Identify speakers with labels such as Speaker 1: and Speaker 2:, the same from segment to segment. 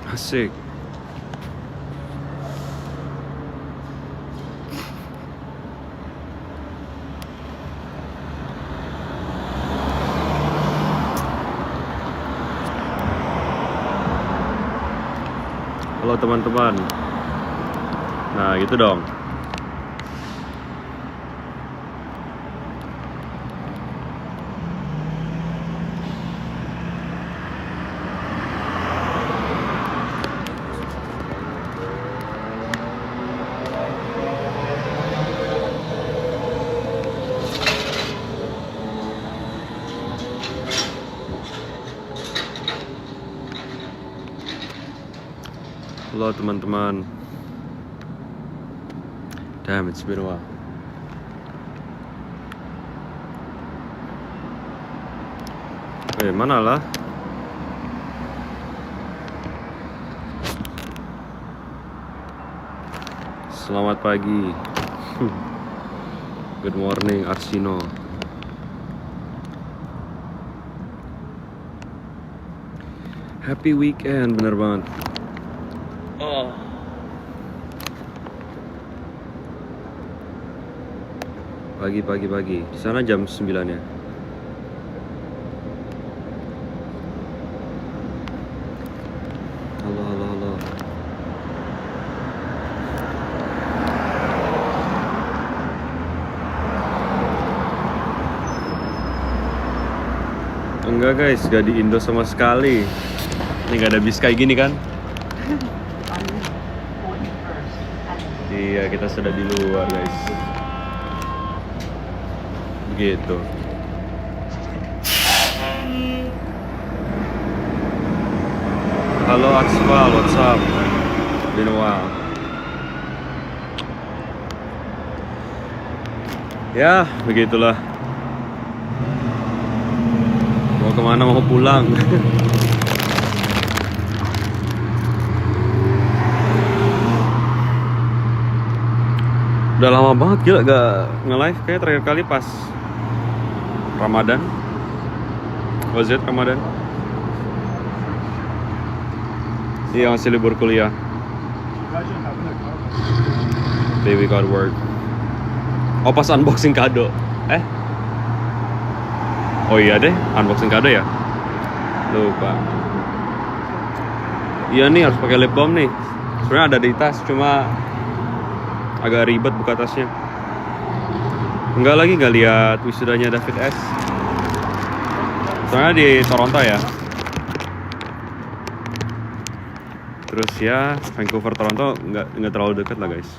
Speaker 1: Asik. Halo teman-teman. Nah, gitu dong. Halo teman-teman. Damn, it's been a while. Mana lah? Selamat pagi. Good morning, Arsino. Happy weekend, bener banget. Oh. Pagi. Di sana jam 9 ya. Halo. Enggak guys, gak di Indo sama sekali. Ini gak ada bis kayak gini kan? Iya, kita sudah di luar guys. Begitu. Halo Aksval, what's up? Been a while. Ya, begitulah. Mau kemana, mau pulang. Udah lama banget gila gak nge-live, kayak terakhir kali pas Ramadan. Was it Ramadan? Iya, masih libur kuliah. Baby got work. Oh, pas unboxing kado. Oh iya deh, unboxing kado ya? Lupa. Iya nih, harus pakai lip balm nih. Sebenarnya ada di tas, cuma agak ribet buka tasnya. Enggak lagi nggak lihat wisudanya David S. Soalnya di Toronto ya. Terus ya Vancouver Toronto nggak terlalu dekat lah guys.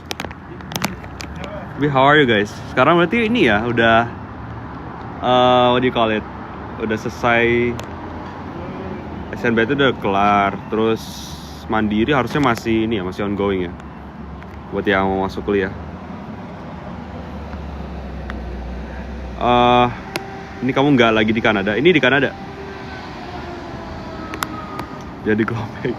Speaker 1: Tapi how are you guys? Sekarang berarti ini ya udah what do you call it? Udah selesai SNBT udah kelar. Terus mandiri harusnya masih ini ya, masih ongoing ya. Buat yang mau masuk kuliah. Ini kamu nggak lagi di Kanada. Ini di Kanada. Jadi globek.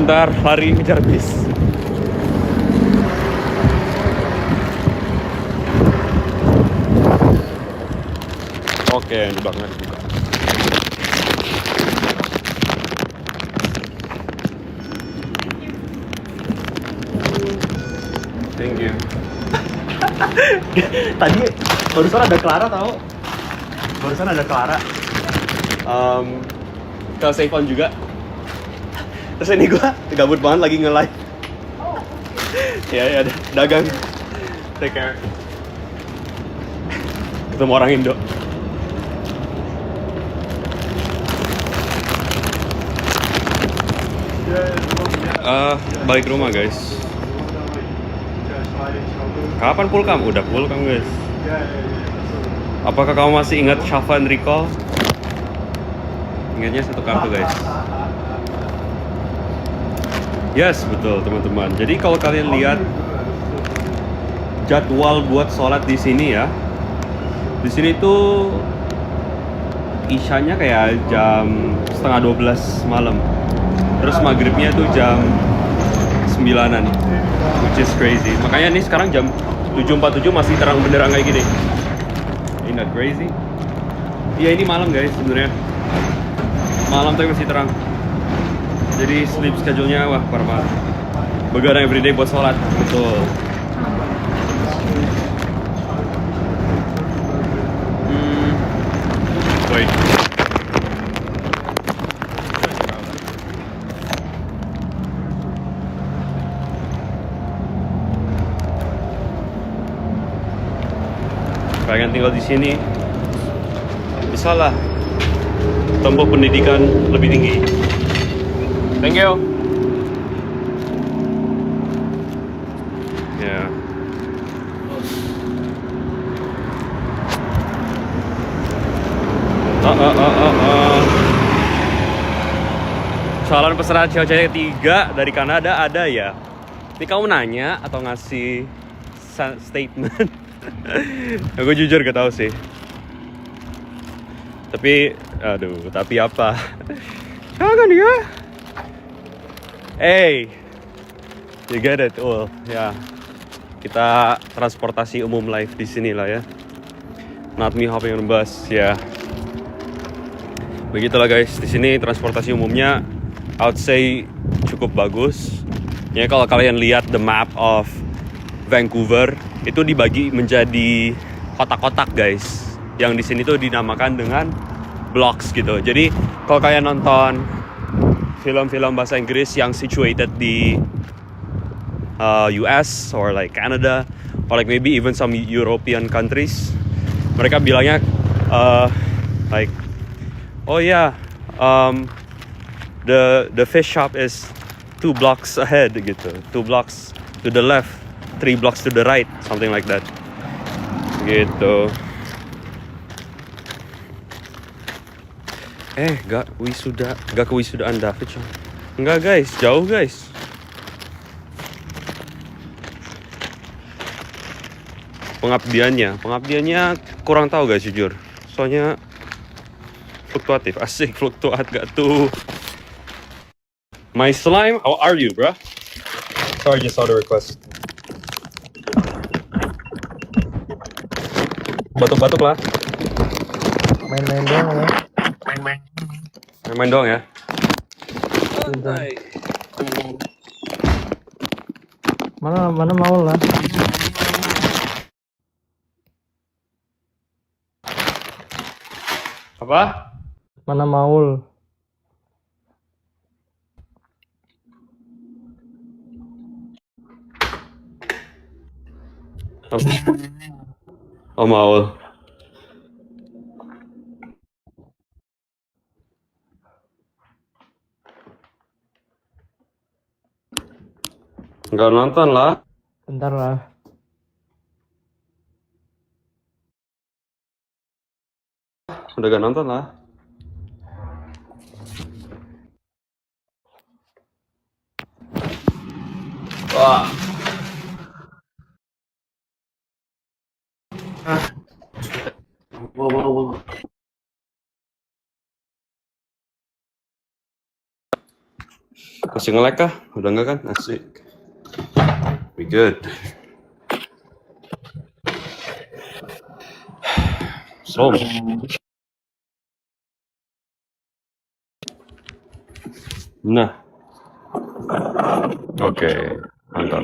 Speaker 1: Ntar lari ngejar bis. Oke, yang di belakangnya dibuka. Thank you.
Speaker 2: Tadi barusan ada Clara tau? Barusan ada Clara ke Savon juga. Terus ini gue gabut banget lagi nge-live. Ya dagang. Take care. Ketemu orang Indo.
Speaker 1: Balik rumah guys. Kapan full kamu? Udah full kamu guys. Apakah kamu masih ingat Shafa and Recall? Ingatnya satu kartu guys. Yes, betul teman-teman. Jadi kalau kalian lihat jadwal buat sholat di sini ya, di sini tuh isyanya kayak jam 11:30 malam. Terus maghribnya tuh jam 9-an, which is crazy. Makanya nih sekarang jam 7.47 masih terang benderang kayak gini. Ain't that crazy? Iya, ini malam guys sebenarnya. Malam tapi masih terang. Jadi sleep schedule-nya wah parah banget. Begadang everyday buat sholat, betul. Wait. Pengen tinggal di sini, bisa lah tempuh pendidikan lebih tinggi. Thank you. Ya. Soalan pesanan cewek-cewek ketiga dari Kanada ada ya? Ini kamu nanya atau ngasih statement? Aku jujur gak tahu sih. Tapi, aduh, tapi apa? Jangan dia. Hey, you get it, ya. Kita transportasi umum live di sini lah ya. Not me hopping on the bus, ya. Begitulah guys, di sini transportasi umumnya, I would say cukup bagus. Ya kalau kalian lihat the map of Vancouver, itu dibagi menjadi kotak-kotak guys. Yang di sini tuh dinamakan dengan blocks gitu. Jadi kalau kalian nonton film-film bahasa Inggris yang situated di US or like Canada or like maybe even some European countries, mereka bilangnya like, oh yeah, the fish shop is 2 blocks ahead gitu, 2 blocks to the left, 3 blocks to the right, something like that gitu. Gak kewisudan David, Sean. Enggak guys, jauh guys. Pengabdiannya kurang tahu guys jujur. Soalnya fluktuatif, asik fluktuat gak tuh. My slime, how are you, bro? Sorry, just saw the request. Batuk-batuk lah.
Speaker 3: Main-main doang ya.
Speaker 1: Main doang ya.
Speaker 3: Mana mau lah.
Speaker 1: Apa?
Speaker 3: Mana Maul?
Speaker 1: Oh Maul. Enggak nonton lah.
Speaker 3: Bentar lah.
Speaker 1: Udah gak nonton lah. Wah. Wow. Masih nge-lag kah? Udah enggak kan? Asik. We good. So. Nah. Oke, mantap.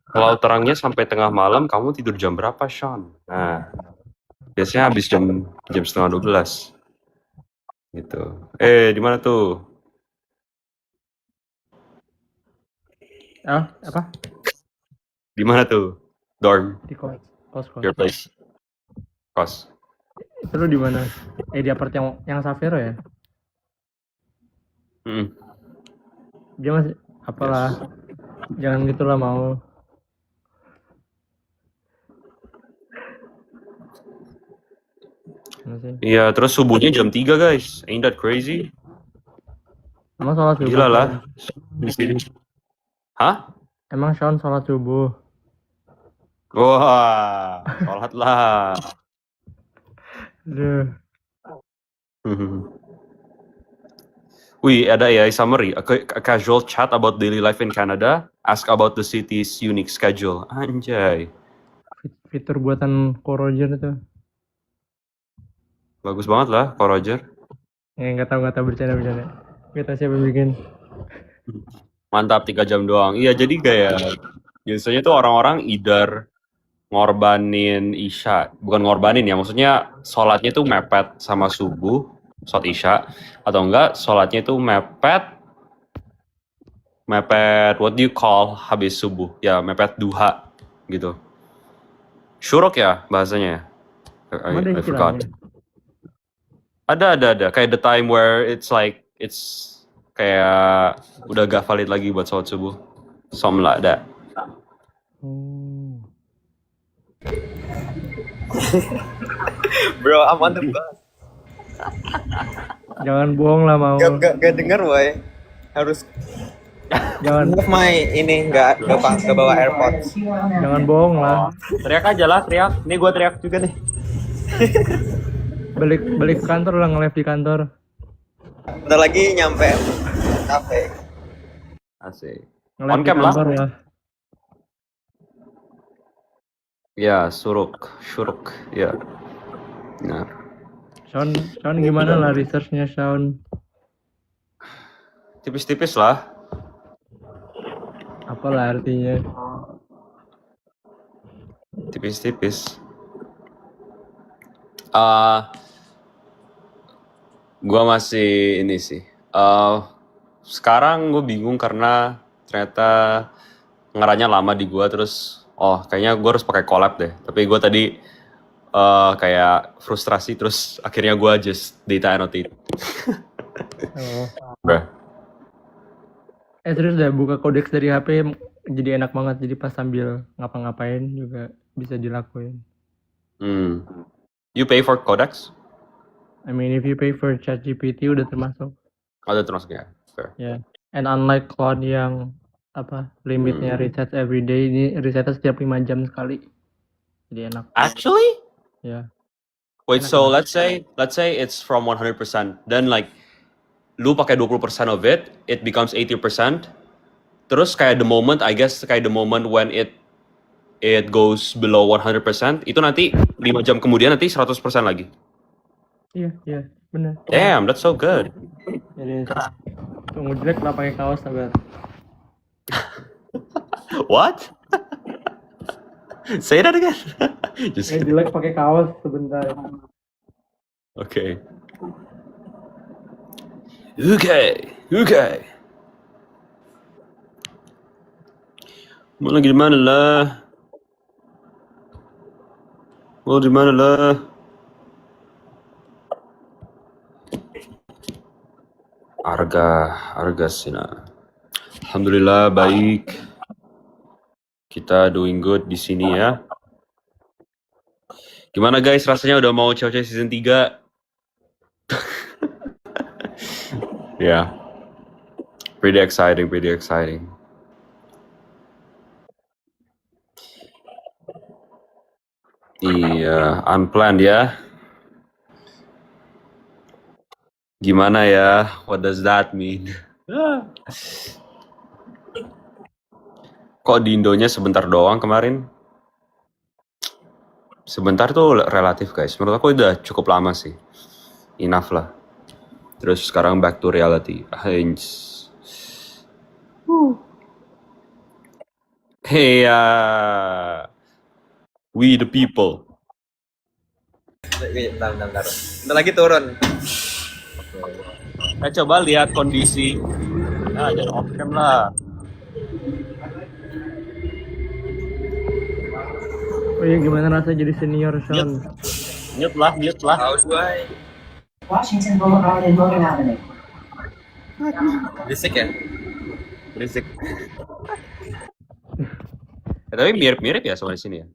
Speaker 1: Kalau terangnya sampai tengah malam, kamu tidur jam berapa, Sean? Nah, biasanya habis jam 11:30. Gitu. Di mana tuh?
Speaker 3: Apa?
Speaker 1: Di mana tuh? Dorm.
Speaker 3: Di kos.
Speaker 1: Your place. Kos.
Speaker 3: Itu lu di mana? Di apart yang Safero ya? Dia masih apalah. Yes. Jangan gitulah mau.
Speaker 1: Iya, terus subuhnya jam 3 guys. Ain't that crazy?
Speaker 3: Emang sholat subuh?
Speaker 1: Gila lah. Di sini. Hah?
Speaker 3: Emang Sean sholat subuh?
Speaker 1: Wah, sholat lah.
Speaker 3: Duh.
Speaker 1: Wih, ada AI summary, a casual chat about daily life in Canada, ask about the city's unique schedule. Anjay.
Speaker 3: Fitur buatan Ko Roger itu.
Speaker 1: Bagus banget lah, Ko Roger.
Speaker 3: Nggak tahu bercanda. Kita siapa yang bikin?
Speaker 1: Mantap, 3 jam doang. Iya, jadi kayak biasanya tuh orang-orang either ngorbanin Isya, bukan ngorbanin ya, maksudnya sholatnya tuh mepet sama subuh, sholat Isya, atau enggak sholatnya tuh mepet what do you call habis subuh? Ya, mepet duha gitu. Syuruk ya bahasanya.
Speaker 3: Emang ada
Speaker 1: I forgot.
Speaker 3: istilahnya?
Speaker 1: Ada. Kayak the time where it's kayak udah gak valid lagi buat sholat subuh. Something like that.
Speaker 3: Oh.
Speaker 2: Bro, I'm on the bus.
Speaker 3: Jangan bohong lah mau.
Speaker 2: Gak denger, woy. Harus
Speaker 3: Jangan
Speaker 2: nggak bawa AirPods.
Speaker 3: jangan bohong lah.
Speaker 1: Teriak aja lah, teriak. Ini gue teriak juga nih.
Speaker 3: Balik ke kantor lah, nge-live di kantor.
Speaker 2: Bentar lagi nyampe kafe.
Speaker 1: Asik.
Speaker 3: Nge-live
Speaker 1: On
Speaker 3: di
Speaker 1: cam lah.
Speaker 3: kantor lah.
Speaker 1: Ya, syuruk. Ya. Nah.
Speaker 3: Shaun gimana lah researchnya Shaun?
Speaker 1: Tipis-tipis lah.
Speaker 3: Apalah artinya?
Speaker 1: Tipis-tipis. Gua masih ini sih. Sekarang gue bingung karena ternyata ngeranya lama di gua, terus kayaknya gue harus pakai collab deh. Tapi gue tadi kayak frustrasi, terus akhirnya gue just data annotate.
Speaker 3: Oh.
Speaker 1: Bruh.
Speaker 3: Serius dah, buka Codex dari HP jadi enak banget. Jadi pas sambil ngapa-ngapain juga bisa dilakuin.
Speaker 1: You pay for Codex?
Speaker 3: I mean, if you pay for ChatGPT udah termasuk.
Speaker 1: Ada termasuk ya? Fair.
Speaker 3: Yeah. And unlike Claude yang limitnya reset every day, ini resetnya setiap 5 jam sekali. Jadi enak.
Speaker 1: Actually?
Speaker 3: Ya.
Speaker 1: Wait, so let's say it's from 100%. Then like lu pakai 20% of it becomes 80%. Terus kayak the moment when it goes below 100%, itu nanti 5 jam kemudian nanti 100% lagi.
Speaker 3: Iya, benar.
Speaker 1: Damn, that's so good.
Speaker 3: Jadi tunggu jelek lah pakai kaos sabar.
Speaker 1: What? Say that again. Just
Speaker 3: Jelek pakai kaos sebentar.
Speaker 1: Okay. Mau lagi di mana lah? Arga Sina. Alhamdulillah baik. Kita doing good di sini ya. Gimana guys, rasanya udah mau Cewek season 3? Yeah. Pretty exciting. Iya, unplanned ya. Gimana ya? What does that mean? Kok di Indonya sebentar doang kemarin? Sebentar tuh relatif guys. Menurut aku udah cukup lama sih. Enough lah. Terus sekarang back to reality. Hey, we the people.
Speaker 2: Bentar. Bentar lagi turun.
Speaker 1: Coba lihat kondisi. Nah, jangan off cam lah.
Speaker 3: Oh iya, gimana rasanya jadi senior Shaun?
Speaker 1: Mute lah.
Speaker 2: Haus gue.
Speaker 4: Washington Boulevard and Logan Avenue.
Speaker 2: Berisik ya?
Speaker 1: Berisik. Tapi mirip ya sama di sini ya.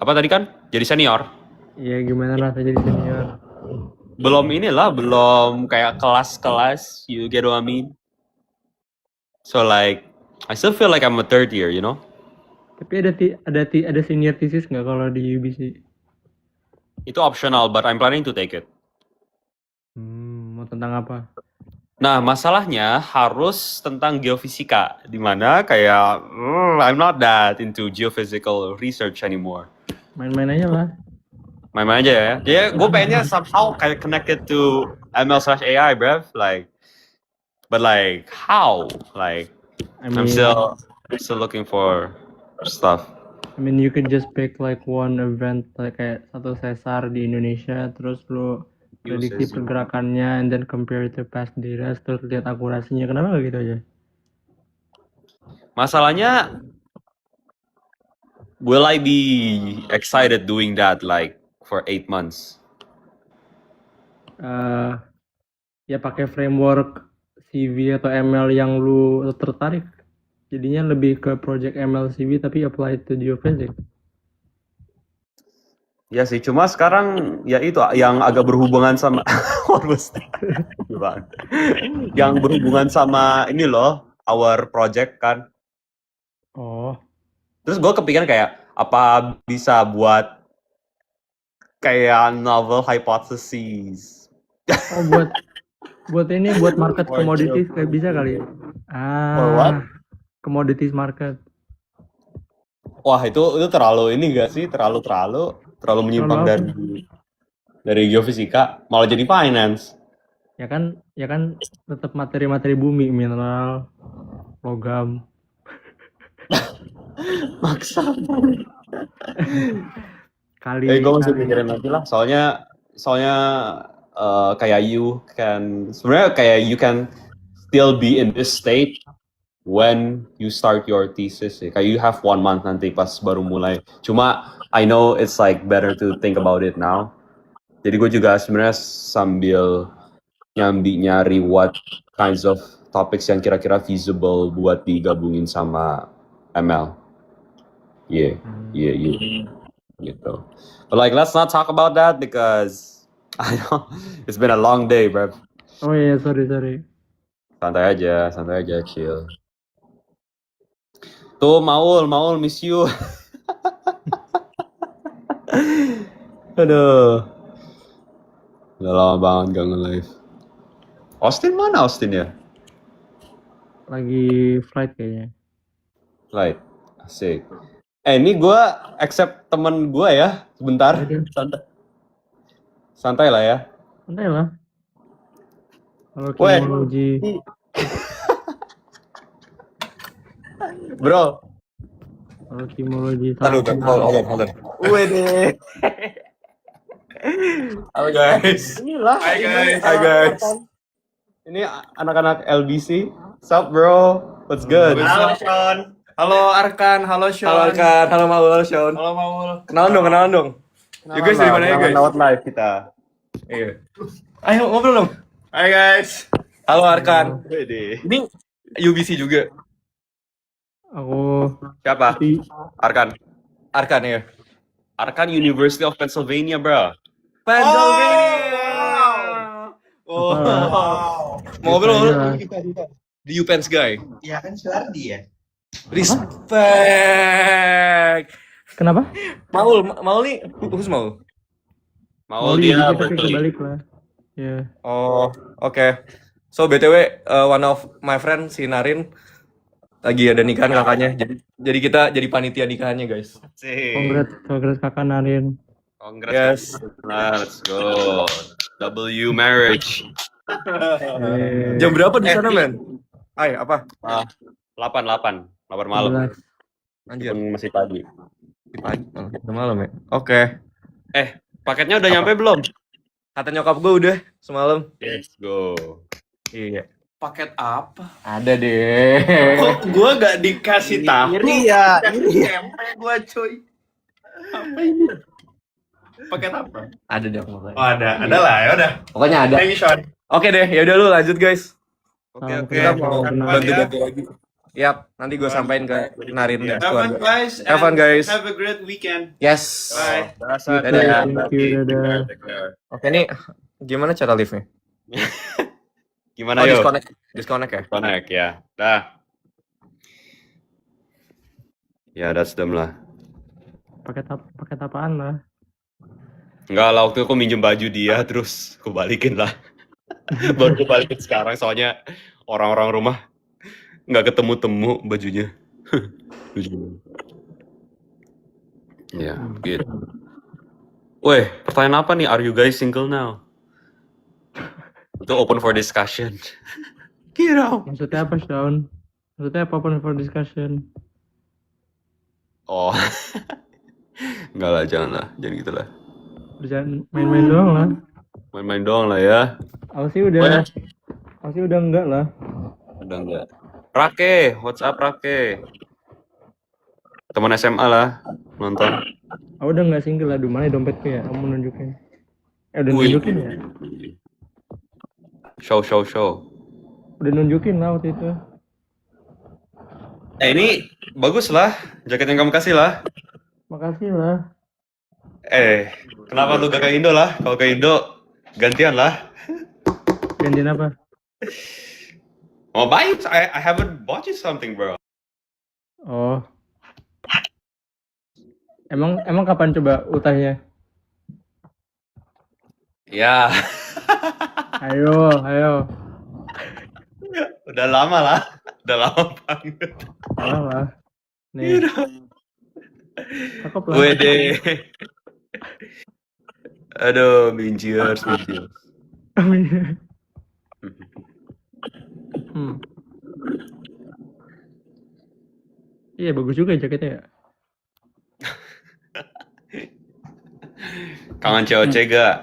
Speaker 1: Apa tadi kan? Jadi senior.
Speaker 3: Iya, gimana rasanya jadi senior?
Speaker 1: Belum kayak kelas-kelas, you get what I mean? So like, I still feel like I'm a third year, you know?
Speaker 3: Tapi ada senior thesis nggak kalau di UBC?
Speaker 1: Itu optional, but I'm planning to take it.
Speaker 3: Mau tentang apa?
Speaker 1: Nah, masalahnya harus tentang geofisika, di mana kayak I'm not that into geophysical research anymore.
Speaker 3: Main-main aja lah.
Speaker 1: Main-main aja ya. Jadi gue pengennya somehow kayak connected to ML/AI, bruv. Like, but like, how? Like,
Speaker 3: I
Speaker 1: I'm
Speaker 3: mean,
Speaker 1: still looking for stuff.
Speaker 3: you could just pick like one event like kayak satu sesar di Indonesia, terus lu prediksi
Speaker 1: Uses.
Speaker 3: pergerakannya, and then compare it to past data, terus lihat akurasinya. Kenapa nggak gitu aja?
Speaker 1: Masalahnya, will I be excited doing that like for 8 months?
Speaker 3: Ya pakai framework CV atau ML yang lu tertarik. Jadinya lebih ke project ML CV tapi apply to geophysics.
Speaker 1: Ya sih, cuma sekarang ya itu yang agak berhubungan sama What was that? Gimana? Yang berhubungan sama ini loh, our project kan.
Speaker 3: Oh,
Speaker 1: Terus gue kepikiran kayak apa bisa buat kayak novel hypotheses.
Speaker 3: buat ini buat market commodities kayak bisa kali ya.
Speaker 1: For what?
Speaker 3: Commodities market.
Speaker 1: Wah, itu terlalu ini gak sih? Terlalu menyimpang
Speaker 3: Terlalu
Speaker 1: dari geofisika, malah jadi finance.
Speaker 3: Ya kan tetap materi-materi bumi, mineral, logam.
Speaker 1: Maksa.
Speaker 3: Kali.
Speaker 1: Gue masih pikirin nanti lah. Soalnya kayak sebenarnya kayak you can still be in this state when you start your thesis. Kayak you have 1 month nanti pas baru mulai. Cuma I know it's like better to think about it now. Jadi gue juga sebenarnya sambil nyari what kinds of topics yang kira-kira feasible buat digabungin sama ML. Yeah. Gitu. But like, let's not talk about that because I know it's been a long day, bro.
Speaker 3: Oh iya, sorry.
Speaker 1: Santai aja, chill. Tuh, Maul, miss you. Aduh. Udah lama banget gak nge-live. Austin mana Austin ya?
Speaker 3: Lagi flight kayaknya.
Speaker 1: Flight. Asik. Ini gue accept temen gue ya, sebentar. Santai lah ya.
Speaker 3: Santai lah. Kalau kimologi.
Speaker 1: Bro.
Speaker 3: Kalau kimologi.
Speaker 1: Hold on. Wede. Halo guys.
Speaker 2: Inilah.
Speaker 1: Hi guys. Ini anak-anak LBC. Sup bro? What's good?
Speaker 2: Halo Sean. Halo Arkan, halo Sean.
Speaker 1: Halo Arkan, halo Maul, halo Sean.
Speaker 2: Halo Maul.
Speaker 1: Kenalan dong. You guys dari mana ya guys? Lewat live kita.
Speaker 2: Iya. Ayo ngobrol dong. Hai guys.
Speaker 1: Halo Arkan.
Speaker 2: Ini UBC juga.
Speaker 3: Aku
Speaker 1: Siapa? Arkan.
Speaker 2: Arkan ya.
Speaker 1: Arkan University of Pennsylvania, bro.
Speaker 2: Oh.
Speaker 3: Mau ngobrol
Speaker 2: di UPenn guy.
Speaker 5: Iya kan Suardi ya.
Speaker 2: Respect.
Speaker 3: Kenapa?
Speaker 2: Maul nih, who's Maul?
Speaker 1: Mau dia
Speaker 3: kita balik lah. Ya.
Speaker 2: Oh, oke. So BTW, one of my friend si Narin lagi ada nikahan kakaknya. Jadi kita jadi panitia nikahannya, guys.
Speaker 3: Congrats kakak Narin.
Speaker 1: Congrats.
Speaker 2: Yes.
Speaker 1: Let's go. W marriage.
Speaker 2: Jam berapa di sana, men? Apa?
Speaker 1: 8 malam.
Speaker 2: Anjir,
Speaker 1: Masih pagi.
Speaker 2: pagi. Udah malam ya. Oke.
Speaker 1: Paketnya udah nyampe belum?
Speaker 2: Kata nyokap gue udah semalam.
Speaker 1: Let's go.
Speaker 2: Iya.
Speaker 5: Paket apa?
Speaker 2: Ada deh.
Speaker 5: Kok gue gak dikasih tahu?
Speaker 2: Iri ya.
Speaker 5: SMP gue cuy. Apa ini? Paket apa?
Speaker 2: Ada deh.
Speaker 5: Oh ada lah ya udah.
Speaker 2: Pokoknya ada.
Speaker 5: Thank you Sean.
Speaker 2: Oke deh, ya udah lu lanjut guys.
Speaker 1: Oke.
Speaker 2: Kita mau
Speaker 5: Kenapa
Speaker 2: bantu lagi. Yap, nanti gue sampaikan ke Narin dan
Speaker 5: Have fun
Speaker 2: keluarga.
Speaker 5: guys.
Speaker 2: Have fun, guys.
Speaker 5: Have a great weekend.
Speaker 2: Yes.
Speaker 5: Bye.
Speaker 2: Dadah.
Speaker 3: Thank you, dadah.
Speaker 2: Oke nih, gimana cara live-nya?
Speaker 1: Gimana
Speaker 2: Oh,
Speaker 1: yuk?
Speaker 2: disconnect ya?
Speaker 1: Connect ya. Dah. Ya, that's them lah.
Speaker 3: Paket apaan lah?
Speaker 1: Enggak lah, waktu itu aku minjem baju dia, terus aku balikin lah. Baru aku balikin sekarang, soalnya orang-orang rumah nggak ketemu-temu bajunya. Ya, gitu. Weh, pertanyaan apa nih? Are you guys single now? Itu open for discussion. Kira.
Speaker 3: Maksudnya apa, Sean? Maksudnya apa open for discussion?
Speaker 1: Oh. Enggak lah, jangan lah. Jangan gitu lah.
Speaker 3: Jangan main-main doang lah.
Speaker 1: Main-main doang lah ya.
Speaker 3: Aku sih
Speaker 1: Oh ya?
Speaker 3: udah enggak lah.
Speaker 1: Udah enggak. Rake, WhatsApp Rake. Teman SMA lah, nonton.
Speaker 3: Aku udah enggak single lah. Aduh, mana dompetnya ya? Kamu nunjukin. Udah
Speaker 1: Wih.
Speaker 3: nunjukin ya?
Speaker 1: Show.
Speaker 3: Udah nunjukin lah waktu itu.
Speaker 1: Ini bagus lah, jaket yang kamu kasih lah.
Speaker 3: Makasih lah.
Speaker 1: Kenapa lu gak ke Indo lah? Kalau ke Indo, gantian lah.
Speaker 3: Gantian apa?
Speaker 1: Mau buy it? I haven't bought you something, bro.
Speaker 3: Oh. Emang kapan coba utahnya?
Speaker 1: Ya,
Speaker 3: Ayo.
Speaker 1: udah lama lah. Udah lama banget.
Speaker 3: Salah lah. Nih, cakep lah.
Speaker 1: Wede. Aduh, minjiers.
Speaker 3: Iya, bagus juga jaketnya ya.
Speaker 1: Kangen COC gak?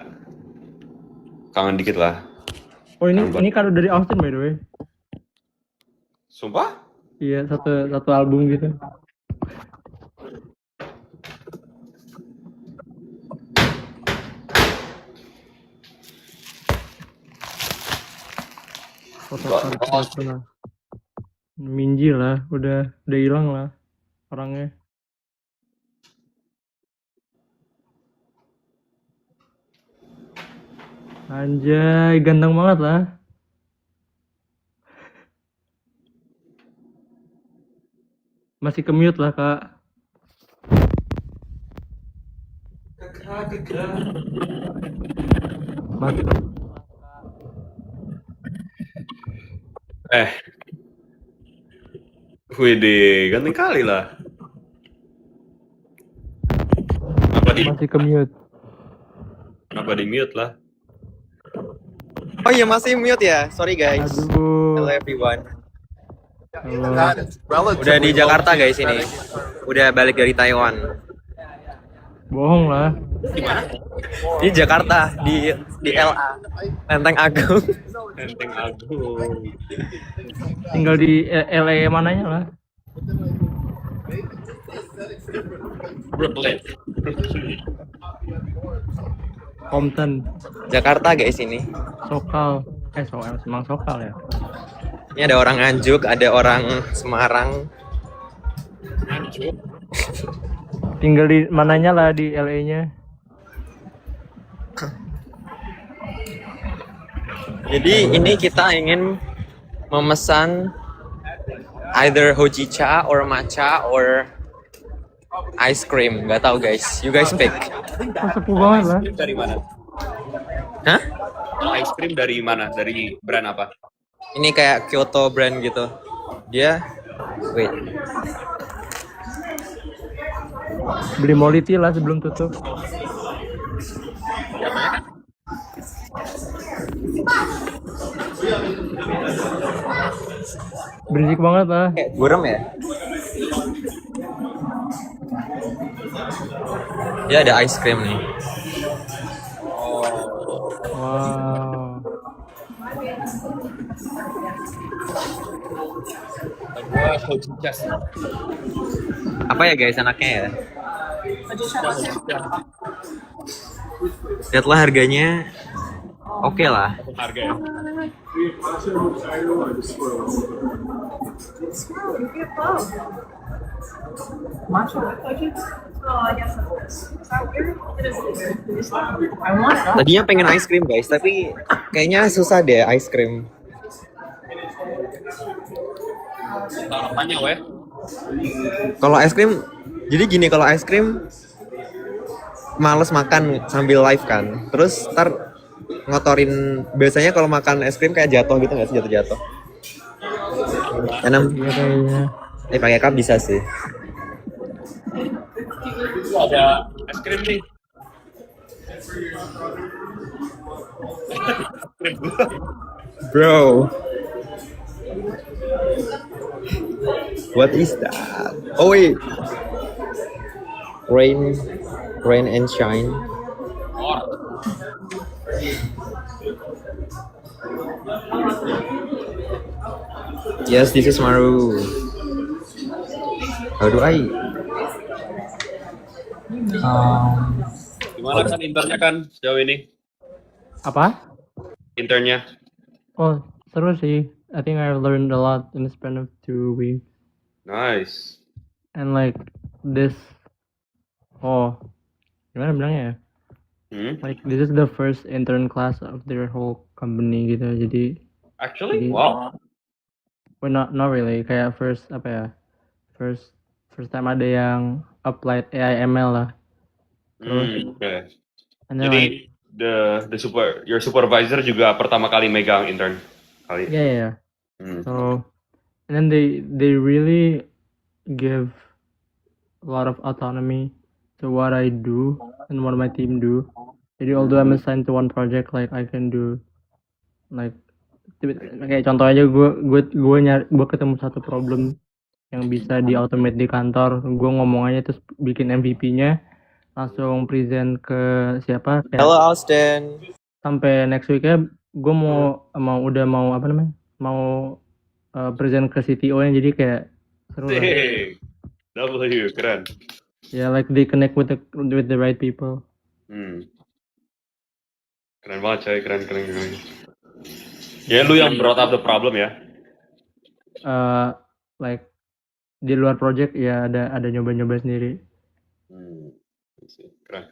Speaker 1: Kangen dikit lah.
Speaker 3: Oh, ini kado dari Austin by the way.
Speaker 1: Sumpah?
Speaker 3: Iya, satu album gitu. Foto lah. Minji lah, udah hilang lah orangnya. Anjay, ganteng banget lah. Masih ke-mute lah, Kak. Masih.
Speaker 1: Wede, ganteng kali lah.
Speaker 3: Masih ke-mute.
Speaker 1: Kenapa di mute lah?
Speaker 6: Oh iya masih mute ya, sorry guys.
Speaker 3: Aduh.
Speaker 6: Hello everyone.
Speaker 3: Halo.
Speaker 6: Udah di Jakarta guys ini. Udah balik dari Taiwan.
Speaker 3: Bohong lah.
Speaker 6: Di Jakarta di LA. Lenteng Agung.
Speaker 1: Lenteng Agung.
Speaker 3: Tinggal di LA mananya lah.
Speaker 1: Brooklyn.
Speaker 3: Compton,
Speaker 6: Jakarta guys ini.
Speaker 3: Sokal. Emang Sokal ya.
Speaker 6: Ini ada orang Nganjuk, ada orang Semarang.
Speaker 3: Tinggal di mananya lah di LA-nya.
Speaker 6: Jadi ini kita ingin memesan either hojicha or matcha or ice cream. Gak tahu guys. You guys pick.
Speaker 3: Sepuh banget lah.
Speaker 1: Dari mana?
Speaker 6: Hah?
Speaker 1: Ice cream dari mana? Dari brand apa?
Speaker 6: Ini kayak Kyoto brand gitu. Dia wait.
Speaker 3: Beli Moliti lah sebelum tutup. Berisik banget lah.
Speaker 6: Kayak gurem ya? Dia ada ice cream nih.
Speaker 3: Wow.
Speaker 6: Apa ya guys anaknya ya? Lihatlah harganya. Oke lah.
Speaker 1: Harga ya?
Speaker 6: Tadinya pengen ice cream guys, tapi kayaknya susah deh ice cream.
Speaker 1: Harapannya weh.
Speaker 6: Kalau ice cream, jadi gini kalau ice cream males makan sambil live kan. Terus ntar ngotorin, biasanya kalau makan es krim kayak jatuh gitu nggak sih, jatuh-jatuh. Enam.
Speaker 3: Iya kayaknya.
Speaker 6: Pakai cup bisa sih.
Speaker 1: Ada es krim nih.
Speaker 6: Bro. What is that? Oh wait. Rain and shine. Yes, this is Maru. How do I?
Speaker 1: Gimana kan internnya kan sejauh ini?
Speaker 3: Apa?
Speaker 1: Internnya.
Speaker 3: Oh, seru sih. I think I learned a lot in the span of 2 weeks.
Speaker 1: Nice.
Speaker 3: And like this, oh, gimana bilangnya ya? Like this is the first intern class of their whole company gitu. Jadi
Speaker 1: Actually,
Speaker 3: Jadi-
Speaker 1: wow.
Speaker 3: well, not really. Kayak first apa ya? First time ada yang applied AI ML lah.
Speaker 1: Oke.
Speaker 3: And then like,
Speaker 1: Jadi your supervisor juga pertama kali megang intern kali.
Speaker 3: yeah.
Speaker 1: Hmm.
Speaker 3: So, and then they really give a lot of autonomy to what I do and what my team do. Jadi although I'm assigned to one project, like I can do, like kayak contoh aja gue ketemu satu problem yang bisa di automate di kantor, gue ngomong aja terus bikin MVP-nya, langsung present ke siapa? Kayak
Speaker 6: Hello Austin.
Speaker 3: sampai next week-nya gue mau apa namanya? Mau present ke CTO-nya, jadi kayak seru lah.
Speaker 1: Hey, W keren.
Speaker 3: Yeah, like they connect with the right people.
Speaker 1: Keren banget coy, keren. Ya lu yang brought up the problem ya.
Speaker 3: Like di luar project ya ada nyoba sendiri.
Speaker 1: Keren.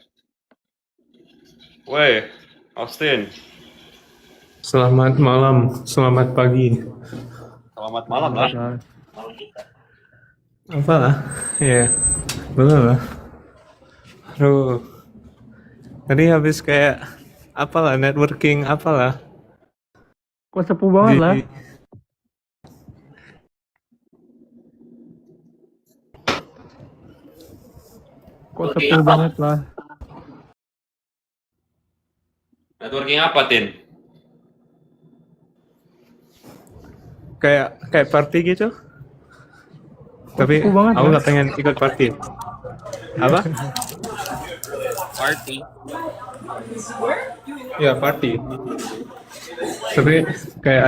Speaker 1: Woi, Austin.
Speaker 7: Selamat malam, selamat pagi.
Speaker 1: Selamat malam lah.
Speaker 3: Nah,
Speaker 7: Apalah? Ya, belum lah. Aduh. Tadi habis kayak apalah networking apalah.
Speaker 3: kok sepuh banget lah. Kok sepuh banget lah.
Speaker 1: Networking apa, Tin?
Speaker 7: Kayak party gitu. Tapi
Speaker 3: sepuh banget
Speaker 7: aku
Speaker 3: lah.
Speaker 7: nggak pengen ikut party. Apa?
Speaker 1: Party.
Speaker 7: Ya party. Tapi kayak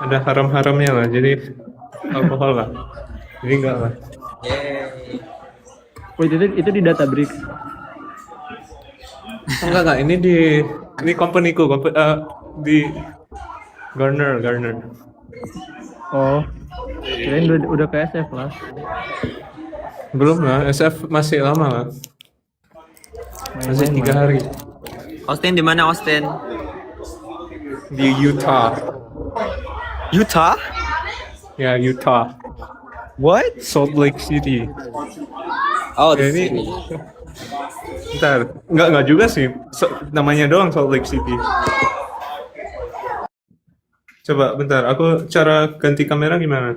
Speaker 7: ada haram-haramnya lah. Jadi alkohol lah. Jadi enggak lah.
Speaker 3: Wait, itu di Databricks.
Speaker 7: Enggak. Ini company-ku, di Garner.
Speaker 3: Oh, kirain udah ke SF lah.
Speaker 7: Belum lah, SF masih lama lah. Masih 3 hari.
Speaker 6: Austin di mana Austin?
Speaker 7: Di Utah.
Speaker 6: Utah?
Speaker 7: Ya, Utah.
Speaker 6: What?
Speaker 7: Salt Lake City.
Speaker 6: Oh,
Speaker 7: Ya,
Speaker 6: di
Speaker 7: ini
Speaker 6: sini.
Speaker 7: Bentar, enggak juga sih. Namanya doang Salt Lake City. Coba bentar, aku cara ganti kamera gimana?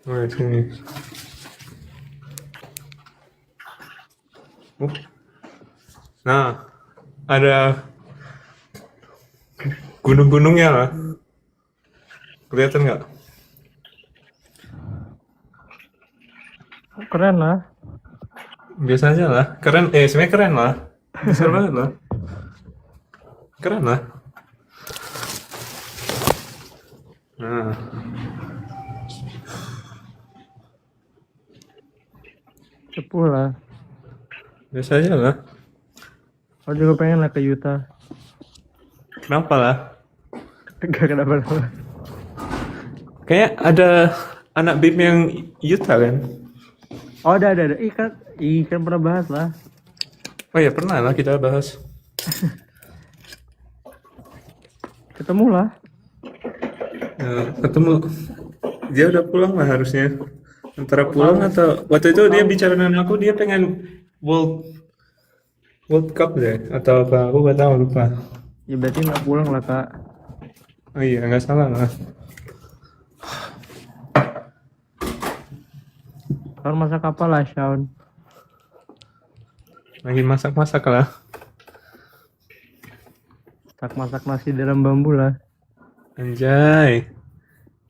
Speaker 7: Oh, sini. Nah, ada gunung-gunungnya lah. Kelihatan nggak?
Speaker 3: Keren lah.
Speaker 7: Biasa aja lah. Keren, sebenarnya keren lah. Besar banget lah. Keren lah. Nah.
Speaker 3: Sepuh lah.
Speaker 7: Biasa aja lah.
Speaker 3: Aku juga pengen lah ke Utah.
Speaker 7: Kenapa lah?
Speaker 3: Gak kenapa-napa.
Speaker 7: Kayak ada anak BIM yang Utah kan?
Speaker 3: Oh, ada. Kan pernah bahas lah.
Speaker 7: Oh ya pernah lah kita bahas.
Speaker 3: Ketemu lah.
Speaker 7: Ya, ketemu. Dia udah pulang lah harusnya. Antara pulang atau waktu itu dia bicara dengan aku, dia pengen World Cup deh atau apa? Aku nggak tahu, lupa.
Speaker 3: Ya berarti nggak pulang lah, Kak.
Speaker 7: Oh iya nggak salah lah.
Speaker 3: Kalau masak apa lah, Shaun?
Speaker 7: Lagi masak-masak lah.
Speaker 3: masak nasi dalam bambu lah.
Speaker 7: Anjay.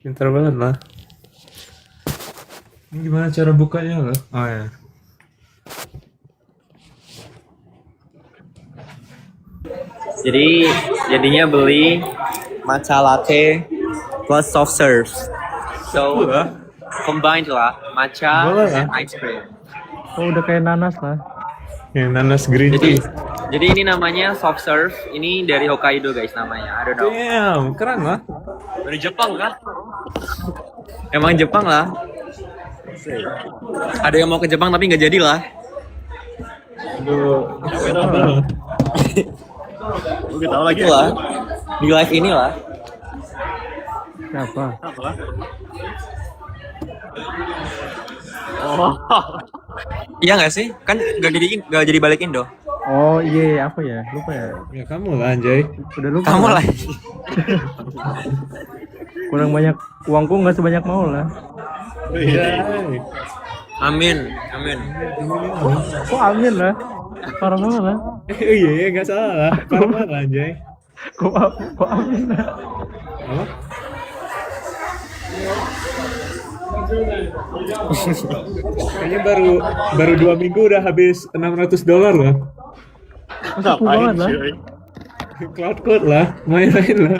Speaker 7: Pintar banget lah. Ini gimana cara bukanya lah? Oh ya.
Speaker 6: Jadi jadinya beli matcha latte plus soft serve. So combined lah matcha
Speaker 7: Boleh lah.
Speaker 6: and ice cream.
Speaker 3: Oh udah kayak nanas lah.
Speaker 7: Yang nanas green
Speaker 6: Jadi
Speaker 7: tea.
Speaker 6: jadi ini namanya soft serve. Ini dari Hokkaido guys namanya. I don't know.
Speaker 7: Damn, keren lah.
Speaker 6: Dari Jepang kan? Emang Jepang lah. Ada yang mau ke Jepang tapi nggak jadi lah.
Speaker 7: Aduh, kenapa lah?
Speaker 5: Gue tahu lagi.
Speaker 6: Itulah di live inilah.
Speaker 3: Siapa?
Speaker 6: Iya nggak sih? Kan nggak jadi balik Indo.
Speaker 3: Oh iya apa ya? Lupa ya.
Speaker 7: Ya kamu lah anjay.
Speaker 3: Udah lupa.
Speaker 6: Kamu lah.
Speaker 3: Kurang banyak uangku nggak sebanyak mau lah.
Speaker 7: Iya.
Speaker 6: Amin, amin.
Speaker 3: Kok amin lah? Parah banget lah.
Speaker 7: Iya, nggak salah lah. Parah banget lah anjay.
Speaker 3: Kok amin lah?
Speaker 7: Apa? Kayaknya baru 2 minggu udah habis $600 lah.
Speaker 3: Sepuh banget lah.
Speaker 7: Cloud code lah, main-main lah.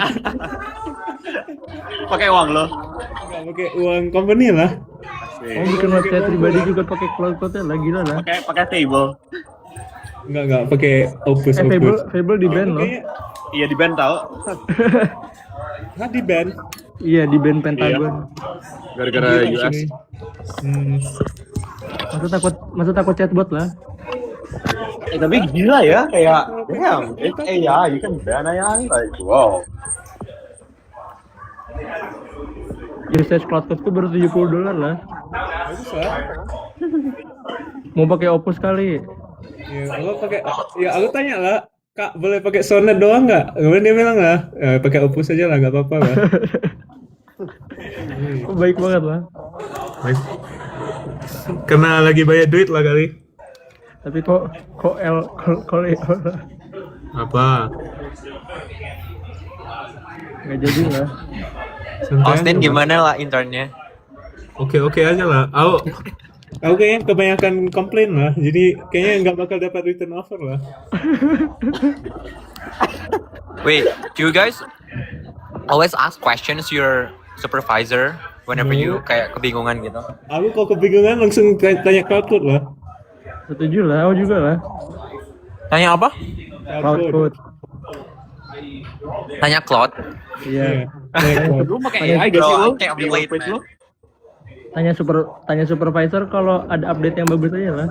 Speaker 5: Pakai uang lo.
Speaker 7: Nggak pakai uang company lah.
Speaker 3: Oh bikin website pribadi juga pakai cloud code lah, gila lah.
Speaker 5: Pakai table.
Speaker 7: Nggak pakai Opus.
Speaker 3: Fable di band loh.
Speaker 7: Kayaknya,
Speaker 5: Iya di band tau.
Speaker 7: Hah, di band.
Speaker 3: Iya di band Pentagon.
Speaker 5: Gara-gara
Speaker 7: Gila,
Speaker 5: US.
Speaker 7: sini. Hmm.
Speaker 3: Masa takut chatbot lah.
Speaker 5: Tapi gila ya kayak damn, it's AI, you can ban AI like wow.
Speaker 3: Research cloud code tuh baru $70 lah.
Speaker 7: Bagus lah.
Speaker 3: Mau pakai Opus kali.
Speaker 7: Ya, aku tanya lah, Kak, boleh pakai Sonnet doang nggak? Kemudian dia bilang lah, pakai Opus aja lah, nggak apa-apa lah.
Speaker 3: Oh, baik banget lah.
Speaker 7: Baik. Karena lagi banyak duit lah kali.
Speaker 3: Tapi kok
Speaker 7: Apa?
Speaker 3: nggak jadi lah.
Speaker 7: Santai
Speaker 6: Austin
Speaker 7: aja lah.
Speaker 6: gimana lah internnya?
Speaker 7: Oke aja lah. Aku kayaknya kebanyakan komplain lah, jadi kayaknya nggak bakal dapat return offer lah.
Speaker 6: Wait, do you guys always ask questions to your supervisor whenever you kayak kebingungan gitu?
Speaker 7: Aku kalau kebingungan langsung tanya cloud code lah.
Speaker 3: Setuju lah, aku juga lah.
Speaker 6: Tanya apa?
Speaker 3: Cloud code.
Speaker 6: Tanya Claude.
Speaker 3: Iya.
Speaker 7: Tanya cloud.
Speaker 5: Lu pakai AI gak sih lo?
Speaker 6: I can't relate, man.
Speaker 3: Tanya supervisor kalau ada update yang bagus aja lah.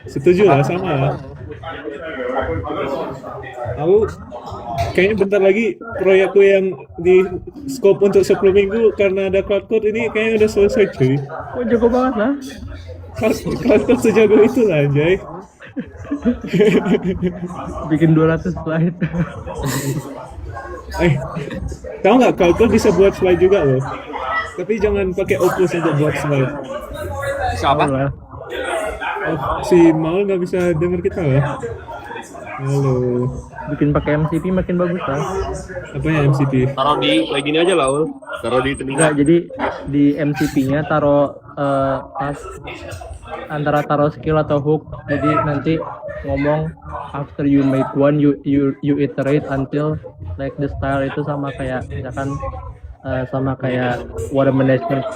Speaker 7: Setuju lah, sama lah. Aku kayaknya bentar lagi proyekku yang di scope untuk 10 minggu karena ada cloud code ini kayaknya udah selesai cuy.
Speaker 3: Kok jago banget lah.
Speaker 7: Cloud code sejago itu lah anjay.
Speaker 3: Bikin 200 slide.
Speaker 7: Tahu nggak cloud code bisa buat slide juga loh. Tapi jangan pakai Opus untuk buat slide.
Speaker 5: Siapa?
Speaker 3: Lah.
Speaker 7: Oh, si Maul nggak bisa denger kita lah. Halo.
Speaker 3: Bikin pakai MCP makin bagus lah.
Speaker 7: Apanya MCP?
Speaker 5: Taruh di kayak gini aja lah, Ul. Taruh di telinga.
Speaker 3: Enggak, jadi di MCP-nya taruh pas antara taruh skill atau hook. Jadi nanti ngomong after you make one you iterate until like the style itu sama kayak misalkan sama kayak what a management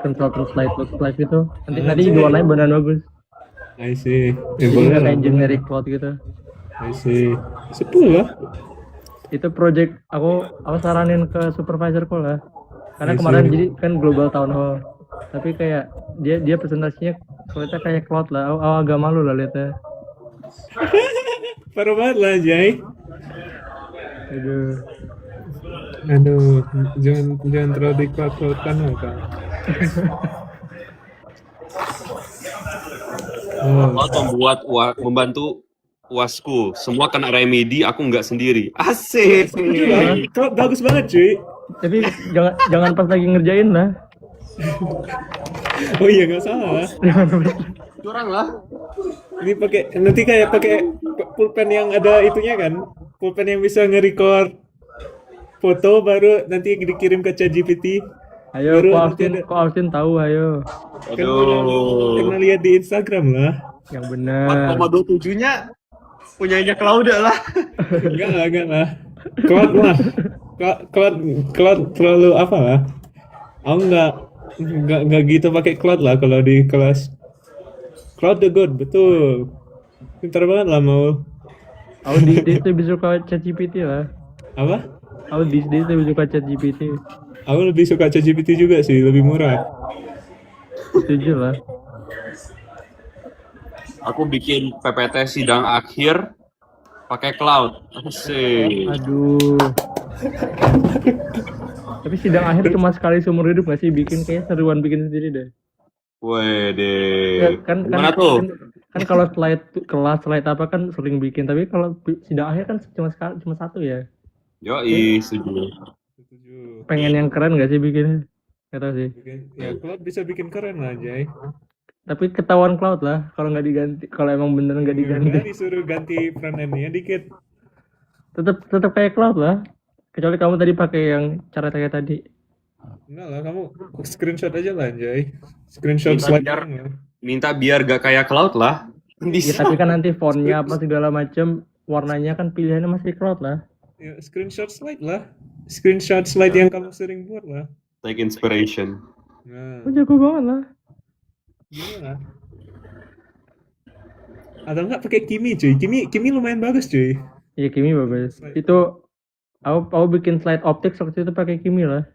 Speaker 3: consultant slide looks like gitu. Nanti diwarnain beneran bagus.
Speaker 7: I see.
Speaker 3: Jadi
Speaker 7: boleh
Speaker 3: nggak
Speaker 7: lah.
Speaker 3: kayak generic cloud gitu.
Speaker 7: I see. 10 lah.
Speaker 3: Itu project aku saranin ke supervisorku lah. Karena
Speaker 7: I see.
Speaker 3: kemarin jadi kan global town hall. Tapi kayak dia presentasinya kelihatan kayak cloud lah. Aku agak malu lah liatnya.
Speaker 7: Parah banget lah Jai.
Speaker 3: Aduh.
Speaker 7: Jangan terlalu diklat-klatkan lah Kak.
Speaker 1: Membantu UASku. Semua kena remedi, aku nggak sendiri. Asik.
Speaker 7: Kok bagus banget cuy.
Speaker 3: Tapi jangan pas lagi ngerjain lah.
Speaker 7: Oh iya nggak salah.
Speaker 5: Curang lah.
Speaker 7: Ini nanti kayak pakai pulpen yang ada itunya kan, pulpen yang bisa nge-record foto baru nanti dikirim ke ChatGPT.
Speaker 3: Ayo,
Speaker 7: Baru
Speaker 3: kok
Speaker 7: nanti
Speaker 3: Austin,
Speaker 7: ada-
Speaker 3: kok Austin tahu, ayo.
Speaker 7: Kan pernah lihat di Instagram lah.
Speaker 3: Yang bener.
Speaker 1: 4,27-nya punyanya Claudia lah.
Speaker 7: Enggak lah. Cloud lah. Cloud terlalu apa lah? Aku nggak gitu pakai cloud lah kalau di kelas. Cloud the good, betul. Pintar banget lah mau.
Speaker 3: Aku these days lebih suka ChatGPT lah.
Speaker 7: Apa?
Speaker 3: Aku these days lebih suka ChatGPT.
Speaker 7: Aku lebih suka ChatGPT juga sih, lebih murah.
Speaker 3: Setuju lah.
Speaker 1: Aku bikin PPT sidang akhir pakai cloud. Asik.
Speaker 3: Aduh. Tapi sidang akhir cuma sekali seumur hidup gak sih? Bikin kayak seruan bikin sendiri deh.
Speaker 1: Wede.
Speaker 3: Ya, kan
Speaker 1: Gimana tuh?
Speaker 3: kan kalau slide apa kan sering bikin, tapi kalau sidang akhir kan cuma satu ya.
Speaker 1: Yoi, setuju.
Speaker 7: Setuju.
Speaker 3: Pengen yang keren gak sih bikinnya? Gak tau sih.
Speaker 7: Ya, cloud bisa bikin keren lah, Jay.
Speaker 3: Tapi ketahuan cloud lah kalau nggak diganti, kalau emang bener nggak diganti.
Speaker 7: Enggak disuruh ganti front end-nya dikit.
Speaker 3: Tetap kayak cloud lah. Kecuali kamu tadi pakai yang cara kayak tadi.
Speaker 7: Enggak lah, kamu screenshot aja lah, Jay. Screenshot
Speaker 1: Minta
Speaker 7: slide
Speaker 1: biar-
Speaker 7: lah.
Speaker 1: Minta biar gak kayak cloud lah.
Speaker 3: Ya
Speaker 1: Bisa.
Speaker 3: tapi kan nanti fontnya apa segala macam, warnanya kan pilihannya masih cloud lah.
Speaker 7: Ya, screenshot slide lah. Screenshot slide yang kamu sering buat lah.
Speaker 1: Take inspiration.
Speaker 7: Nah,
Speaker 3: Oh jago banget lah.
Speaker 7: gimana? Atau enggak pakai Kimi, cuy. Kimi lumayan bagus, cuy.
Speaker 3: Iya Kimi bagus. Itu aku bikin slide optics waktu itu pakai Kimi lah.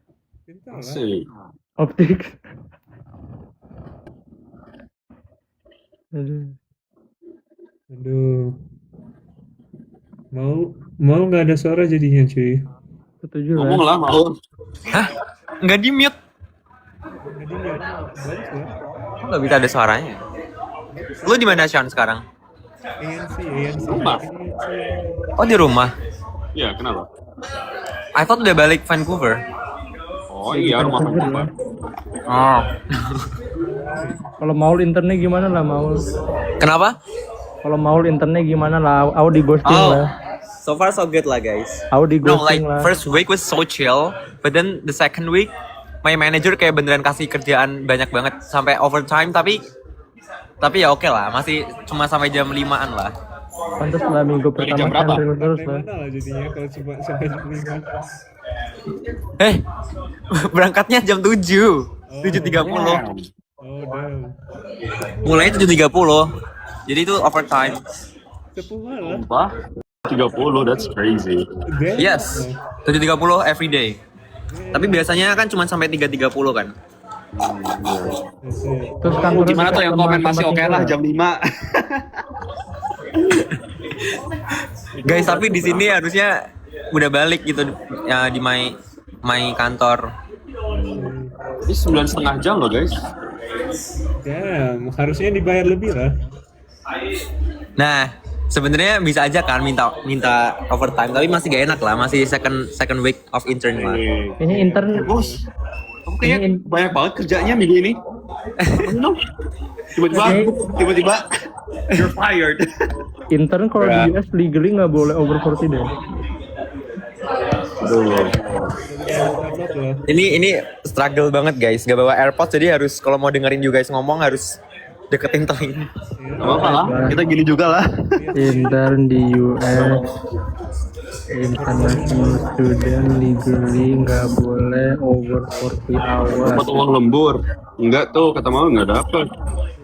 Speaker 7: Pintar lah.
Speaker 1: Asik.
Speaker 3: Optics. Aduh.
Speaker 7: Aduh. Mau nggak ada suara jadinya, cuy.
Speaker 3: Setuju lah.
Speaker 1: Ngomong lah mau.
Speaker 6: Nggak di mute.
Speaker 7: Jadinya bagus lah.
Speaker 6: Kok nggak bisa ada suaranya? Lu di mana Sean sekarang?
Speaker 7: ANC.
Speaker 1: Rumah.
Speaker 6: Oh di rumah.
Speaker 1: Iya, kenapa?
Speaker 6: I thought udah balik Vancouver.
Speaker 1: Oh iya, rumah Vancouver.
Speaker 6: Oh.
Speaker 3: Kalau Maul internnya gimana lah Maul?
Speaker 6: Kenapa?
Speaker 3: Kalau Maul internnya gimana lah? Aku di ghosting
Speaker 6: Oh.
Speaker 3: lah.
Speaker 6: So far so good lah guys.
Speaker 3: Aku di
Speaker 6: No, like
Speaker 3: ghosting lah.
Speaker 6: first week was so chill, but then the second week my manager kayak beneran kasih kerjaan banyak banget sampai overtime tapi ya oke lah, masih cuma sampai jam 5-an lah.
Speaker 3: Pantas lah minggu
Speaker 1: Dari jam
Speaker 3: pertama
Speaker 1: berapa?
Speaker 3: santri terus lah.
Speaker 7: Mana lah jadinya kalau cuma sampai jam 5.
Speaker 6: Berangkatnya jam 7. 7.30.
Speaker 7: Oh, damn.
Speaker 6: Mulainya 7.30. Jadi itu overtime.
Speaker 7: Sepuluh lah.
Speaker 1: Apa? 30, that's crazy.
Speaker 7: Damn.
Speaker 6: Yes. 7.30 every day. Tapi biasanya kan cuma sampai 3.30 kan.
Speaker 3: Terus kantor
Speaker 1: Gimana tuh yang komen masih oke lah jam 5.
Speaker 6: Guys, tapi di sini harusnya udah balik gitu ya di my kantor.
Speaker 1: Ini 9,5 jam loh guys.
Speaker 7: Damn, harusnya dibayar lebih lah.
Speaker 6: Nah, sebenarnya bisa aja kan minta overtime, tapi masih gak enak lah, masih second week of intern lah.
Speaker 3: Ini intern
Speaker 1: Bos, kamu kayaknya banyak banget kerjanya minggu ini. Tiba-tiba you're fired.
Speaker 3: intern kalau di US legally nggak boleh over 40 deh.
Speaker 7: Upload lah.
Speaker 6: Ini struggle banget guys, gak bawa AirPods jadi harus kalau mau dengerin you guys ngomong harus deketin telinga.
Speaker 1: Gak apa-apa lah, kita gini juga lah.
Speaker 3: Intern di US, international student legally nggak boleh over 40 hours.
Speaker 1: Dapat uang lembur. Enggak tuh, kata mau nggak dapet.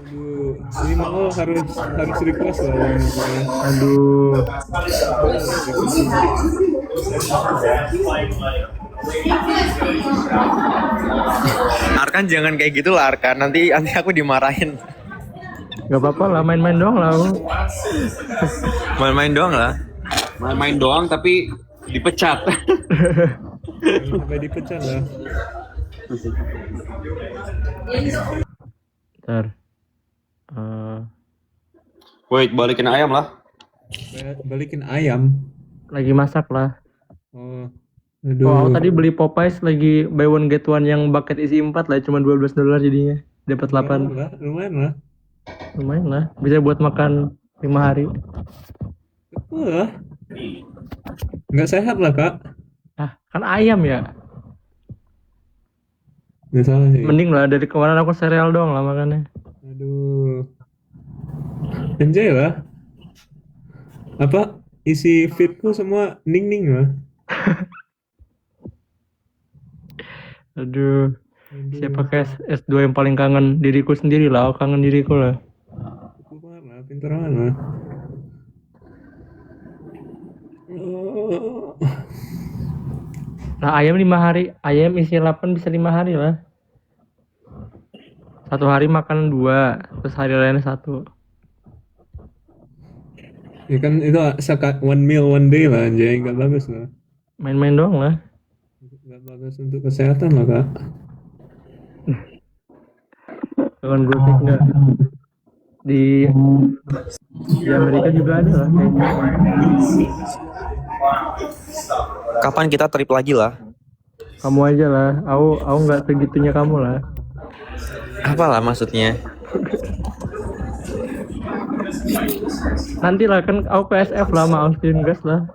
Speaker 7: Aduh, ini mau harus request lah yang ini.
Speaker 3: Aduh,
Speaker 6: Arkan jangan kayak gitu lah Arkan, nanti aku dimarahin.
Speaker 3: nggak apa-apa lah, main-main doang lah. aku.
Speaker 6: Main-main doang lah.
Speaker 1: Main-main doang tapi dipecat.
Speaker 7: Sampai dipecat lah.
Speaker 3: Ntar.
Speaker 1: Wait, balikin ayam lah.
Speaker 7: Balikin ayam.
Speaker 3: Lagi masak lah.
Speaker 7: Oh,
Speaker 3: Oh,
Speaker 7: aduh.
Speaker 3: aku tadi beli Popeyes lagi buy one get one yang bucket isi 4 lah, cuma $12 jadinya. Dapat 8.
Speaker 7: Lumayan lah.
Speaker 3: Lumayan lah, bisa buat makan 5 hari.
Speaker 7: Wah, Nggak sehat lah kak.
Speaker 3: Ah, kan ayam ya.
Speaker 7: Nggak salah sih.
Speaker 3: Mending lah dari kemarin aku sereal doang lah makannya.
Speaker 7: Aduh. Enjoy lah. Apa isi feedku semua ning-ning lah.
Speaker 3: Aduh, siapa kayak S2 yang paling kangen diriku sendiri lah, aku kangen diriku lah.
Speaker 7: Aku mana, pintar mana.
Speaker 3: Nah, ayam 5 hari, ayam isi 8 bisa 5 hari lah. 1 hari makan 2, terus hari lain 1.
Speaker 7: Ya kan itu one meal one day lah anjay, nggak bagus lah.
Speaker 3: Main-main doang lah.
Speaker 7: Nggak bagus untuk kesehatan lah kak.
Speaker 3: Jangan gue enggak. Di Amerika juga ada lah kayaknya.
Speaker 6: Kapan kita trip lagi lah?
Speaker 3: Kamu aja lah, aku nggak segitunya kamu lah.
Speaker 6: Apalah maksudnya?
Speaker 3: Nanti lah kan aku ke SF lah sama Austin gas lah.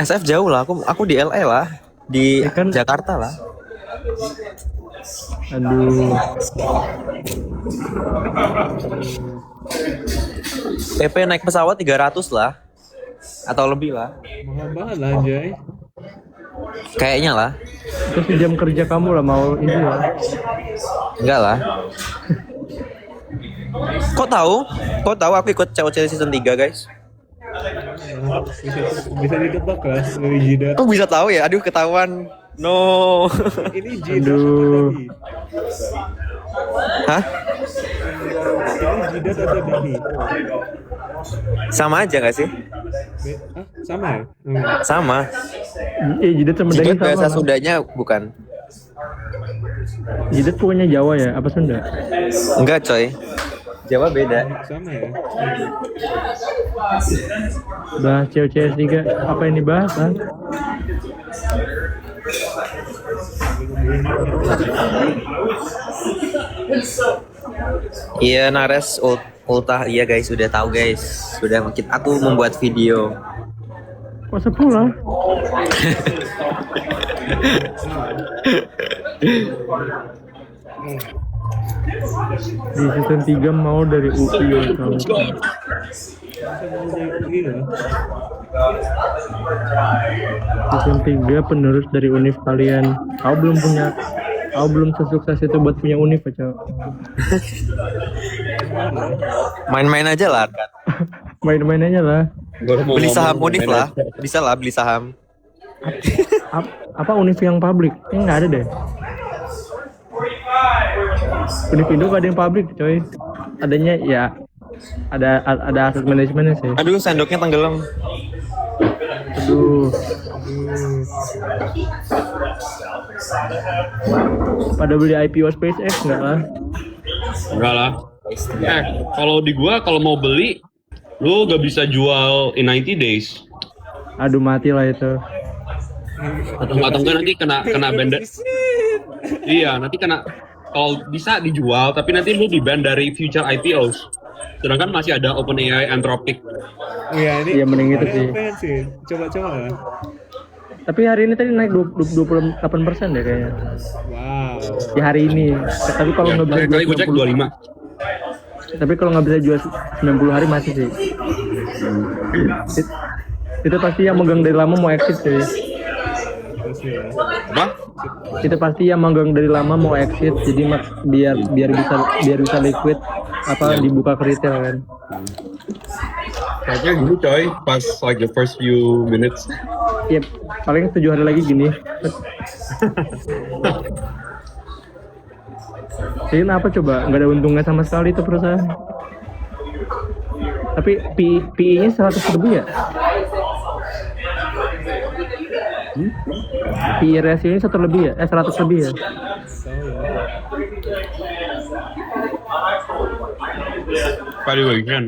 Speaker 6: SF jauh lah, aku di LA lah, di
Speaker 3: Ya kan?
Speaker 6: Jakarta lah.
Speaker 3: Aduh,
Speaker 6: PP naik pesawat 300 lah, atau lebih lah.
Speaker 7: Mahal banget lah anjay.
Speaker 6: Kayaknya lah.
Speaker 3: itu sih jam kerja kamu lah mau ini lah.
Speaker 6: Enggak lah. Kok tahu? Kok tahu aku ikut COC season 3, guys?
Speaker 7: Bisa ditebak lah dari jidat.
Speaker 6: Kok bisa tahu ya? Aduh, ketahuan. No.
Speaker 7: Ini jidat
Speaker 3: Aduh.
Speaker 7: atau dahi?
Speaker 6: Hah?
Speaker 7: Ini jidat atau dahi?
Speaker 6: Sama aja gak sih?
Speaker 7: Sama ya?
Speaker 6: Sama.
Speaker 3: Jidat sama
Speaker 6: Jidat
Speaker 3: daging sama
Speaker 6: bahasa
Speaker 3: lah.
Speaker 6: Sundanya bukan?
Speaker 3: Jidat pokoknya Jawa ya, apa Sunda?
Speaker 6: Enggak, coy. Jawa beda.
Speaker 7: Sama ya?
Speaker 3: Bahas COCS 3, apa yang dibahas kan?
Speaker 6: Iya, Nares ultah. Iya, guys, sudah tahu, guys. Sudah aku membuat video.
Speaker 3: Kok 10 lah? Di season 3 mau dari UI ya kalau.
Speaker 7: Iya.
Speaker 3: Season 3 penerus dari univ kalian. Aku belum sesukses itu buat punya univ aja.
Speaker 6: Main-main aja lah.
Speaker 3: Main-main aja lah.
Speaker 6: Beli saham univ lah. Bisa lah beli saham.
Speaker 3: Apa univ yang publik? Nggak ada deh. Univ Indo gak ada yang publik coy. Adanya ya ada aset manajemennya sih.
Speaker 6: Aduh, sendoknya tenggelam.
Speaker 3: Aduh. Pada beli IPO SpaceX nggak lah?
Speaker 1: Enggak lah. Kalau di gua kalau mau beli, lu gak bisa jual in 90 days.
Speaker 3: Aduh mati lah itu.
Speaker 1: Atau enggak nanti kena ban. Iya, nanti kena. Kalau bisa dijual, tapi nanti lu di ban dari future IPOs. Sedangkan masih ada OpenAI, Anthropic.
Speaker 7: Iya, ini.
Speaker 3: Iya, mending itu
Speaker 7: ada
Speaker 3: sih.
Speaker 7: apaan sih. Coba-coba lah.
Speaker 3: Tapi hari ini tadi naik 28% deh kayaknya.
Speaker 7: Wow.
Speaker 3: Di hari ini. Tapi kalau nggak bisa
Speaker 1: Kali gue
Speaker 3: jual
Speaker 1: cek
Speaker 3: 90,
Speaker 1: 25.
Speaker 3: tapi kalau nggak bisa jual 90 hari masih sih. Itu pasti yang megang dari lama mau exit sih.
Speaker 7: Terus ya.
Speaker 1: Apa?
Speaker 3: Itu pasti yang megang dari lama mau exit, jadi biar bisa liquid apa dibuka ke retail kan.
Speaker 1: Kayaknya gini coy, pas like the first few minutes.
Speaker 3: Iya, paling 7 hari lagi gini. Jadi apa coba? Nggak ada untungnya sama sekali itu perusahaan. Tapi PE-nya 100 lebih ya? PE ratio-nya 1 lebih ya? 100 lebih ya?
Speaker 1: Valuation.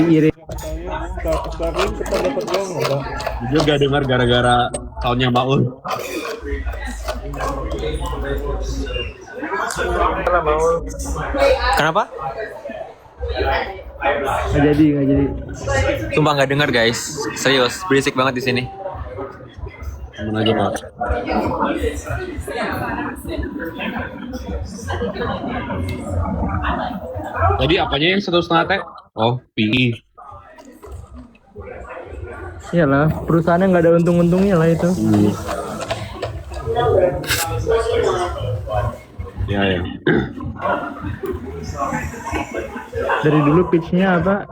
Speaker 3: PE ratio.
Speaker 7: Starlink kita dapat uang nggak, Pak?
Speaker 1: Juga dengar gara-gara tahunnya Maul.
Speaker 6: Kenapa?
Speaker 3: Nggak jadi.
Speaker 6: Sumpah nggak dengar guys. Serius, berisik banget di sini.
Speaker 1: Mana aja Pak? Jadi apanya yang 1,5 T? Oh, PI.
Speaker 3: Iyalah, perusahaannya nggak ada untung-untungnya lah itu.
Speaker 1: Ya ya.
Speaker 3: Dari dulu pitch-nya apa?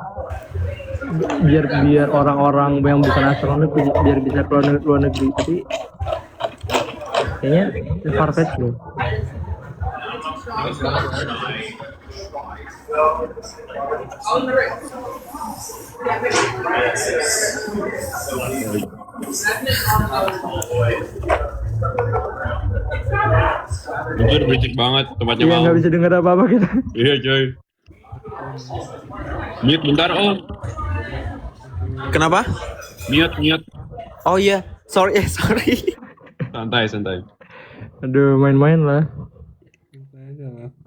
Speaker 3: Biar orang-orang yang bukan astronot biar bisa keluar luar negeri, tapi kayaknya far-fetched loh.
Speaker 1: Jujur berisik banget tempatnya
Speaker 3: Iya,
Speaker 1: mau.
Speaker 3: nggak bisa dengar apa-apa kita.
Speaker 1: Iya coy. Mute bentar oh.
Speaker 6: Kenapa?
Speaker 1: Mute.
Speaker 6: Oh iya, sorry.
Speaker 1: Santai.
Speaker 3: Aduh, main-main lah.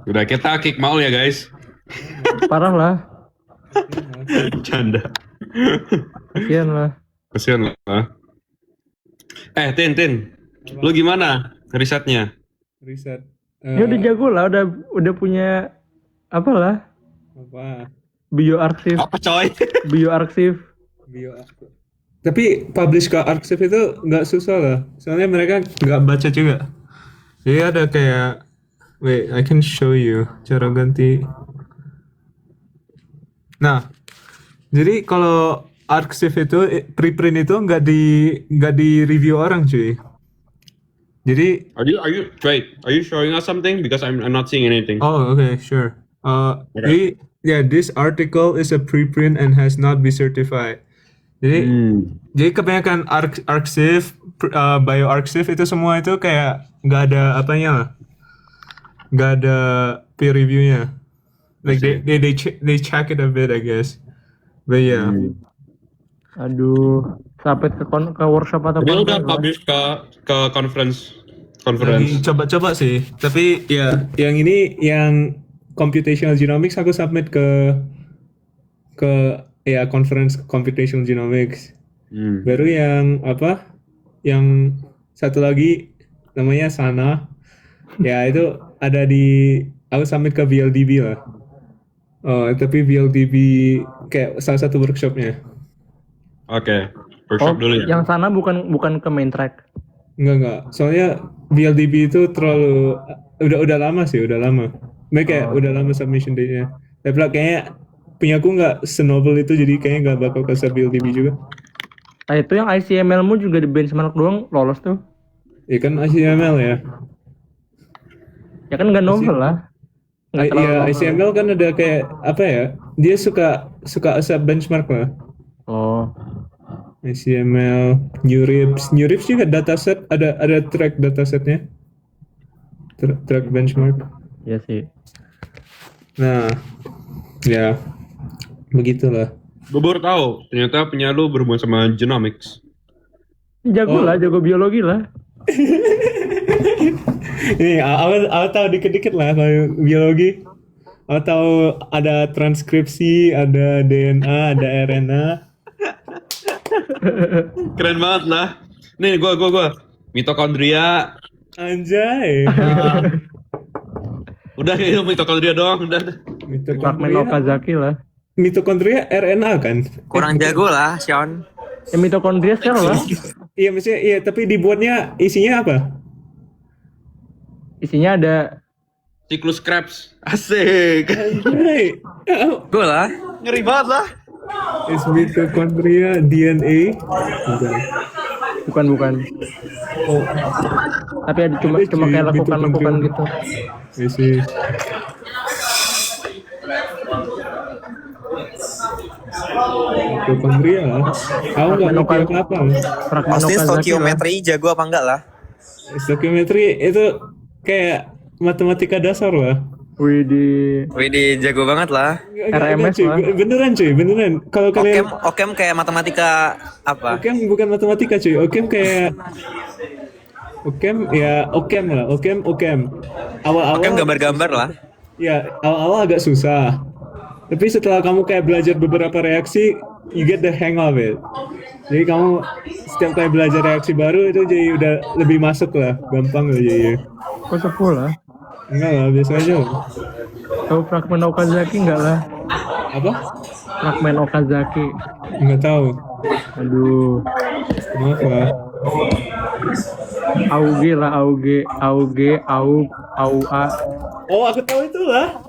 Speaker 1: Udah kita kick Maul ya guys.
Speaker 3: Parah lah.
Speaker 1: Canda.
Speaker 3: Kasian lah.
Speaker 1: Kasian lah. Tin. Lu gimana risetnya?
Speaker 7: Riset.
Speaker 3: Dia udah jago lah, udah punya apa lah?
Speaker 7: Apa?
Speaker 3: Bioarsip.
Speaker 1: Apa coy?
Speaker 3: Bioarsip.
Speaker 7: Tapi publish ke Arxiv itu nggak susah lah. Soalnya mereka nggak baca juga. Jadi ada kayak, wait, I can show you cara ganti. Nah, jadi kalau Arxiv itu preprint itu nggak di review orang cuy. Jadi
Speaker 1: Are you showing us something? Because I'm not seeing anything.
Speaker 7: oh, okay, sure. Jadi, yeah, this article is a preprint and has not been certified. Jadi kebanyakan Arxiv, bioarxiv itu semua itu kayak nggak ada apanya lah, nggak ada peer reviewnya. Like they check it a bit, I guess. But yeah.
Speaker 3: Aduh, sampai ke workshop atau
Speaker 1: Dia udah
Speaker 3: conference lah.
Speaker 1: publish ke conference.
Speaker 7: Lagi coba-coba sih. Tapi ya, yang ini yang computational genomics aku submit ke ya conference computational genomics. Baru yang apa? Yang satu lagi namanya Sana. Ya itu ada di aku submit ke VLDB lah. Oh, tapi VLDB kayak salah satu workshopnya.
Speaker 1: Oke.
Speaker 3: Oh,
Speaker 1: Workshop dulu ya.
Speaker 3: yang sana bukan ke main track.
Speaker 7: Enggak. Soalnya VLDB itu terlalu udah lama sih, udah lama. Mereka kayak udah lama submission date-nya. Tapi lah kayaknya punya aku nggak senovel itu, jadi kayaknya nggak bakal ke VLDB juga.
Speaker 3: Nah itu yang ICML-mu juga di benchmark doang lolos tuh.
Speaker 7: Ya kan HTML ya.
Speaker 3: Ya kan nggak novel lah. Nggak terlalu
Speaker 7: Iya,
Speaker 3: novel.
Speaker 7: HTML kan ada kayak apa ya? Dia suka accept benchmark lah.
Speaker 3: Oh,
Speaker 7: HTML, Newrips juga dataset, ada track datasetnya. Track benchmark.
Speaker 3: iya sih.
Speaker 7: Nah, ya begitulah.
Speaker 1: Gue baru tahu, ternyata punya lu berhubungan sama genomics.
Speaker 3: Jago lah, jago biologi lah.
Speaker 7: Ini awal tahu dikit-dikit lah kalau biologi. Awal tahu ada transkripsi, ada DNA, ada RNA.
Speaker 1: Keren banget lah. Nih, gue. Mitokondria.
Speaker 7: Anjay.
Speaker 1: Udah itu mitokondria doang, udah.
Speaker 3: Fragmen Okazaki lah.
Speaker 7: Mitokondria RNA kan?
Speaker 6: Kurang jago lah, Sean.
Speaker 3: Ya mitokondria sel lah.
Speaker 7: Iya maksudnya iya, tapi dibuatnya isinya apa?
Speaker 3: Isinya ada
Speaker 1: Siklus Krebs. Asik.
Speaker 7: Anjay.
Speaker 6: Gue lah.
Speaker 1: Ngeri banget lah.
Speaker 7: Is mitokondria DNA?
Speaker 3: bukan.
Speaker 7: Oh,
Speaker 3: Tapi ada cuma
Speaker 7: Ada, cuy,
Speaker 3: kayak lakukan
Speaker 7: mitokondria.
Speaker 3: gitu.
Speaker 7: isi. Mitokondria lah. Aku nggak ngerti apa-apa.
Speaker 3: Fragmen
Speaker 6: Pasti
Speaker 3: Okazaki lah.
Speaker 6: stokiometri jago apa enggak lah?
Speaker 7: Stokiometri itu kayak matematika dasar lah.
Speaker 3: Widih.
Speaker 6: Widih, jago banget lah.
Speaker 3: RMS
Speaker 7: cuy.
Speaker 3: lah.
Speaker 7: Beneran cuy, beneran. Kalau kalian
Speaker 6: Okem kayak matematika apa?
Speaker 7: Okem bukan matematika cuy. Okem kayak Okem lah. Awal-awal
Speaker 6: Okem gambar-gambar lah.
Speaker 7: ya awal-awal agak susah. Tapi setelah kamu kayak belajar beberapa reaksi, you get the hang of it. Jadi kamu setiap kali belajar reaksi baru itu jadi udah lebih masuk lah, gampang lah jadi.
Speaker 3: Kok 10 lah?
Speaker 7: Enggak lah, biasa aja lah.
Speaker 3: Tahu fragmen Okazaki nggak lah?
Speaker 7: Apa?
Speaker 3: Fragmen Okazaki.
Speaker 7: Nggak tahu.
Speaker 3: Aduh.
Speaker 7: Kenapa?
Speaker 3: Auge lah, auge, aua.
Speaker 7: Oh, aku tahu itu lah.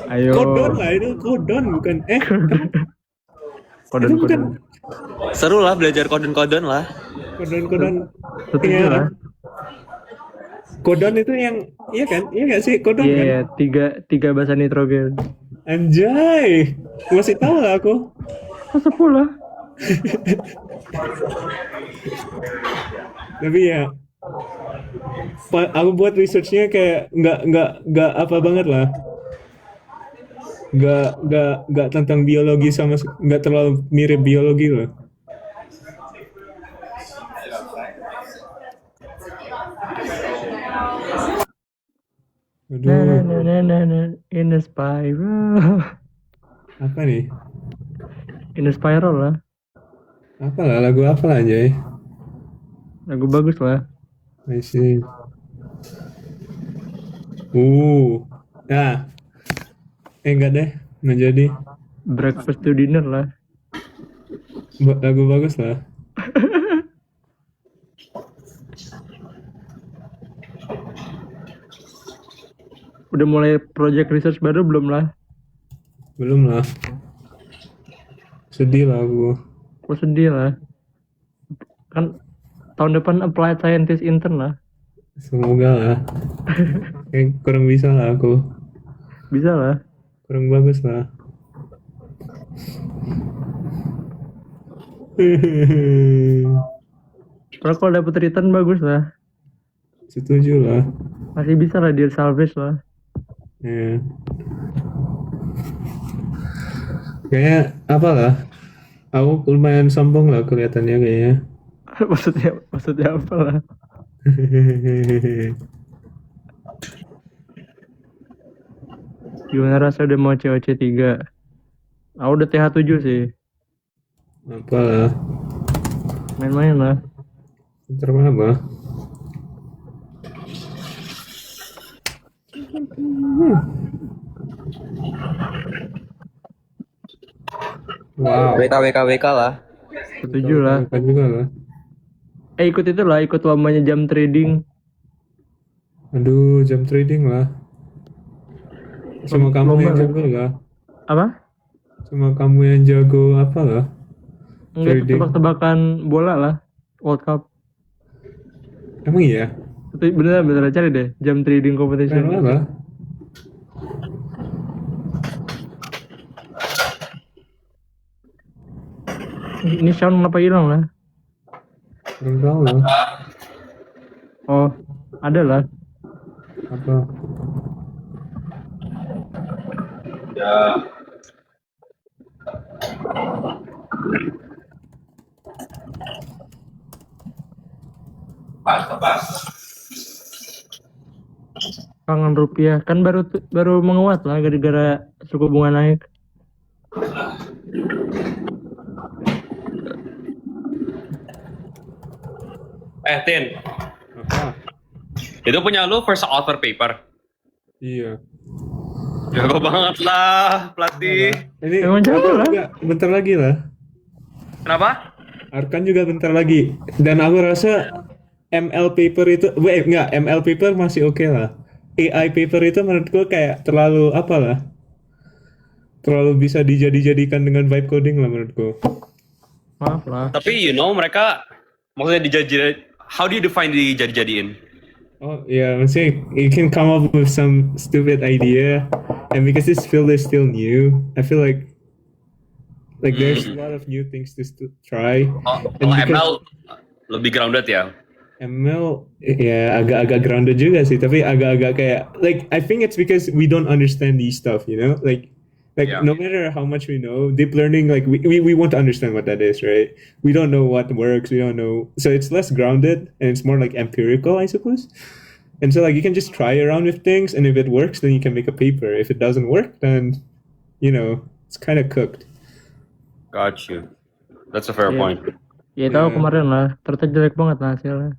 Speaker 3: Ayo.
Speaker 7: Kodon lah, itu kodon bukan
Speaker 3: Kodon.
Speaker 7: itu bukan
Speaker 6: Seru lah belajar kodon-kodon lah.
Speaker 7: kodon.
Speaker 3: Setuju
Speaker 7: Iya.
Speaker 3: lah.
Speaker 7: Kodon itu yang iya kan? Iya nggak sih kodon
Speaker 3: Iya,
Speaker 7: kan?
Speaker 3: tiga basa nitrogen.
Speaker 7: Anjay, masih tahu lah aku.
Speaker 3: Kok 10 lah?
Speaker 7: Tapi ya, aku buat researchnya kayak nggak apa banget lah. Nggak tentang biologi nggak terlalu mirip biologi lah. Aduh,
Speaker 3: Na, in a spiral.
Speaker 7: apa nih?
Speaker 3: In a spiral lah.
Speaker 7: Apa lah lagu apa lah Anjay?
Speaker 3: Lagu bagus lah.
Speaker 7: I see. Nah, enggak deh, nggak jadi.
Speaker 3: Breakfast to dinner lah.
Speaker 7: Lagu bagus lah.
Speaker 3: Udah mulai project research baru belum lah?
Speaker 7: Belum lah. Sedih lah aku.
Speaker 3: Kok sedih lah. Kan tahun depan applied scientist intern lah.
Speaker 7: Semoga lah. Kayak kurang bisa lah aku.
Speaker 3: Bisa lah.
Speaker 7: Kurang bagus lah.
Speaker 3: Kalau dapet return bagus lah.
Speaker 7: Setuju lah.
Speaker 3: Masih bisa lah dia salvage lah.
Speaker 7: Ya. Kayaknya apa lah? Aku lumayan sombong lah kelihatannya kayaknya.
Speaker 3: maksudnya apa lah? Gimana rasa udah mau COC 3? Aku udah TH7 sih.
Speaker 7: Apa lah?
Speaker 3: Main-main lah.
Speaker 7: Ntar apa? Wow.
Speaker 6: WK lah.
Speaker 3: Setuju lah.
Speaker 7: Apa juga lah.
Speaker 3: Ikut itu lah, ikut lombanya jam trading.
Speaker 7: Aduh, jam trading lah. Sama kamu
Speaker 3: Lomba
Speaker 7: yang
Speaker 3: lah.
Speaker 7: jago lah.
Speaker 3: Apa?
Speaker 7: Sama kamu yang jago apa lah?
Speaker 3: Enggak,
Speaker 7: Trading.
Speaker 3: tebak-tebakan bola lah. World Cup.
Speaker 7: Emang iya?
Speaker 3: Itu beneran cari deh, jam trading competition.
Speaker 7: Keren lah.
Speaker 3: Ini sound kenapa hilang lah?
Speaker 7: Kurang tahu lah.
Speaker 3: Oh, ada lah.
Speaker 7: Apa?
Speaker 3: Kangen rupiah kan baru menguat lah gara-gara suku bunga naik.
Speaker 1: Tin,
Speaker 7: Apa?
Speaker 1: itu punya lu first author paper.
Speaker 7: Iya.
Speaker 1: Jago banget lah, pelatih.
Speaker 7: Ini
Speaker 3: Emang jago lah.
Speaker 7: juga bentar lagi lah.
Speaker 1: Kenapa?
Speaker 7: Arkan juga bentar lagi. Dan aku rasa ML paper itu, enggak, ML paper masih oke lah. AI paper itu menurutku kayak terlalu apa lah? Terlalu bisa dijadikan dengan vibe coding lah menurutku.
Speaker 3: Maaf lah.
Speaker 1: Tapi mereka maksudnya how do you define dijadi-jadiin?
Speaker 7: Oh yeah, maksudnya you can come up with some stupid idea, and because this field is still new, I feel like there's a lot of new things to try.
Speaker 1: Kalau ML lebih grounded ya.
Speaker 7: ML ya agak-agak grounded juga sih, tapi agak-agak kayak I think it's because we don't understand these stuff,
Speaker 1: Yeah.
Speaker 7: no matter how much we know, deep learning we want to understand what that is, right? We don't know what works, we don't know, so it's less grounded and it's more like empirical, I suppose. And so you can just try around with things, and if it works, then you can make a paper. If it doesn't work, then It's kind of cooked.
Speaker 1: Got you. That's a fair
Speaker 3: Iya.
Speaker 1: point.
Speaker 3: Ya tahu kemarin lah, ternyata jelek banget lah hasilnya.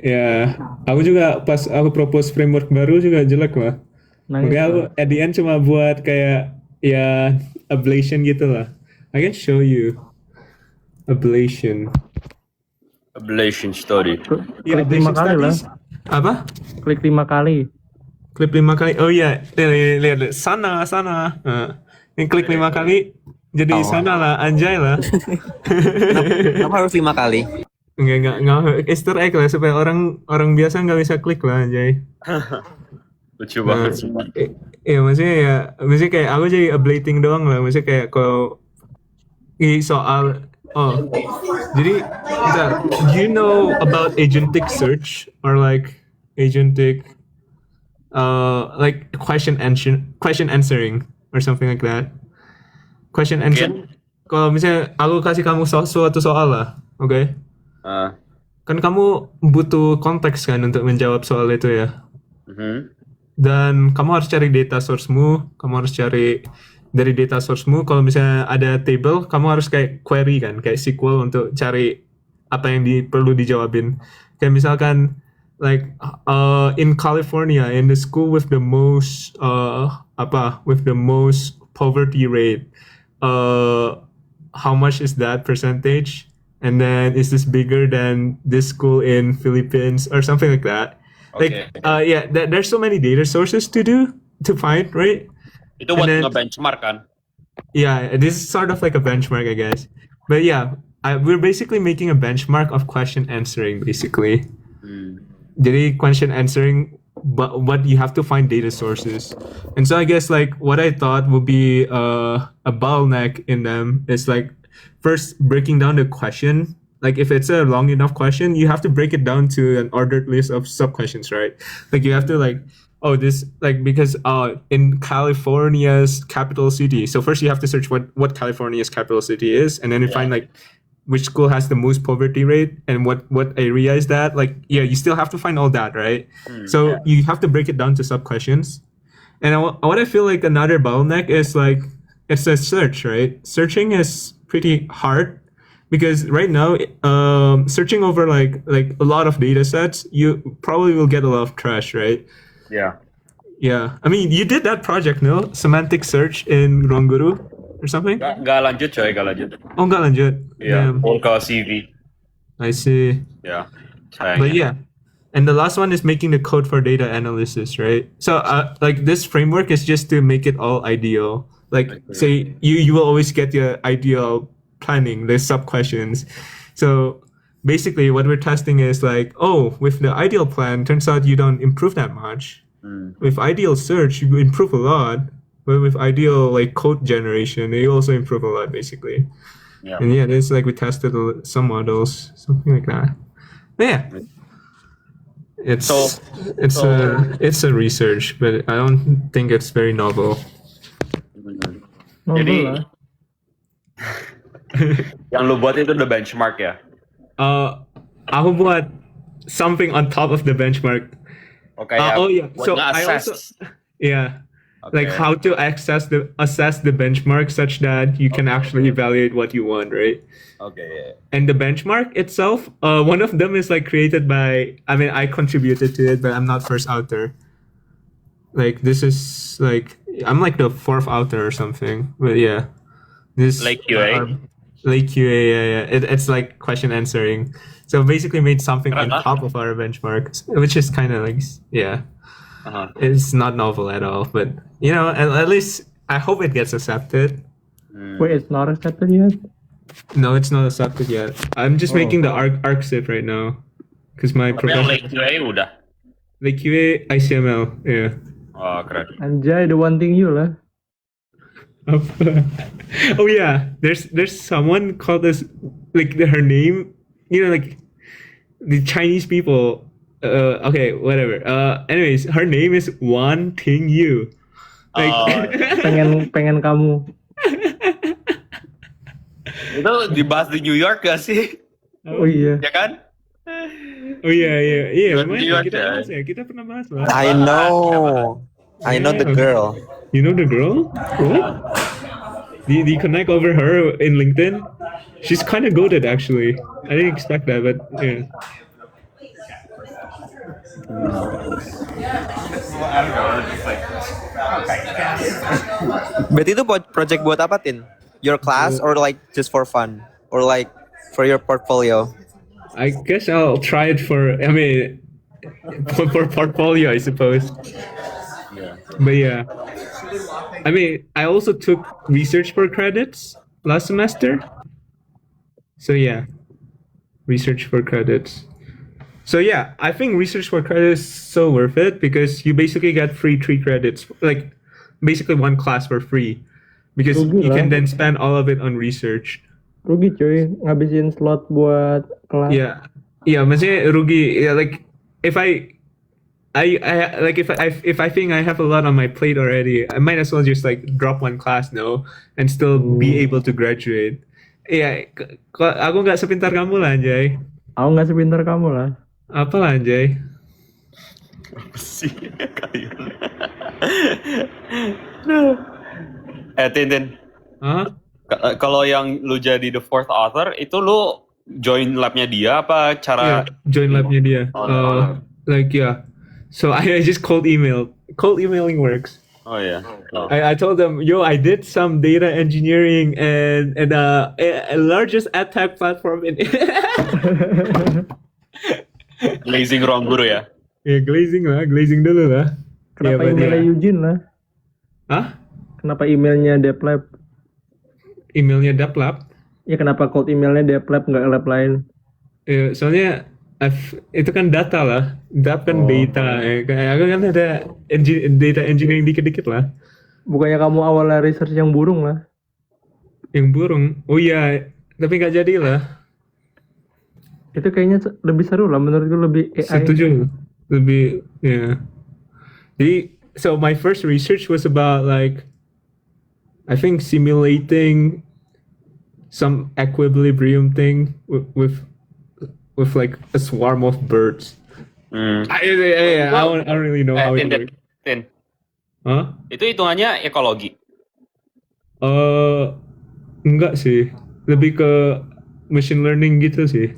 Speaker 7: Ya, aku juga pas aku propose framework baru juga jelek lah.
Speaker 3: Nangis
Speaker 7: Makanya aku
Speaker 3: lah.
Speaker 7: at the end cuma buat kayak ya ablation gitu lah. I can show you ablation.
Speaker 1: Ablation study.
Speaker 7: Ya,
Speaker 3: Klik 5 kali lah.
Speaker 7: Apa?
Speaker 3: Klik 5 kali.
Speaker 7: Klik 5 kali. Oh iya, lihat sana. Ini klik 5 kali. Jadi sana lah, anjay lah.
Speaker 6: Kenapa harus 5 kali?
Speaker 7: Enggak Easter egg lah supaya orang biasa nggak bisa klik lah anjay.
Speaker 1: Lucu banget sih.
Speaker 7: Iya maksudnya kayak aku jadi ablating doang lah, maksudnya kayak kalau soal jadi bentar, do you know about agentic search or like agentic like question answering or something like that? Question answering. Kalau misalnya aku kasih kamu suatu soal lah, oke? Kan kamu butuh konteks kan untuk menjawab soal itu ya. Dan kamu harus cari data source-mu, kamu harus cari dari data source-mu. Kalau misalnya ada table, kamu harus kayak query kan, kayak SQL untuk cari apa yang perlu dijawabin. Kayak misalkan like in California, in the school with the most poverty rate, how much is that percentage? And then is this bigger than this school in Philippines or something like that?
Speaker 1: Okay.
Speaker 7: Like there's so many data sources to find, right?
Speaker 1: Itu buat nge-benchmark kan?
Speaker 7: Yeah, this is sort of like a benchmark, I guess. But yeah, we're basically making a benchmark of question answering, basically. Jadi question answering, but you have to find data sources. And so I guess like what I thought would be a bottleneck in them is like first breaking down the question. Like if it's a long enough question, you have to break it down to an ordered list of sub questions, right? Like you have to like, because in California's capital city. So first you have to search what California's capital city is, and then you find like which school has the most poverty rate and what area is that. Like you still have to find all that, right? So you have to break it down to sub questions. And what I feel like another bottleneck is like it's a search, right? Searching is pretty hard. Because right now, searching over like a lot of data sets, you probably will get a lot of trash, right?
Speaker 1: Yeah.
Speaker 7: Yeah. I mean, you did that project, no? Semantic search in Ruang Guru or something?
Speaker 1: Nggak lanjut coy, nggak lanjut.
Speaker 7: Oh, nggak lanjut.
Speaker 1: Iya,
Speaker 7: Damn.
Speaker 1: mau ke CV.
Speaker 7: I see.
Speaker 1: Ya,
Speaker 7: But yeah. And the last one is making the code for data analysis, right? So, like this framework is just to make it all ideal. Like, say you will always get your ideal planning, the sub questions. So basically what we're testing is like, with the ideal plan, turns out you don't improve that much. With ideal search, you improve a lot. But with ideal like code generation, you also improve a lot basically.
Speaker 1: Yeah.
Speaker 7: And yeah, it's like we tested some models, something like that. But yeah. It's a research, but I don't think it's very novel.
Speaker 3: Novel
Speaker 1: Jadi-
Speaker 3: lah.
Speaker 1: Yang lu buat itu the benchmark ya?
Speaker 7: Aku buat something on top of the benchmark.
Speaker 1: Oh kayak buat
Speaker 7: So I
Speaker 1: nge-assess.
Speaker 7: also like
Speaker 1: Okay.
Speaker 7: how to assess the benchmark such that you can actually evaluate what you want, right?
Speaker 1: Okay, yeah.
Speaker 7: And the benchmark itself, one of them is like created by. I mean, I contributed to it, but I'm not first author. Like this is like I'm like the fourth author or something. But yeah, this
Speaker 1: Like QA?
Speaker 7: Like QA, yeah. It's like question answering. So basically made something on top of our benchmark, which is kind of like, yeah. It's not novel at all, but you know, at least I hope it gets accepted.
Speaker 3: Wait, it's not accepted yet?
Speaker 7: No, it's not accepted yet. I'm just making the ArcSIF right now, because my
Speaker 1: Tapi yang
Speaker 7: professor
Speaker 1: like QA udah.
Speaker 7: like QA ICML, yeah.
Speaker 1: Oh keren.
Speaker 3: Anjay, the one thing you lah.
Speaker 7: Oh yeah, there's someone called this like her name, you know, like the Chinese people. Okay, whatever. Anyways, her name is Wan Ting Yu. Like,
Speaker 3: Pengen kamu.
Speaker 1: Itu dibahas di New York gak sih?
Speaker 3: Oh iya.
Speaker 1: Ya kan?
Speaker 7: oh iya,
Speaker 1: New York,
Speaker 7: kita
Speaker 1: ya.
Speaker 7: bahas ya, kita pernah bahas lah.
Speaker 6: I know the girl.
Speaker 7: You know the girl? What? Do you connect over her in LinkedIn? She's kind of goated actually. I didn't expect that, but yeah.
Speaker 6: Berarti itu project buat apa, Tin? Your class or like just for fun? Or like for your portfolio?
Speaker 7: I guess I'll try it for. I mean, for portfolio, I suppose. But yeah, I mean, I also took research for credits last semester. So yeah, research for credits. So yeah, I think research for credits is so worth it because you basically get free 3 credits, like basically one class for free, because
Speaker 3: Rugi
Speaker 7: you
Speaker 3: lah.
Speaker 7: can then spend all of it on research.
Speaker 3: Rugi cuy, ngabisin slot buat kelas.
Speaker 7: Yeah, yeah, maksudnya rugi. Yeah, like if I like if I think I have a lot on my plate already, I might as well just like drop one class, no, and still be able to graduate. Iya, aku nggak sepintar kamu lah, Anjay.
Speaker 3: Aku nggak sepintar kamu lah.
Speaker 7: Apa lah, Anjay?
Speaker 1: Sih kalian. Tin.
Speaker 7: Hah?
Speaker 1: Kalau yang lu jadi the fourth author itu lu join labnya dia apa cara?
Speaker 7: Yeah, join labnya dia. Like yeah. So I just cold emailed. Cold emailing works.
Speaker 1: Oh ya.
Speaker 7: I told them, yo, I did some data engineering and a largest ad tech platform in.
Speaker 1: Glazing ruang guru ya.
Speaker 7: Ya glazing dulu lah.
Speaker 3: Kenapa
Speaker 7: Yeah, but
Speaker 3: emailnya
Speaker 7: yeah.
Speaker 3: Eugene lah?
Speaker 7: Hah?
Speaker 3: Kenapa emailnya Deplab?
Speaker 7: Emailnya Daplab.
Speaker 3: Ya kenapa cold emailnya Deplab nggak lab lain?
Speaker 7: Ya, soalnya itu kan data lah. Dap kan data. Kayak aku kan ada data engineering dikit-dikit lah.
Speaker 3: Bukannya kamu awalnya research yang burung lah?
Speaker 7: Yang burung. Oh iya, tapi nggak jadi lah.
Speaker 3: Itu kayaknya lebih seru lah menurutku, lebih AI.
Speaker 7: Setuju. Lebih, ya. Jadi, so my first research was about like, I think simulating some equilibrium thing with like a swarm of birds. I don't really know how it works.
Speaker 1: Tin.
Speaker 7: Hah?
Speaker 1: Itu hitungannya ekologi.
Speaker 7: Enggak sih. Lebih ke machine learning gitu sih.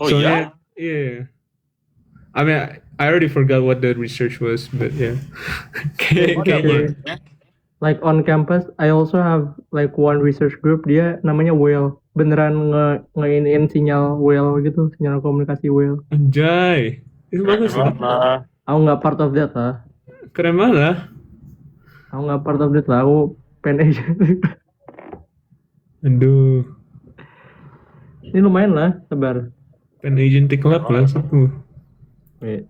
Speaker 1: Oh
Speaker 7: Soalnya, yeah. I mean, I already forgot what the research was, but yeah. Kayaknya.
Speaker 3: Like on campus, I also have like one research group, dia namanya Whale. Beneran nge-iniin sinyal whale gitu, sinyal komunikasi whale.
Speaker 7: Anjay. Itu bagus lah.
Speaker 3: Aku nggak part of that lah.
Speaker 7: Keren banget lah.
Speaker 3: Aku nggak part of that lah. Aku pengen aja.
Speaker 7: Aduh.
Speaker 3: Ini lumayan lah, sebar.
Speaker 7: Pen agentic lab lah satu.
Speaker 3: Iya.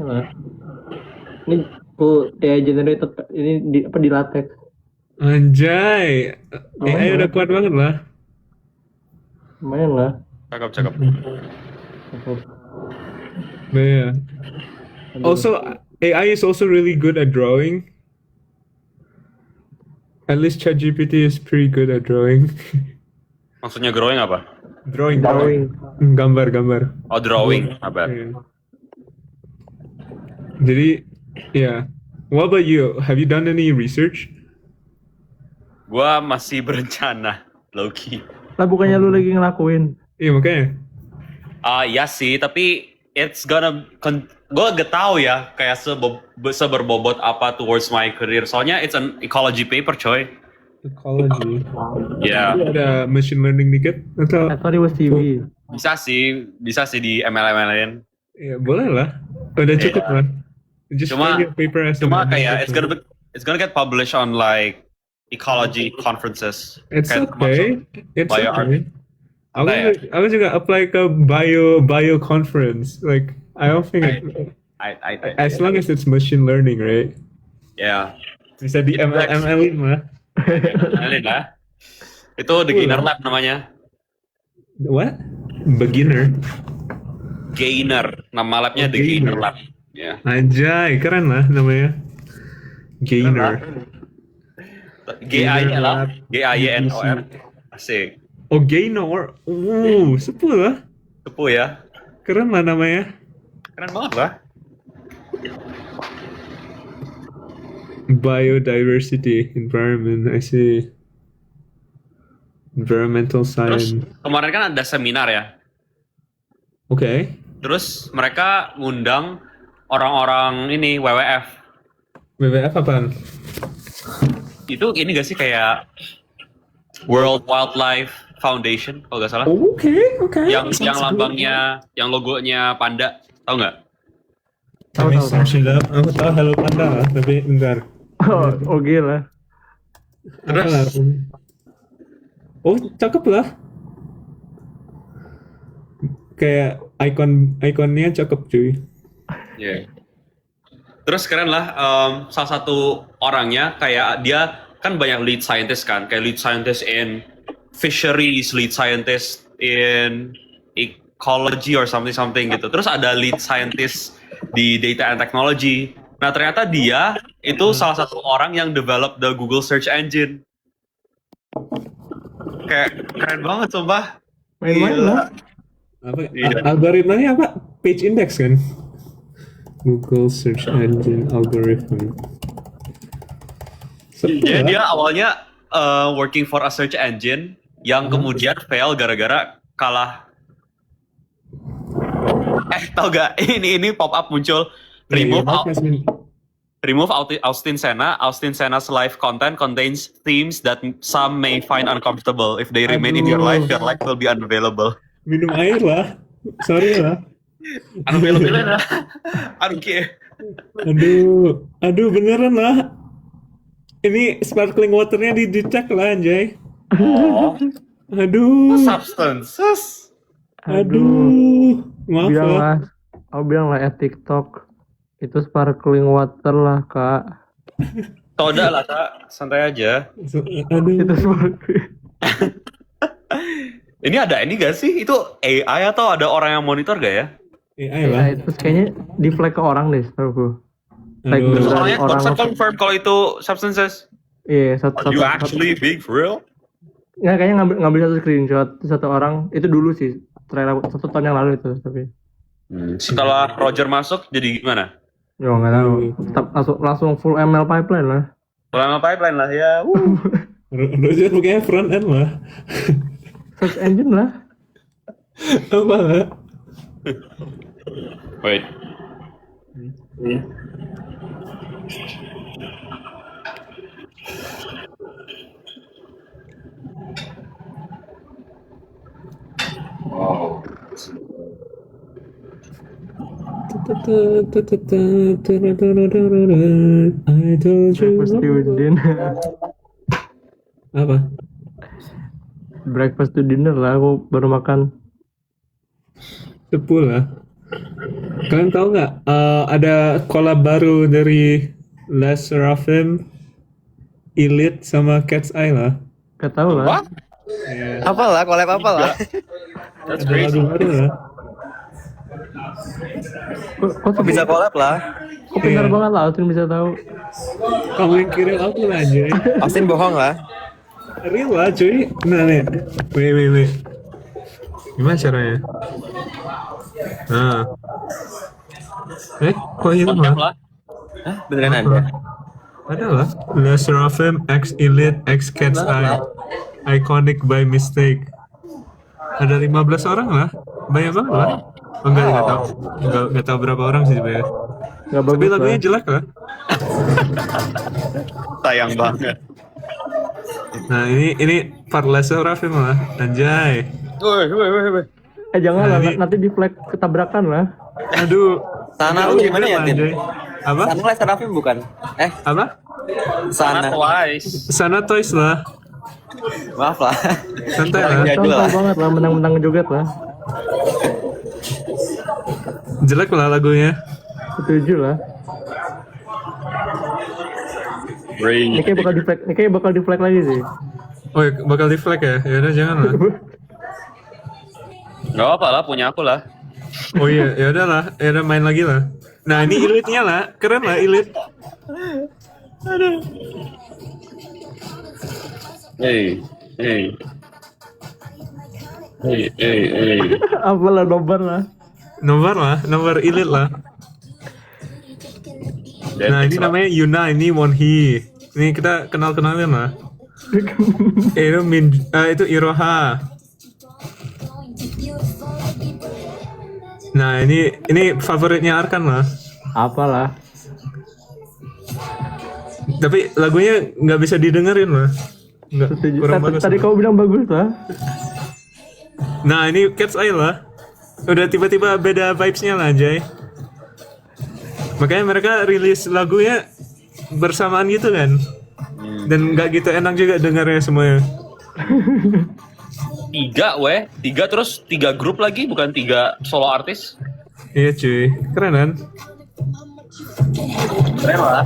Speaker 3: Nah. Ini full AI generated, ini di latex.
Speaker 7: Anjay. AI udah kuat banget lah.
Speaker 3: Lumayan lah.
Speaker 1: Cakep.
Speaker 7: But yeah. Also, AI is also really good at drawing. At least ChatGPT is pretty good at drawing.
Speaker 1: Maksudnya growing apa?
Speaker 7: Drawing. Gambar.
Speaker 1: Oh, drawing. Apa?
Speaker 7: Yeah. Jadi, yeah. What about you? Have you done any research?
Speaker 1: Gua masih berencana, low-key.
Speaker 3: Lah bukannya lu lagi ngelakuin?
Speaker 7: Iya makanya.
Speaker 1: Ya sih, tapi it's gonna gue gak tahu ya kayak seberbobot apa towards my career. Soalnya it's an ecology paper, coy.
Speaker 7: Ecology.
Speaker 1: Ya,
Speaker 7: Ada machine learning dikit atau?
Speaker 3: I thought it was TV.
Speaker 1: bisa sih di ML-ML-in.
Speaker 7: Ya boleh lah. Udah cukup lah. Just
Speaker 1: Cuma-
Speaker 7: write your paper as
Speaker 1: Cuma
Speaker 7: an-
Speaker 1: kayak it's gonna get published on like ecology conferences.
Speaker 7: It's
Speaker 1: Kayak
Speaker 7: okay. It's
Speaker 1: Bio
Speaker 7: okay.
Speaker 1: Apa ya?
Speaker 7: Aku juga apply ke bio conference. Like I don't think as long as it's machine learning, right?
Speaker 1: Ya,
Speaker 7: Bisa di ML mah.
Speaker 1: ML-in lah. Itu beginner lab namanya.
Speaker 7: What? Beginner.
Speaker 1: Gainer. Nama labnya The Gainer Lab. Ya.
Speaker 7: Anjay, keren lah namanya. Gainer.
Speaker 1: GAY lah. GAYNOR. Asik.
Speaker 7: Oh, Gaynor. Sepuh lah.
Speaker 1: Sepuh ya.
Speaker 7: Keren lah namanya.
Speaker 1: Keren banget lah.
Speaker 7: biodiversity, environment. I see. Environmental
Speaker 1: Terus
Speaker 7: science.
Speaker 1: kemarin kan ada seminar ya.
Speaker 7: Okay.
Speaker 1: Terus mereka ngundang orang-orang ini WWF.
Speaker 7: WWF apaan?
Speaker 1: Itu ini gak sih kayak World Wildlife Foundation kalau nggak salah.
Speaker 7: Okay.
Speaker 1: yang
Speaker 7: Sounds good.
Speaker 1: lambangnya, yang logonya panda, tahu nggak?
Speaker 7: Let me search it up. Aku tahu Hello Panda lah, tapi bentar.
Speaker 3: Oh gila.
Speaker 1: Terus?
Speaker 7: Apalah. Oh, cakep lah. Kayak ikonnya cakep cuy.
Speaker 1: Iya. Terus keren lah, salah satu orangnya kayak dia kan banyak lead scientist kan, kayak lead scientist in fisheries, lead scientist in ecology or something gitu. Terus ada lead scientist di data and technology. Nah ternyata dia itu salah satu orang yang develop the Google search engine. Kayak keren banget sumpah.
Speaker 3: Main-main
Speaker 1: Gila.
Speaker 3: lah.
Speaker 7: Apa?
Speaker 1: Iya.
Speaker 7: Algoritmanya apa? Page index kan? Google search engine algorithm. Seru
Speaker 1: Jadi
Speaker 7: lah.
Speaker 1: dia awalnya working for a search engine yang kemudian fail gara-gara kalah. Tau gak? Ini pop up muncul remove
Speaker 7: Mark has been-
Speaker 1: Austin Sena. Austin Sena's live content contains themes that some may find uncomfortable. If they remain in your life will be unavailable.
Speaker 7: minum air lah. Sorry lah.
Speaker 1: Unavailable lah. I don't care.
Speaker 7: Aduh beneran lah. Ini sparkling waternya dicek lah anjay.
Speaker 1: Oh,
Speaker 7: Aduh.
Speaker 1: substances.
Speaker 7: Aduh. Maaf
Speaker 3: Bilang
Speaker 7: lah.
Speaker 3: lah. Aku bilang lah ya TikTok itu sparkling water lah kak.
Speaker 1: Toda lah kak, santai aja.
Speaker 7: Aduh.
Speaker 3: Itu sparkling.
Speaker 1: Ini ada ini gak sih? Itu AI atau ada orang yang monitor gak ya?
Speaker 7: AI lah.
Speaker 3: Nah, terus kayaknya di flag ke orang deh setahu Like
Speaker 7: Aduh.
Speaker 1: Terus
Speaker 3: beneran
Speaker 1: orangnya
Speaker 3: orang
Speaker 1: bisa confirm kalau itu substances.
Speaker 3: Iya
Speaker 1: Are you actually being for real?
Speaker 3: Nggak, kayaknya ngambil satu screenshot satu orang itu dulu sih terakhir 1 tahun yang lalu itu tapi
Speaker 1: Setelah Roger masuk jadi gimana?
Speaker 3: ya nggak tahu. Tetap langsung full ML pipeline lah.
Speaker 1: Lama pipeline lah ya.
Speaker 7: Roger pokoknya front end lah.
Speaker 3: Search engine lah.
Speaker 7: Apa lah?
Speaker 1: Wait.
Speaker 7: I told you.
Speaker 3: Breakfast to dinner.
Speaker 7: Apa?
Speaker 3: Breakfast to dinner lah. Aku baru makan.
Speaker 7: Sepul lah. Kalian tahu nggak? Ada collab baru dari Les Seraphim, Elite sama Cat's Eye lah.
Speaker 3: Gak tau lah.
Speaker 6: Apalah, collab apalah.
Speaker 1: That's
Speaker 7: Ada lagu
Speaker 1: crazy.
Speaker 7: baru lah.
Speaker 3: Kok
Speaker 6: Bisa collab lah.
Speaker 3: Kok pintar
Speaker 7: Iya.
Speaker 3: banget lah. Alvin bisa tahu.
Speaker 7: Kamu yang kirim aku lah anjay.
Speaker 6: Austin bohong lah.
Speaker 7: Real lah cuy. Nah nih. Wait. Gimana caranya? Nah. Kok hilang
Speaker 1: Konsep
Speaker 7: lah?
Speaker 1: lah.
Speaker 6: Beneran ada.
Speaker 7: Ada lah. Les Seraphim X Elite X Cat's Eye. Iconic by mistake. Ada 15 orang lah. Banyak banget lah. Oh, enggak tahu. Enggak tahu berapa orang sih sebenarnya.
Speaker 3: Gak
Speaker 7: Tapi
Speaker 3: bagus lah.
Speaker 7: lagunya jelek lah.
Speaker 1: Sayang banget.
Speaker 7: Nah, ini part Les Seraphim lah. Anjay.
Speaker 1: Woi.
Speaker 3: Jangan
Speaker 7: Nah,
Speaker 3: lah.
Speaker 7: ini-
Speaker 3: Nanti di flag ketabrakan lah.
Speaker 7: Aduh.
Speaker 6: Sana lu gimana ya, Tin?
Speaker 7: Anjay. Apa?
Speaker 6: Sana Les Seraphim bukan?
Speaker 7: Apa?
Speaker 6: Sana.
Speaker 1: Twice.
Speaker 7: Sana Toys lah.
Speaker 6: Maaf lah.
Speaker 7: Santai
Speaker 6: Orang
Speaker 7: lah.
Speaker 6: jadul
Speaker 3: Contoh
Speaker 6: lah.
Speaker 3: banget lah. Menang-menang joget lah.
Speaker 7: Jelek lah lagunya.
Speaker 3: Setuju lah. Ini kayak bakal di flag. Ini kayak bakal di flag lagi sih.
Speaker 7: Oh, bakal di flag ya? Yaudah jangan lah.
Speaker 1: Gak apa lah, punya aku lah.
Speaker 7: Oh iya, ya udahlah, ya udah main lagi lah. Nah ini elite-nya lah, keren lah elite.
Speaker 1: Hey.
Speaker 3: Apalah nobar lah.
Speaker 7: Nomor elite lah. Nah ini namanya Yuna, ini Wonhee. Ini kita kenal-kenalin lah. Itu Iroha. Nah ini favoritnya Arkan lah.
Speaker 3: Apalah.
Speaker 7: Tapi lagunya nggak bisa didengerin lah. Nggak, kurang bagus.
Speaker 3: Tadi kamu bilang bagus lah.
Speaker 7: Nah ini Cat's Eye lah. Udah tiba-tiba beda vibes-nya lah Jay. Makanya mereka rilis lagunya bersamaan gitu kan. Dan nggak gitu enak juga dengarnya semuanya.
Speaker 1: 3 terus 3 grup lagi, bukan 3 solo artis.
Speaker 7: Iya cuy, keren kan?
Speaker 6: Keren lah.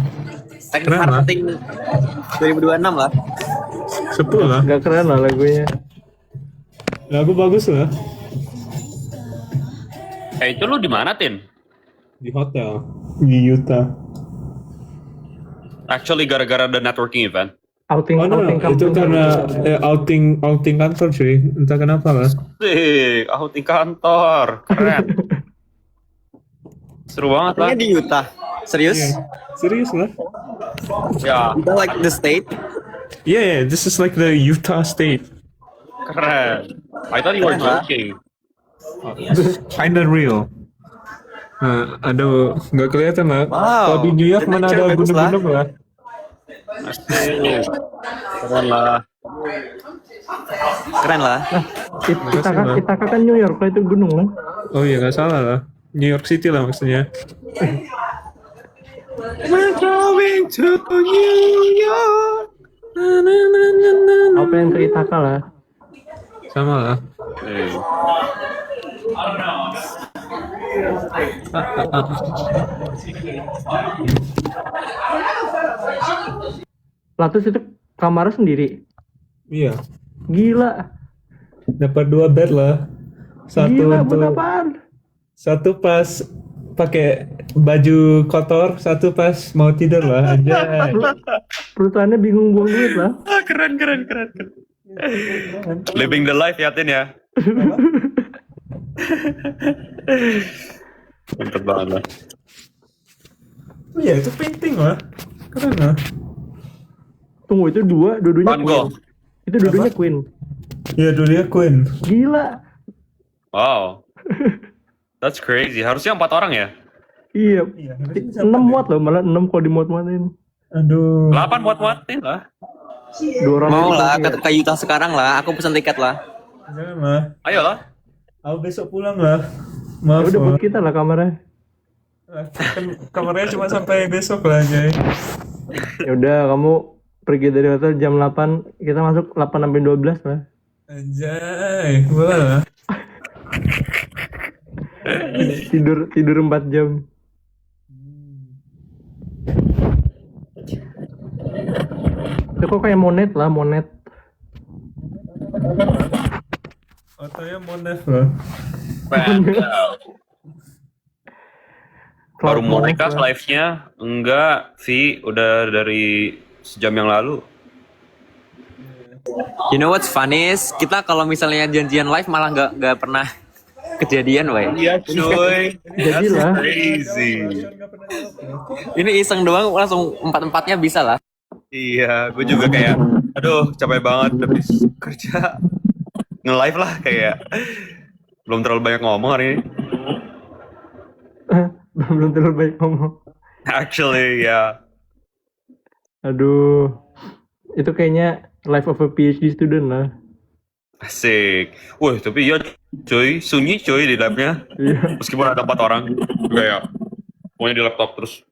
Speaker 6: Teknik
Speaker 7: Keren lah.
Speaker 6: marketing 2026 lah.
Speaker 7: 10 lah.
Speaker 3: Gak keren lah lagunya.
Speaker 7: Lagu bagus lah.
Speaker 1: Itu lu di mana, Tin?
Speaker 7: Di hotel. Di Utah.
Speaker 1: Actually gara-gara the networking event.
Speaker 3: Outing
Speaker 7: Oh no,
Speaker 3: outing
Speaker 7: itu
Speaker 3: kampung.
Speaker 7: karena outing kantor cuy. Entah kenapa lah.
Speaker 1: Sih, outing kantor. Keren. Seru banget lah.
Speaker 6: Ini di Utah. Serius?
Speaker 7: Serius lah.
Speaker 1: Ya,
Speaker 6: Utah like the state?
Speaker 7: Yeah, this is like the Utah state.
Speaker 1: keren. I thought you were joking.
Speaker 7: Kinda real. Nah, aduh, nggak kelihatan lah.
Speaker 6: Wow.
Speaker 7: Kalau di New York
Speaker 6: Ini
Speaker 7: mana
Speaker 6: cewek
Speaker 7: ada
Speaker 6: bagus lah.
Speaker 7: gunung-gunung lah.
Speaker 1: Asik. Keren lah.
Speaker 6: Keren lah.
Speaker 3: Kita kan New York lah, itu gunung lah.
Speaker 7: Oh iya, nggak salah lah. New York City lah maksudnya.
Speaker 2: We're going to New York.
Speaker 3: Apa yang ke Ithaca lah.
Speaker 7: Sama lah.
Speaker 3: Latus itu kamarnya sendiri.
Speaker 7: Iya.
Speaker 3: Gila.
Speaker 7: Dapat 2 bed lah. Satu
Speaker 3: Gila, buat
Speaker 7: untuk
Speaker 3: apaan?
Speaker 7: satu pas pakai baju kotor, satu pas mau tidur lah aja.
Speaker 3: Perusahaannya bingung buang duit lah.
Speaker 1: Keren. Living the life ya, Tin ya. Mantep banget lah.
Speaker 7: Iya, itu painting lah. Keren lah.
Speaker 3: Tunggu, itu dua-duanya
Speaker 1: Van Gogh.
Speaker 3: Queen. Itu dua-duanya Queen.
Speaker 7: Iya, dulu dia Queen.
Speaker 3: Gila.
Speaker 1: Wow. That's crazy. Harusnya 4 orang ya?
Speaker 3: Iya.
Speaker 7: Iya,
Speaker 3: 6 muat loh, malah 6 kalau dimuat-muatin.
Speaker 7: Aduh.
Speaker 1: 8 muat-muatin lah.
Speaker 3: 2 orang.
Speaker 6: Mau
Speaker 3: itu
Speaker 6: lah,
Speaker 3: kan
Speaker 6: ke Utah sekarang lah. Aku pesan tiket lah.
Speaker 7: Jangan lah.
Speaker 1: Ayolah.
Speaker 7: Aku besok pulang lah.
Speaker 3: Ya
Speaker 7: Maaf
Speaker 3: udah buat
Speaker 7: lah.
Speaker 3: kita lah kamarnya.
Speaker 7: Kan kamarnya cuma sampai besok lah, Jay.
Speaker 3: Ya udah, kamu pergi dari hotel jam 8, kita masuk 8 sampai 12 lah.
Speaker 7: Anjay, boleh lah.
Speaker 3: Tidur 4 jam. Itu kok kayak monet lah, monet.
Speaker 7: Otonya Monef lah.
Speaker 1: Baru
Speaker 3: Cloud
Speaker 1: mau
Speaker 3: Monet
Speaker 1: nikah
Speaker 3: lah.
Speaker 1: live-nya? Enggak, Vi. Udah dari sejam yang lalu.
Speaker 6: You know what's funny is kita kalau misalnya janjian live malah nggak pernah kejadian, weh.
Speaker 1: Iya, cuy.
Speaker 3: Jadilah.
Speaker 1: Crazy.
Speaker 6: Ini iseng doang langsung 4-4-nya bisa lah.
Speaker 1: Iya, gue juga kayak, aduh capek banget habis kerja. Nge-live lah kayak. Belum terlalu banyak ngomong hari ini.
Speaker 3: Belum terlalu baik ngomong.
Speaker 1: Actually, ya.
Speaker 3: Aduh. Itu kayaknya life of a PhD student lah.
Speaker 1: Asik. Wah, tapi iya cuy, sunyi cuy di lab-nya.
Speaker 3: Iya.
Speaker 1: Meskipun ada 4 orang. Kayak, pokoknya di laptop terus.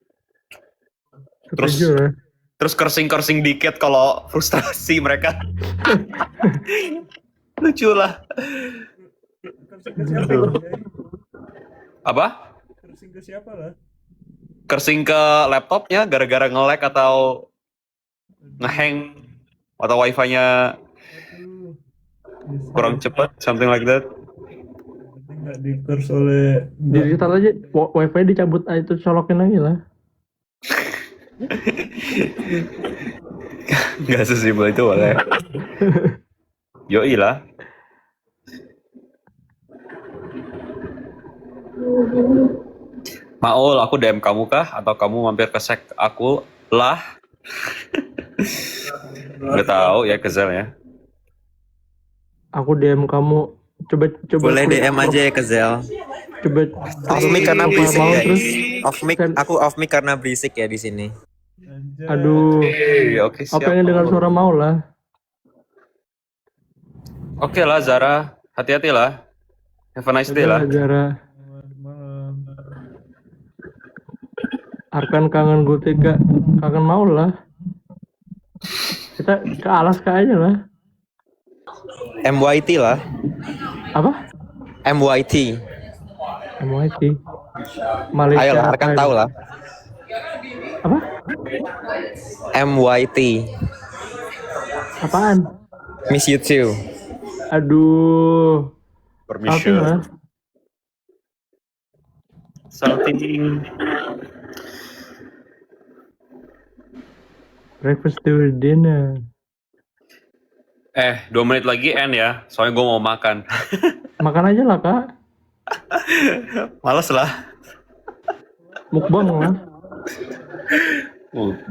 Speaker 1: Terus
Speaker 3: Setuju lah.
Speaker 1: Terus kersing-kersing dikit kalau frustrasi mereka. Lucu lah. Apa?
Speaker 7: Kersing ke siapa lah?
Speaker 1: Kersing ke laptopnya gara-gara nge-lag atau nge-hang atau wifi-nya kurang cepat, something like that.
Speaker 7: Nggak di-curse oleh...
Speaker 3: Di restart aja, wifi dicabut, itu colokin lagi lah.
Speaker 1: Nggak sesimpel itu boleh. Yoi lah. Maul, aku DM kamu kah? Atau kamu mampir ke sek aku lah? Udah tahu ya Kezel ya.
Speaker 3: Aku DM kamu. Coba
Speaker 6: Boleh
Speaker 3: klik
Speaker 6: DM aja ya ke Zel.
Speaker 3: Coba
Speaker 6: Off mic karena
Speaker 3: klik
Speaker 6: berisik
Speaker 3: mau
Speaker 6: ya.
Speaker 3: terus.
Speaker 6: Off mic, aku off mic karena berisik ya di sini.
Speaker 3: Aduh.
Speaker 1: Oke,
Speaker 3: Aku
Speaker 1: siap.
Speaker 3: pengen dengar suara mau lah.
Speaker 1: Oke lah Zara, hati-hati lah. Have a nice day lah.
Speaker 3: Zara. Arkan kangen gue tiga. Kangen mau lah. Kita ke Alaska aja lah.
Speaker 6: MYT lah.
Speaker 3: Apa?
Speaker 6: MYT.
Speaker 3: MYT. Malaysia.
Speaker 6: Ayolah, Arkan
Speaker 3: Thailand.
Speaker 6: tahu lah.
Speaker 3: Apa?
Speaker 6: MYT.
Speaker 3: Apaan?
Speaker 6: Miss you too.
Speaker 3: Aduh. Salting lah.
Speaker 1: Salting.
Speaker 3: Breakfast to dinner.
Speaker 1: 2 menit lagi end ya, soalnya gue mau makan.
Speaker 3: Makan aja lah kak.
Speaker 1: Males lah.
Speaker 3: Mukbang lah.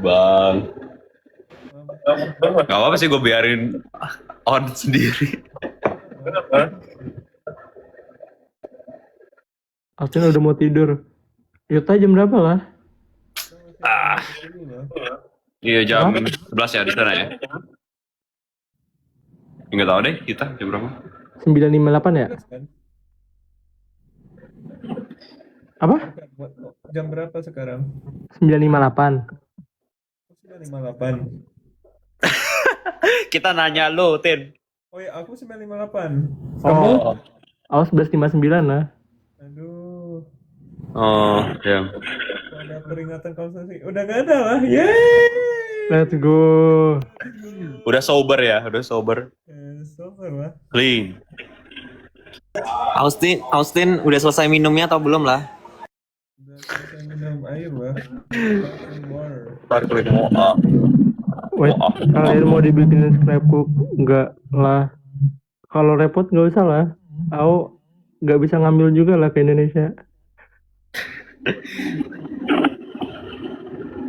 Speaker 1: Bang. Gak apa-apa sih, gue biarin on sendiri.
Speaker 3: Austin udah mau tidur. Yuta jam berapa lah?
Speaker 1: Iya jam 11 ya di sana ya. Nggak tahu deh kita jam berapa.
Speaker 3: 9.58 ya? Apa?
Speaker 7: Jam berapa sekarang?
Speaker 3: 9.58.
Speaker 7: 9.58.
Speaker 1: Kita nanya lu, Tin.
Speaker 7: Oh ya, aku 9.58.
Speaker 3: Kamu? Awas 11.59 lah.
Speaker 7: Aduh,
Speaker 1: Oh, ya.
Speaker 7: ada peringatan konsultasi. Udah gak ada lah. Yeay.
Speaker 3: Let's go.
Speaker 1: Udah sober ya, udah sober.
Speaker 7: Super lah.
Speaker 1: Clean.
Speaker 6: Austin udah selesai minumnya atau belum lah?
Speaker 7: Udah selesai minum air lah. Water.
Speaker 3: Wait, kalian mau dibikinin scrapbook? Enggak lah. Kalau repot nggak usah lah. Aku nggak bisa ngambil juga lah ke Indonesia.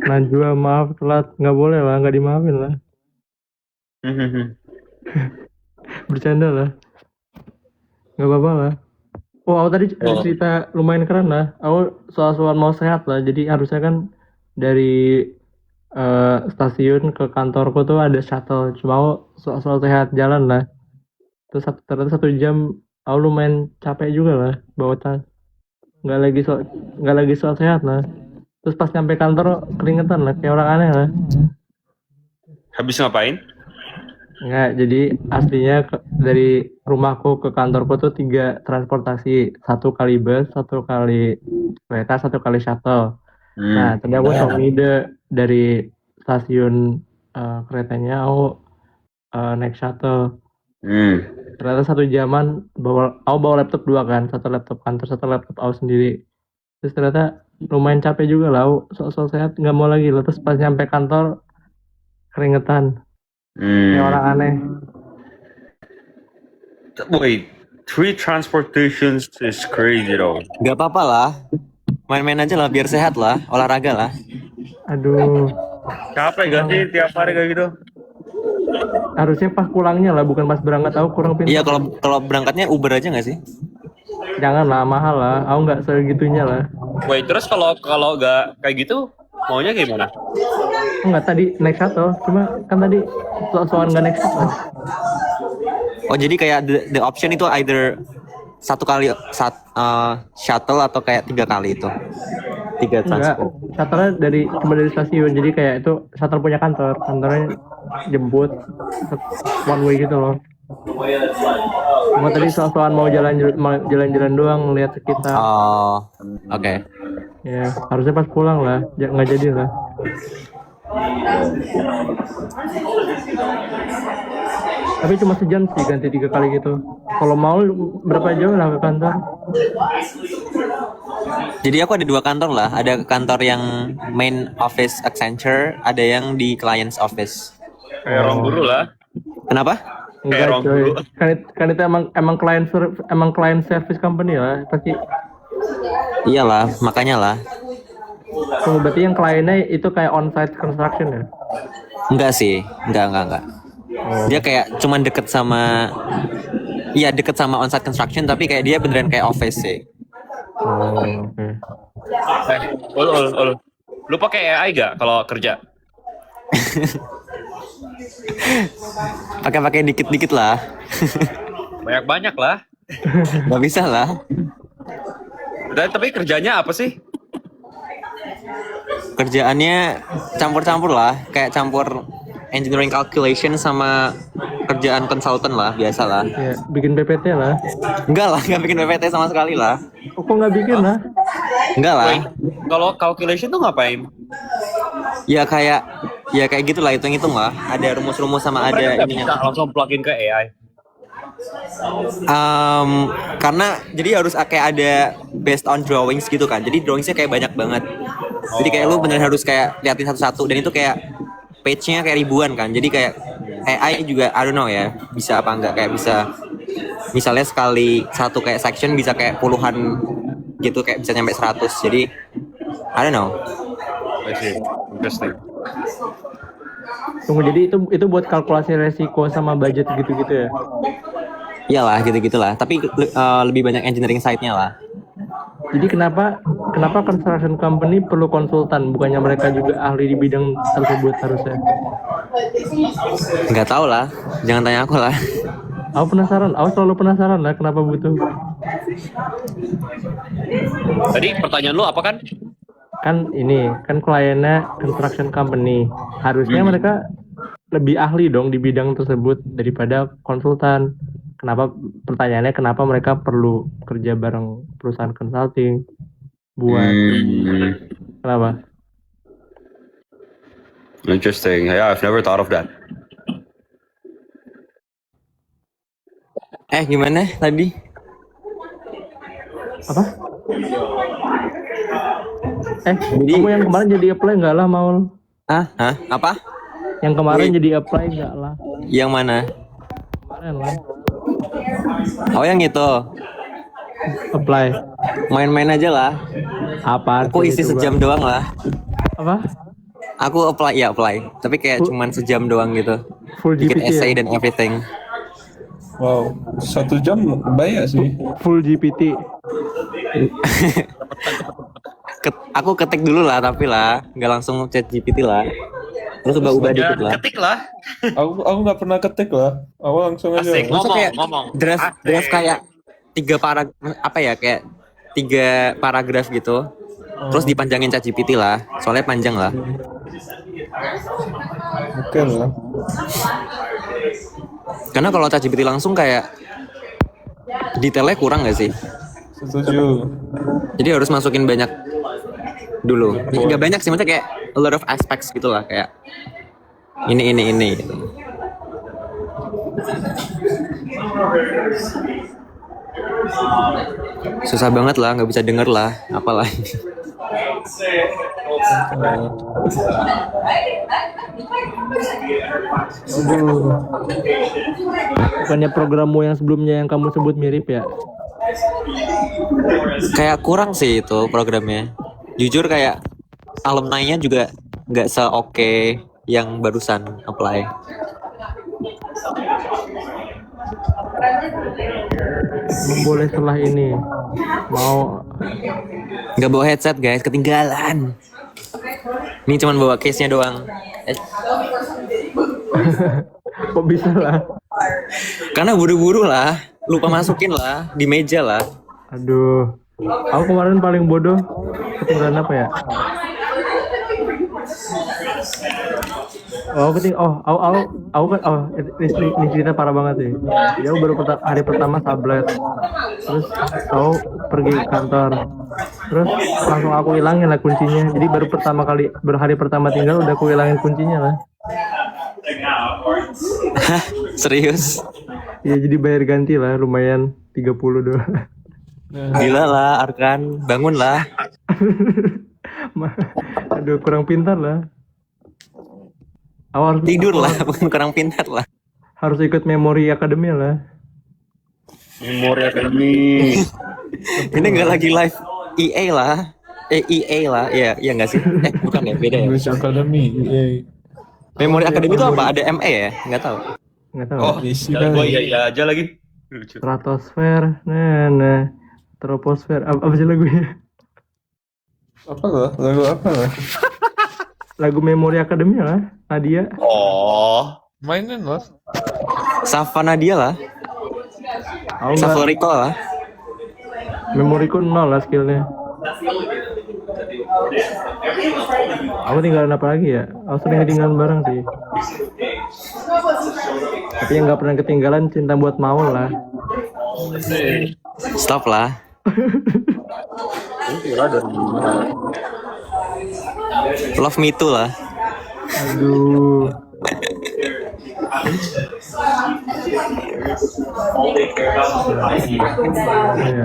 Speaker 3: Najwa maaf telat, nggak boleh lah, nggak dimaafin lah. Bercanda lah. Nggak apa-apa lah. Oh, aku tadi cerita lumayan keren lah. Aku soal-soal mau sehat lah. Jadi harusnya kan dari stasiun ke kantorku tuh ada shuttle. Cuma aku soal sehat jalan lah. Terus ternyata 1 jam aku lumayan capek juga lah bawa tas. Nggak lagi soal sehat lah. Terus pas nyampe kantor keringetan lah, kayak orang aneh lah.
Speaker 1: Habis ngapain?
Speaker 3: Enggak, jadi aslinya dari rumahku ke kantorku tuh 3 transportasi. 1 kali bus, 1 kali kereta, 1 kali shuttle. Nah, tadi aku sama ide dari stasiun keretanya aku naik shuttle. Ternyata 1 jaman aku bawa laptop 2 kan, 1 laptop kantor, 1 laptop aku sendiri. Terus ternyata lumayan capek juga lah, aku sok-sok sehat nggak mau lagi lah. Terus pas nyampe kantor keringetan, kayak orang aneh.
Speaker 1: Wait, 3 transportations is crazy though.
Speaker 6: Gak apa-apa lah. Main-main aja lah biar sehat lah, olahraga lah.
Speaker 3: Aduh,
Speaker 1: Capek gak sih tiap hari kayak gitu?
Speaker 3: harusnya pas pulangnya lah, bukan pas berangkat. Aku kurang pintar.
Speaker 6: Iya, kalau berangkatnya Uber aja nggak sih?
Speaker 3: Jangan lah, mahal lah. Aku nggak segitunya lah.
Speaker 1: Wait, terus kalau gak kayak gitu maunya gimana?
Speaker 3: Enggak, tadi naik shuttle. Cuma kan tadi soal nggak naik shuttle.
Speaker 6: Oh, jadi kayak the option itu either 1 kali shuttle atau kayak 3 kali itu. 3
Speaker 3: Enggak,
Speaker 6: transport.
Speaker 3: shuttle cuma dari stasiun. Jadi kayak itu shuttle punya kantor. Kantornya jemput one way gitu loh. Cuma tadi soal mau jalan-jalan doang, lihat sekitar.
Speaker 6: Oh, oke.
Speaker 3: Ya, harusnya pas pulang lah. Nggak jadi lah. Tapi cuma sejam sih, ganti 3 kali gitu. Kalau mau berapa jauh lah ke kantor?
Speaker 6: Jadi aku ada 2 kantor lah. Ada kantor yang main office Accenture, ada yang di client's office.
Speaker 1: Kayak orang guru lah.
Speaker 6: Kenapa?
Speaker 3: Enggak
Speaker 1: orang
Speaker 3: coy.
Speaker 1: dulu.
Speaker 3: Kan itu emang client service company lah. Pasti
Speaker 6: Iyalah, makanya lah.
Speaker 3: Tunggu, berarti yang kliennya itu kayak on-site construction ya?
Speaker 6: Enggak sih, enggak. Dia kayak cuman deket sama, iya deket sama onsite construction tapi kayak dia beneran kayak office sih.
Speaker 3: Oh, oke.
Speaker 1: Lu pakai AI gak kalau kerja?
Speaker 6: Pakai dikit-dikit lah.
Speaker 1: Banyak lah.
Speaker 6: Nggak bisa lah.
Speaker 1: Dan tapi kerjanya apa sih?
Speaker 6: Kerjaannya campur-campur lah, kayak campur engineering calculation sama kerjaan konsultan lah, biasa lah.
Speaker 3: Ya, bikin PPT lah.
Speaker 6: Nggak bikin PPT sama sekali lah.
Speaker 3: Oh, kok nggak bikin lah?
Speaker 6: Enggak lah.
Speaker 1: Kalau calculation tuh ngapain?
Speaker 6: Ya kayak gitulah, hitung-hitung lah. Ada rumus-rumus sama ada
Speaker 1: Mereka nggak
Speaker 6: ininya.
Speaker 1: bisa langsung plugin ke AI.
Speaker 6: Karena jadi harus kayak ada based on drawings gitu kan. Jadi drawingsnya kayak banyak banget. Jadi kayak lu bener harus kayak liatin satu-satu, dan itu kayak page-nya kayak ribuan kan. Jadi kayak AI juga I don't know ya, bisa apa enggak, kayak bisa misalnya sekali satu kayak section bisa kayak puluhan gitu, kayak bisa nyampe 100. Jadi I don't know.
Speaker 1: I see. Interesting.
Speaker 3: Tunggu, jadi itu buat kalkulasi resiko sama budget gitu-gitu ya?
Speaker 6: Iyalah gitu-gitulah. Tapi lebih banyak engineering side-nya lah.
Speaker 3: Jadi kenapa construction company perlu konsultan, bukannya mereka juga ahli di bidang tersebut harusnya?
Speaker 6: Nggak tahu lah. Jangan tanya aku lah.
Speaker 3: Aku selalu penasaran lah kenapa butuh.
Speaker 1: Tadi pertanyaan lu apa kan?
Speaker 3: Kan kliennya construction company. Harusnya mereka lebih ahli dong di bidang tersebut daripada konsultan. Pertanyaannya kenapa mereka perlu kerja bareng perusahaan consulting buat kenapa?
Speaker 1: Interesting. Yeah, I've never thought of that.
Speaker 6: Gimana tadi?
Speaker 3: Apa? Kamu yang kemarin jadi apply nggak lah, Maul?
Speaker 6: Hah? Apa?
Speaker 3: Yang kemarin jadi apply nggak lah?
Speaker 6: Yang mana?
Speaker 3: Kemarin lah.
Speaker 6: Oh, yang itu.
Speaker 3: Apply.
Speaker 6: Main-main aja lah.
Speaker 3: Apa?
Speaker 6: Aku isi sejam doang lah.
Speaker 3: Apa?
Speaker 6: Aku apply. Tapi kayak cuman sejam doang gitu.
Speaker 3: Full
Speaker 6: Bikin
Speaker 3: GPT
Speaker 6: essay
Speaker 3: ya?
Speaker 6: dan everything.
Speaker 7: Wow, 1 jam banyak sih.
Speaker 3: Full GPT.
Speaker 6: Aku ketik dulu lah, tapi lah nggak langsung chat GPT lah. Terus ubah-ubah dikit lah.
Speaker 1: Ketik lah.
Speaker 7: Aku nggak pernah ketik lah. Aku langsung aja.
Speaker 1: Asik.
Speaker 6: Masa kayak
Speaker 1: Ngomong.
Speaker 6: draft kayak 3 kayak 3 paragraf gitu. Terus dipanjangin chat GPT lah. Soalnya panjang lah.
Speaker 7: Oke lah.
Speaker 6: Karena kalau chat GPT langsung kayak detailnya kurang nggak sih?
Speaker 7: Setuju.
Speaker 6: Jadi harus masukin banyak dulu. Nggak banyak sih, maksudnya kayak a lot of aspects gitu lah, kayak ini gitu. Susah banget lah, nggak bisa denger lah, apalah.
Speaker 3: Bukannya programmu yang sebelumnya yang kamu sebut mirip ya?
Speaker 6: Kayak kurang sih itu programnya. Jujur kayak alumni-nya juga nggak se-oke yang barusan apply.
Speaker 3: Boleh setelah ini mau
Speaker 6: Nggak bawa headset guys, ketinggalan. Ini cuman bawa case-nya doang.
Speaker 3: kok bisa lah?
Speaker 6: Karena buru-buru lah, lupa masukin lah di meja lah.
Speaker 3: Aduh, aku kemarin paling bodoh ketinggalan apa ya? Ini cerita parah banget sih. Dia baru hari pertama tablet, terus aku pergi kantor, terus langsung aku hilangin lah kuncinya. Jadi baru hari pertama tinggal udah aku hilangin kuncinya lah.
Speaker 6: Hah? Serius?
Speaker 3: Ya jadi bayar ganti lah, lumayan 30 doang.
Speaker 6: Gila lah, Arkan, bangun lah.
Speaker 3: Aduh, kurang pintar lah. Awal
Speaker 6: Tidur lah, bukan kurang pintar lah.
Speaker 3: harus ikut memori akademi lah.
Speaker 1: Memori akademi.
Speaker 6: Ini nggak lagi live EA lah. EA lah, iya nggak sih? Bukan ya, beda ya.
Speaker 7: English Academy. Iya.
Speaker 6: Memori Academy itu apa? Ada ME ya? Nggak tahu.
Speaker 3: Nggak tahu.
Speaker 1: Oh, gue iya aja lagi. Lucu.
Speaker 3: Stratosfer, nah, troposfer, apa sih lagunya?
Speaker 2: Apa loh? Lagu apa loh?
Speaker 3: Lagu Memori Academy lah, Nadia.
Speaker 1: Oh,
Speaker 7: Mainin lah.
Speaker 6: Savana dia lah.
Speaker 3: Aku nggak,
Speaker 6: Safariko lah.
Speaker 3: memoriku 0 lah skillnya. Aku tinggalan apa lagi ya? Aku sering ketinggalan barang sih. Tapi yang nggak pernah ketinggalan cinta buat Maul lah.
Speaker 6: Stop lah. Love me too lah.
Speaker 3: Aduh. Ya.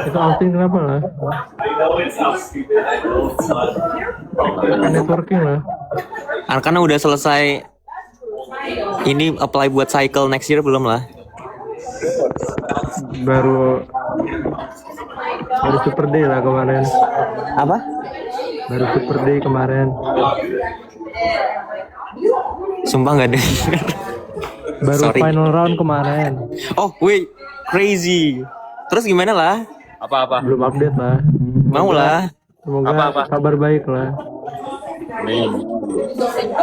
Speaker 3: Itu outing kenapa lah? Networking lah.
Speaker 6: Karena udah selesai. Ini apply buat cycle next year belum lah?
Speaker 3: Baru Super Day lah kemarin.
Speaker 6: Apa?
Speaker 3: Baru Super Day kemarin.
Speaker 6: Sumpah nggak deh.
Speaker 3: Baru
Speaker 6: Sorry.
Speaker 3: final round kemarin.
Speaker 6: Oh wait, crazy. Terus gimana lah?
Speaker 1: apa-apa?
Speaker 3: Belum update lah.
Speaker 6: Mau lah.
Speaker 3: Semoga
Speaker 1: Apa-apa?
Speaker 3: kabar baik lah.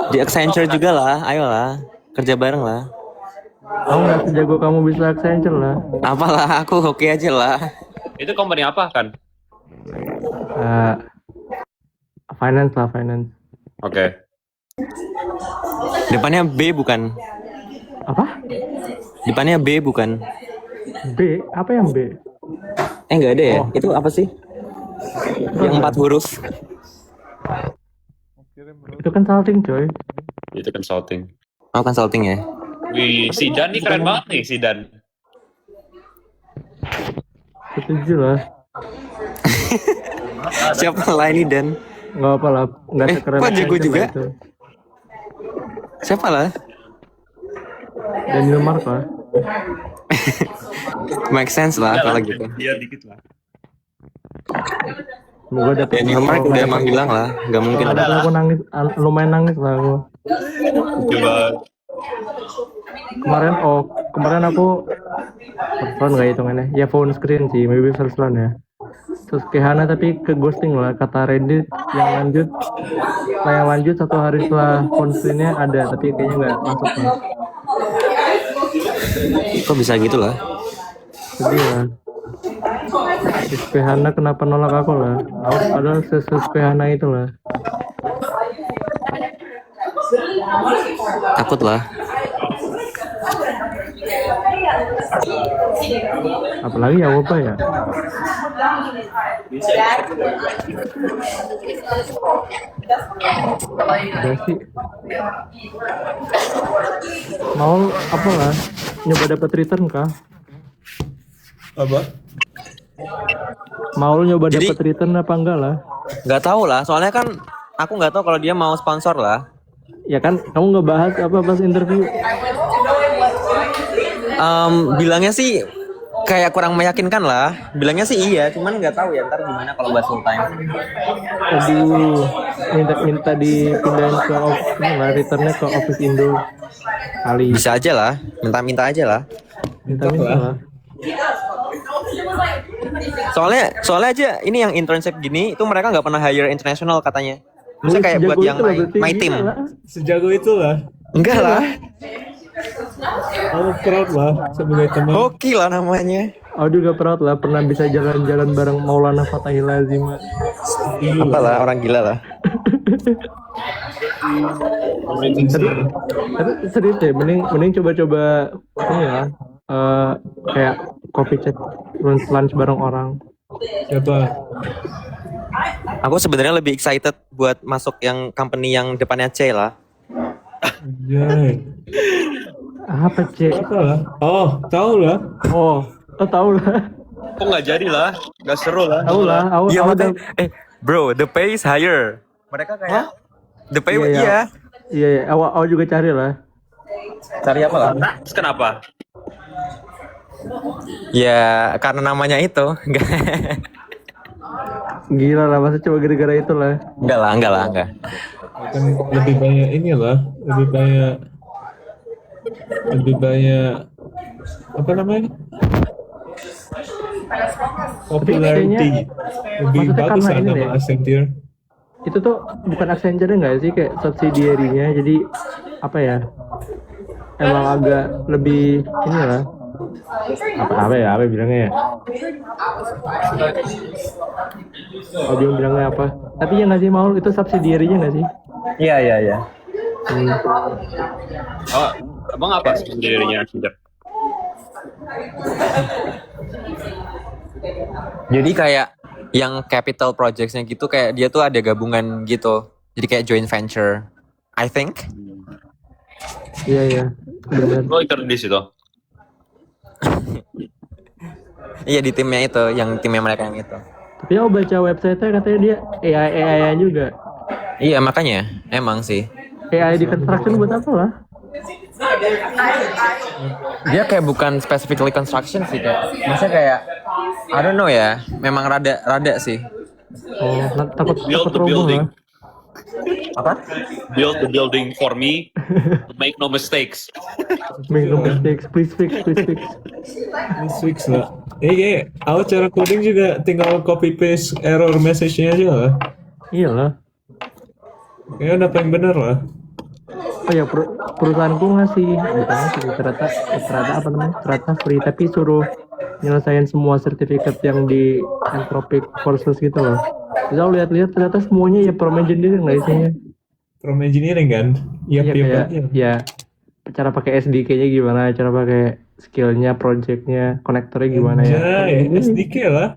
Speaker 6: Di Accenture juga lah. Ayolah, kerja bareng lah.
Speaker 3: Aku nggak sejago kamu bisa Accenture lah.
Speaker 6: Apalah, aku oke aja lah.
Speaker 1: Itu company apa kan?
Speaker 3: Finance lah, finance.
Speaker 1: Oke.
Speaker 6: Depannya B bukan?
Speaker 3: Apa?
Speaker 6: Depannya B bukan?
Speaker 3: B? Apa yang B?
Speaker 6: Nggak ada ya?
Speaker 3: Oh.
Speaker 6: Itu apa sih? Yang 4 huruf.
Speaker 3: Itu kan salting coy.
Speaker 1: Itu consulting.
Speaker 6: Oh, consulting ya?
Speaker 1: Wih, si Dan nih keren banget nih si Dan.
Speaker 3: Setuju lah.
Speaker 6: Siapa lah ini Dan?
Speaker 3: Nggak apa lah. Nggak sekeren
Speaker 6: kok jago
Speaker 3: Accenture
Speaker 6: juga?
Speaker 3: lah itu.
Speaker 6: Siapa lah?
Speaker 3: Daniel Mark lah.
Speaker 6: Make sense lah kalau gitu.
Speaker 1: Iya dikit lah.
Speaker 3: Semoga dapet.
Speaker 6: Daniel Mark udah emang hilang lah. Nggak mungkin
Speaker 3: Ada
Speaker 6: lah.
Speaker 3: aku nangis, lumayan nangis lah aku.
Speaker 1: Coba.
Speaker 3: Kemarin aku first round nggak hitungannya. Ya phone screen sih, maybe first round ya. Terus ke Hana tapi ke ghosting lah, kata Reddit yang lanjut 1 hari setelah phone screennya ada, tapi kayaknya nggak masuk lah.
Speaker 6: Kok bisa gitu lah?
Speaker 3: Sedih lah. Terus ke Hana kenapa nolak aku lah? Aku padahal ke Hana itu lah.
Speaker 6: Takut lah.
Speaker 3: Apalagi ya apa ya? Udah sih. Mau apa lah? Nyoba dapat return kah?
Speaker 7: Apa?
Speaker 3: Mau nyoba
Speaker 6: Jadi-
Speaker 3: dapat return apa enggak lah?
Speaker 6: Nggak tahu lah. Soalnya kan aku nggak tahu kalau dia mau sponsor lah.
Speaker 3: Ya kan kamu nggak bahas apa pas interview?
Speaker 6: Bilangnya sih kayak kurang meyakinkan lah. Bilangnya sih iya, cuman nggak tahu ya ntar gimana kalau buat full time.
Speaker 3: Aduh, minta dipindahin ke ini lah, returnnya ke office Indo kali.
Speaker 6: Bisa aja lah, minta aja lah.
Speaker 3: Minta lah.
Speaker 6: Soalnya aja ini yang internship gini itu mereka nggak pernah hire international katanya. Maksudnya kayak
Speaker 3: Sejago
Speaker 6: buat yang
Speaker 3: itu lah berarti,
Speaker 6: my
Speaker 3: gila
Speaker 6: team.
Speaker 3: lah.
Speaker 7: Sejago itulah.
Speaker 6: Enggak lah,
Speaker 7: Aku proud lah sebagai teman.
Speaker 6: hoki lah namanya.
Speaker 3: Aku juga proud lah pernah bisa jalan-jalan bareng Maulana Fatahil Lazim.
Speaker 6: Apalah orang gila lah.
Speaker 3: Tapi serius deh, mending coba-coba ini ya, kayak coffee chat lunch bareng orang.
Speaker 7: Siapa?
Speaker 6: Aku sebenarnya lebih excited buat masuk yang company yang depannya C lah.
Speaker 7: Jai.
Speaker 3: Apa cek?
Speaker 7: Apa lah? Oh, tahu lah.
Speaker 3: Oh tahu lah,
Speaker 1: Kok nggak jadi lah? Nggak seru lah.
Speaker 3: tahu lah. Aku
Speaker 6: Iya,
Speaker 3: aku
Speaker 6: makanya, bro, the pay is higher. Mereka kayak the pay
Speaker 3: Iya, iya.
Speaker 6: iya.
Speaker 3: Iya, aku juga cari lah.
Speaker 6: Cari apa lah?
Speaker 1: Terus kenapa?
Speaker 6: Ya karena namanya itu.
Speaker 3: Gila lah, masa cuma gara-gara itu lah.
Speaker 6: Enggak lah.
Speaker 7: Kan lebih banyak ini lah, lebih banyak apa namanya? Popularity. Lebih
Speaker 3: maksudnya
Speaker 7: bagus
Speaker 3: karena
Speaker 7: lah
Speaker 3: ini
Speaker 7: nama
Speaker 3: deh.
Speaker 7: Accenture.
Speaker 3: Itu tuh bukan Accenture nggak sih, kayak subsidiary-nya, jadi apa ya, emang agak lebih ini lah, apa bilangnya ya, bilangnya apa, tapi ya nggak sih, mau itu subsidiary-nya nggak sih?
Speaker 6: Iya.
Speaker 1: Oh, abang apa sendirinya Accenture?
Speaker 6: Jadi kayak yang capital projects-nya gitu kayak dia tuh ada gabungan gitu. Jadi kayak joint venture, I think.
Speaker 3: Iya benar.
Speaker 1: Lo ikut di situ.
Speaker 6: Iya di timnya itu, yang timnya mereka yang itu.
Speaker 3: Tapi aku baca website-nya katanya dia AI juga.
Speaker 6: Iya makanya, emang sih.
Speaker 3: AI di construction buat apa lah?
Speaker 6: Dia kayak bukan specifically construction sih kayak. Maksudnya kayak, I don't know ya. Memang rada sih.
Speaker 3: Oh, takut
Speaker 1: Build the
Speaker 3: roboh
Speaker 1: building.
Speaker 3: lah.
Speaker 6: Apa?
Speaker 1: Build the building for me. Make no mistakes.
Speaker 3: Make no mistakes, please fix.
Speaker 7: This fix lah. Kayak aku cara coding juga tinggal copy paste error message-nya aja lah.
Speaker 3: Iyalah.
Speaker 7: Kayaknya udah paling bener lah.
Speaker 3: Oh ya, perusahaanku ngasih, ternyata apa namanya, ternyata free, tapi suruh nyelesain semua sertifikat yang di Anthropic courses gitu loh. Terus aku lihat-lihat ternyata semuanya ya prompt engineering lah isinya.
Speaker 7: From engineering kan?
Speaker 3: Iya
Speaker 7: Yap,
Speaker 3: kayak,
Speaker 7: aja.
Speaker 3: ya cara pakai SDK-nya gimana, cara pakai skillnya, projectnya, konektornya gimana ya.
Speaker 7: Anjay, SDK lah.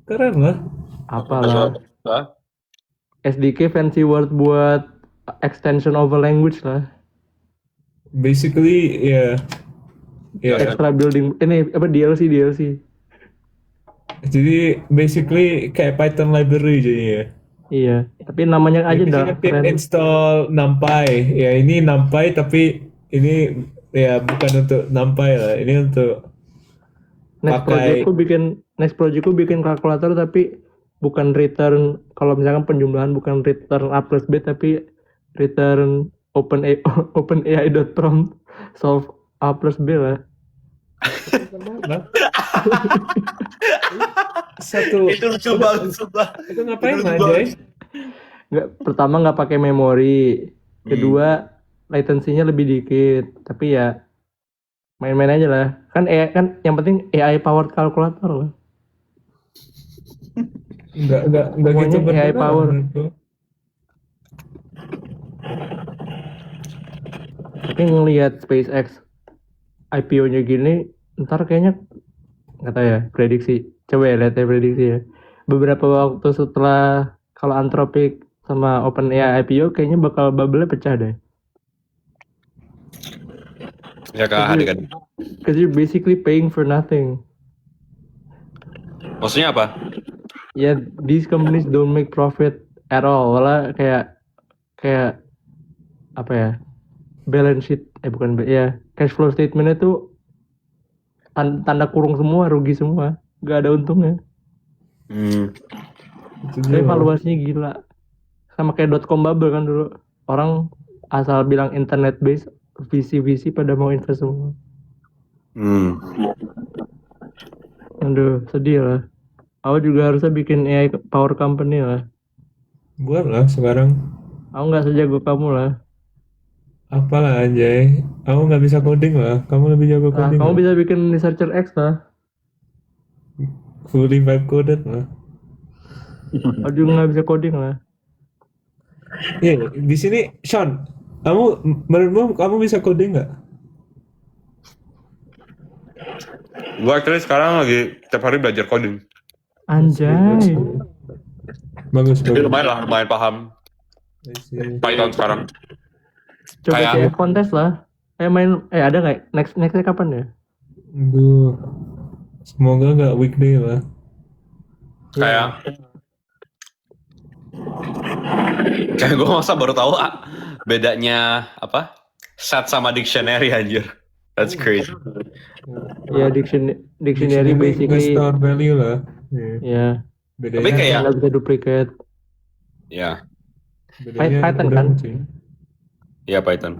Speaker 7: Keren lah.
Speaker 3: Apalah.
Speaker 1: Hah?
Speaker 3: SDK fancy word buat extension of a language lah.
Speaker 7: Basically, ya.
Speaker 3: Extra building, ini apa DLC.
Speaker 7: Jadi basically kayak Python library jadinya.
Speaker 3: Iya, tapi namanya aja
Speaker 7: Ini
Speaker 3: dah
Speaker 7: kan pip
Speaker 3: keren.
Speaker 7: install NumPy. Ya ini NumPy tapi ini ya bukan untuk NumPy lah. Ini untuk pakai
Speaker 3: Next projectku bikin kalkulator tapi bukan return, kalau misalkan penjumlahan bukan return A plus B tapi return OpenAI.prompt solve A plus B lah.
Speaker 7: satu
Speaker 1: Itu lucu banget, sumpah.
Speaker 7: itu ngapain aja?
Speaker 3: Pertama nggak pakai memori, kedua latency-nya lebih dikit, tapi ya main-main aja lah. Kan yang penting AI powered kalkulator lah.
Speaker 7: Enggak
Speaker 3: Pokoknya
Speaker 7: gitu
Speaker 3: AI
Speaker 7: beneran
Speaker 3: power.
Speaker 7: menurutku.
Speaker 3: Tapi ngelihat SpaceX IPO-nya gini, ntar kayaknya nggak tahu ya, prediksi. Coba ya lihat ya prediksi ya. Beberapa waktu setelah kalau Anthropic sama OpenAI IPO, kayaknya bakal bubble-nya pecah deh.
Speaker 1: Ya kak, kan.
Speaker 3: Because you're basically paying for nothing.
Speaker 1: Maksudnya apa?
Speaker 3: Ya, these companies don't make profit at all. Malah kayak apa ya? Balance sheet, cash flow statement-nya tuh tanda kurung semua, rugi semua, gak ada untungnya.
Speaker 7: Itu
Speaker 3: Tapi
Speaker 7: dia.
Speaker 3: valuasinya gila, sama kayak .com bubble kan dulu, orang asal bilang internet based, VC pada mau invest semua. Aduh, sedih lah. Aku juga harusnya bikin AI power company lah.
Speaker 7: Buat lah sekarang.
Speaker 3: Aku nggak sejago kamu lah.
Speaker 7: Apalah anjay. Aku nggak bisa coding lah. Kamu lebih jago
Speaker 3: Nah,
Speaker 7: coding
Speaker 3: kamu
Speaker 7: lah.
Speaker 3: bisa bikin researcher X lah.
Speaker 7: Fully vibe coded lah.
Speaker 3: Aku juga nggak bisa coding lah.
Speaker 7: Iya, di sini Sean, menurutmu kamu bisa coding nggak?
Speaker 1: Gue actually sekarang lagi tiap hari belajar coding.
Speaker 3: Anjay.
Speaker 7: Bagus.
Speaker 1: Jadi lumayan paham Python sekarang.
Speaker 3: Coba
Speaker 1: Kayak-
Speaker 3: kayak kontes lah. Ada nggak? Nextnya kapan ya?
Speaker 7: Aduh. Semoga nggak weekday lah.
Speaker 1: Kayak gue masa baru tahu bedanya apa? Set sama dictionary anjir. That's crazy.
Speaker 3: Ya dictionary basically
Speaker 7: store value lah. Iya.
Speaker 3: ya
Speaker 7: Bedanya
Speaker 1: Tapi kayak
Speaker 3: nggak bisa duplicate.
Speaker 1: ya,
Speaker 3: Python
Speaker 7: mudah,
Speaker 3: kan?
Speaker 7: cuy.
Speaker 1: ya Python.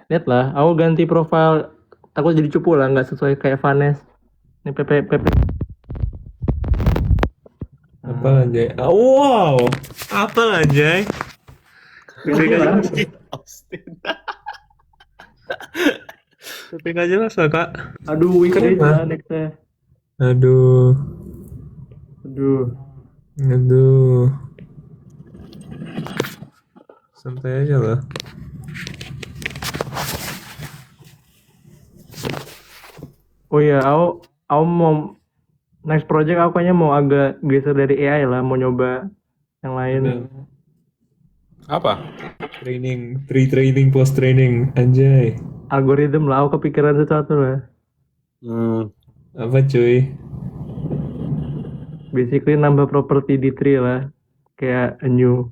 Speaker 3: Lihat lah, aku ganti profile, takut jadi cupu lah, nggak sesuai kayak Vanes. Ini PP.
Speaker 7: Apa anjay? Ah, wow, apa anjay? Tapi nggak jelas lah kak.
Speaker 3: Aduh, weekday
Speaker 7: Kenapa?
Speaker 3: lah nextnya.
Speaker 7: Aduh,
Speaker 3: Aduh.
Speaker 7: aduh. Santai aja lah.
Speaker 3: Oh iya, aku mau next project aku kayaknya mau agak geser dari AI lah, mau nyoba yang lain.
Speaker 1: Apa?
Speaker 7: Training, post training, anjay.
Speaker 3: Algoritma lah, aku kepikiran sesuatu lah.
Speaker 7: Apa cuy?
Speaker 3: Basically nambah properti di tree lah, kayak a new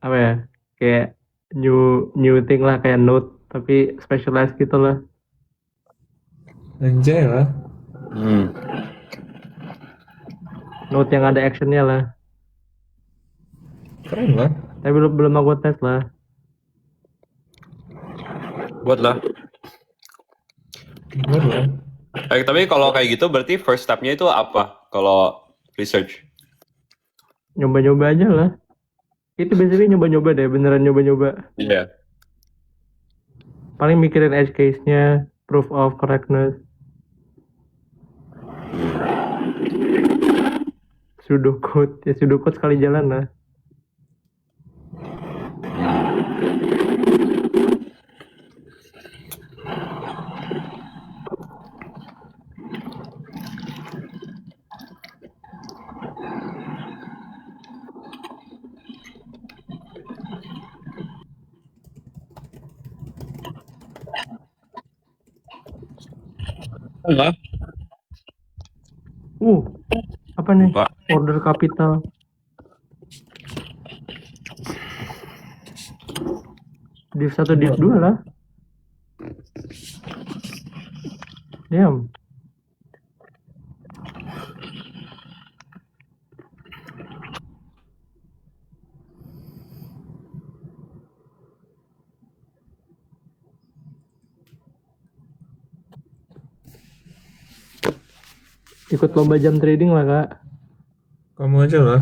Speaker 3: apa ya? Kayak new thing lah, kayak node tapi specialized gitu lah.
Speaker 7: Anjay lah.
Speaker 3: Node yang ada actionnya lah.
Speaker 7: Keren lah.
Speaker 3: Tapi belum aku tes lah.
Speaker 1: Buatlah.
Speaker 7: Keren lah.
Speaker 1: Tapi kalau kayak gitu berarti first step-nya itu apa? Kalau research?
Speaker 3: Nyoba-nyoba aja lah. Itu basically nyoba-nyoba deh, beneran nyoba-nyoba.
Speaker 1: Iya.
Speaker 3: Paling mikirin edge case-nya, proof of correctness. Pseudocode, ya pseudocode sekali jalan lah.
Speaker 1: Enggak.
Speaker 3: Apa nih?
Speaker 1: Pak.
Speaker 3: Order capital. Div 1, div 2 lah. Diam. Ikut lomba jam trading lah kak.
Speaker 7: Kamu aja lah.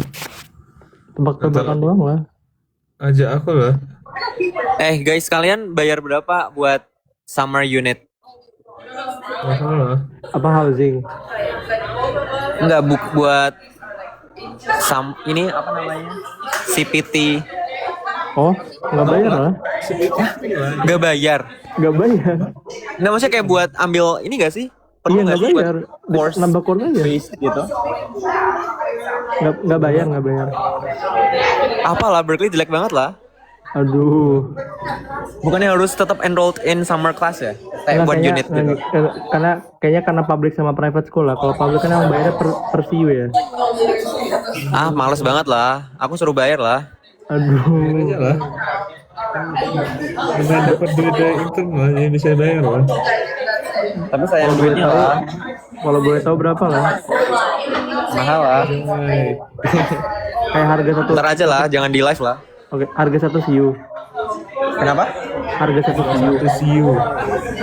Speaker 3: Tebak-tebakan doang lah.
Speaker 7: Ajak aku lah.
Speaker 6: Guys, kalian bayar berapa buat summer unit?
Speaker 7: Masalah.
Speaker 3: Apa housing?
Speaker 6: Enggak, buat ini apa namanya? CPT.
Speaker 3: Oh, nggak bayar lah.
Speaker 6: Nggak bayar.
Speaker 3: Nggak bayar.
Speaker 6: Nggak, maksudnya kayak buat ambil ini gak sih?
Speaker 3: Iya
Speaker 6: Perlu
Speaker 3: nggak
Speaker 6: nggak sih buat
Speaker 3: bayar.
Speaker 6: course
Speaker 3: Nambah course aja.
Speaker 6: base gitu?
Speaker 3: Nggak bayar, nggak bayar.
Speaker 6: Apalah, Berkeley jelek banget lah.
Speaker 3: Aduh.
Speaker 6: Bukannya harus tetap enrolled in summer class ya?
Speaker 3: Karena
Speaker 6: One
Speaker 3: kayaknya-
Speaker 6: unit gitu.
Speaker 3: karena public sama private school lah. Kalau public kan yang bayarnya per CU ya.
Speaker 6: Ah, males banget lah. Aku suruh bayar lah.
Speaker 3: Aduh.
Speaker 7: Aja lah. Karena dapat duit dari intern lah, yang bisa bayar lah.
Speaker 6: Tapi sayang duitnya lah.
Speaker 3: Kalau boleh tahu berapa lah?
Speaker 6: Mahal lah.
Speaker 7: Anjay.
Speaker 3: Kayak harga satu.
Speaker 6: Ntar aja lah, jangan di live lah.
Speaker 3: Oke, harga satu CU.
Speaker 6: Kenapa?
Speaker 3: Harga satu CU.
Speaker 7: Satu CU.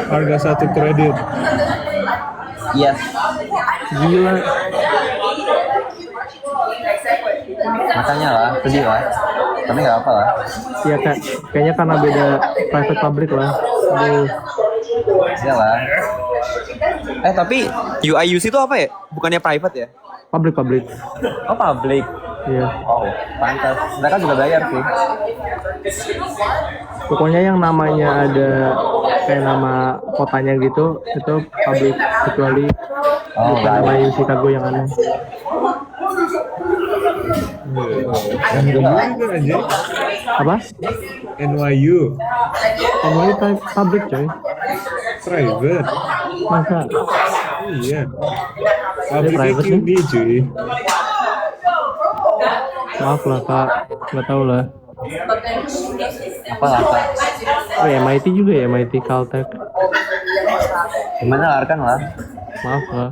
Speaker 7: Harga satu kredit.
Speaker 6: Yes.
Speaker 3: Gila.
Speaker 6: Makanya lah, sedih lah. Tapi nggak apa lah.
Speaker 3: Iya kak. Kayaknya karena beda private public lah. Aduh.
Speaker 6: Ya lah. Tapi UIUC itu apa ya? Bukannya private ya?
Speaker 3: Public.
Speaker 6: Oh, public.
Speaker 3: Iya.
Speaker 6: Oh, pantas. Mereka juga bayar sih.
Speaker 3: Pokoknya yang namanya ada kayak nama kotanya gitu itu public, kecuali bukan nama yang Chicago yang aneh.
Speaker 7: NYU juga anjay.
Speaker 3: Apa?
Speaker 7: NYU.
Speaker 3: NYU public coy.
Speaker 7: Private.
Speaker 3: Masa?
Speaker 7: Iya. Public
Speaker 3: private
Speaker 7: QB cuy.
Speaker 3: Maaf lah kak, nggak tahu lah.
Speaker 6: Apa lah, Kak?
Speaker 3: Oh ya MIT juga ya, MIT Caltech.
Speaker 6: Gimana lah, kan lah.
Speaker 3: Maaf lah.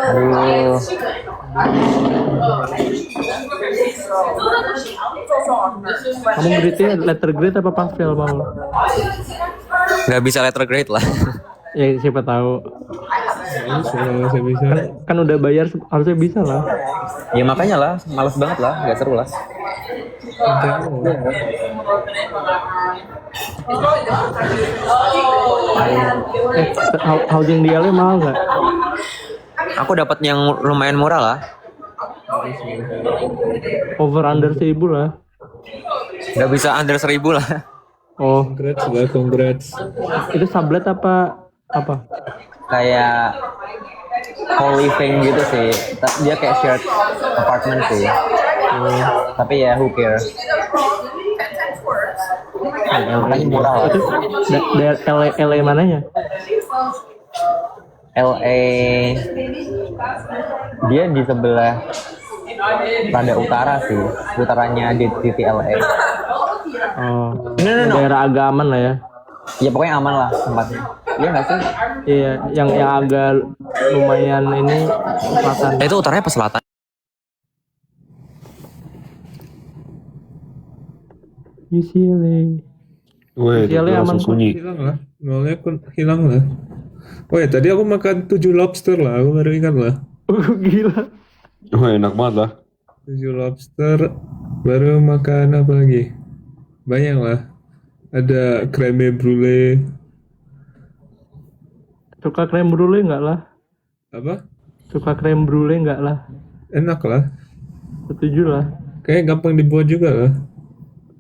Speaker 6: Aduh.
Speaker 3: Kamu grade-nya letter grade apa pastel mau?
Speaker 6: Nggak bisa letter grade lah.
Speaker 3: Ya siapa tahu.
Speaker 7: Saya bisa.
Speaker 3: Kan udah bayar harusnya bisa lah.
Speaker 6: Ya makanya lah, males banget lah, nggak seru lah.
Speaker 3: Housing di LA mahal nggak?
Speaker 6: Aku dapat yang lumayan murah lah.
Speaker 3: Over under 1.000 lah.
Speaker 6: Nggak bisa under 1.000 lah.
Speaker 3: Oh,
Speaker 7: Congrats lah, congrats.
Speaker 3: itu sublet apa?
Speaker 6: Kayak co-living gitu sih. Dia kayak shared apartment sih. Tapi ya who cares. Makanya murah lah.
Speaker 3: Itu LA mananya?
Speaker 6: LA dia di sebelah rada utara sih, utaranya di LA.
Speaker 3: Oh,
Speaker 6: No.
Speaker 3: daerah agak aman lah ya.
Speaker 6: Ya pokoknya aman lah tempatnya. Iya nggak sih?
Speaker 3: Iya, yang agak lumayan ini selatan.
Speaker 6: Itu utaranya pas selatan.
Speaker 3: UCLA.
Speaker 1: Weh,
Speaker 3: UCLA aman kok.
Speaker 7: Hilang lah, nolnya hilang lah. Oh ya, tadi aku makan 7 lobster lah, aku baru ingat lah.
Speaker 3: Gila.
Speaker 1: Wah, enak banget lah.
Speaker 7: 7 lobster, baru makan apa lagi? Banyak lah. Ada creme brulee.
Speaker 3: Suka krem brulee nggak lah?
Speaker 7: Apa?
Speaker 3: Suka krem brulee nggak lah?
Speaker 7: Enak lah.
Speaker 3: Setuju lah.
Speaker 7: Kayak gampang dibuat juga lah.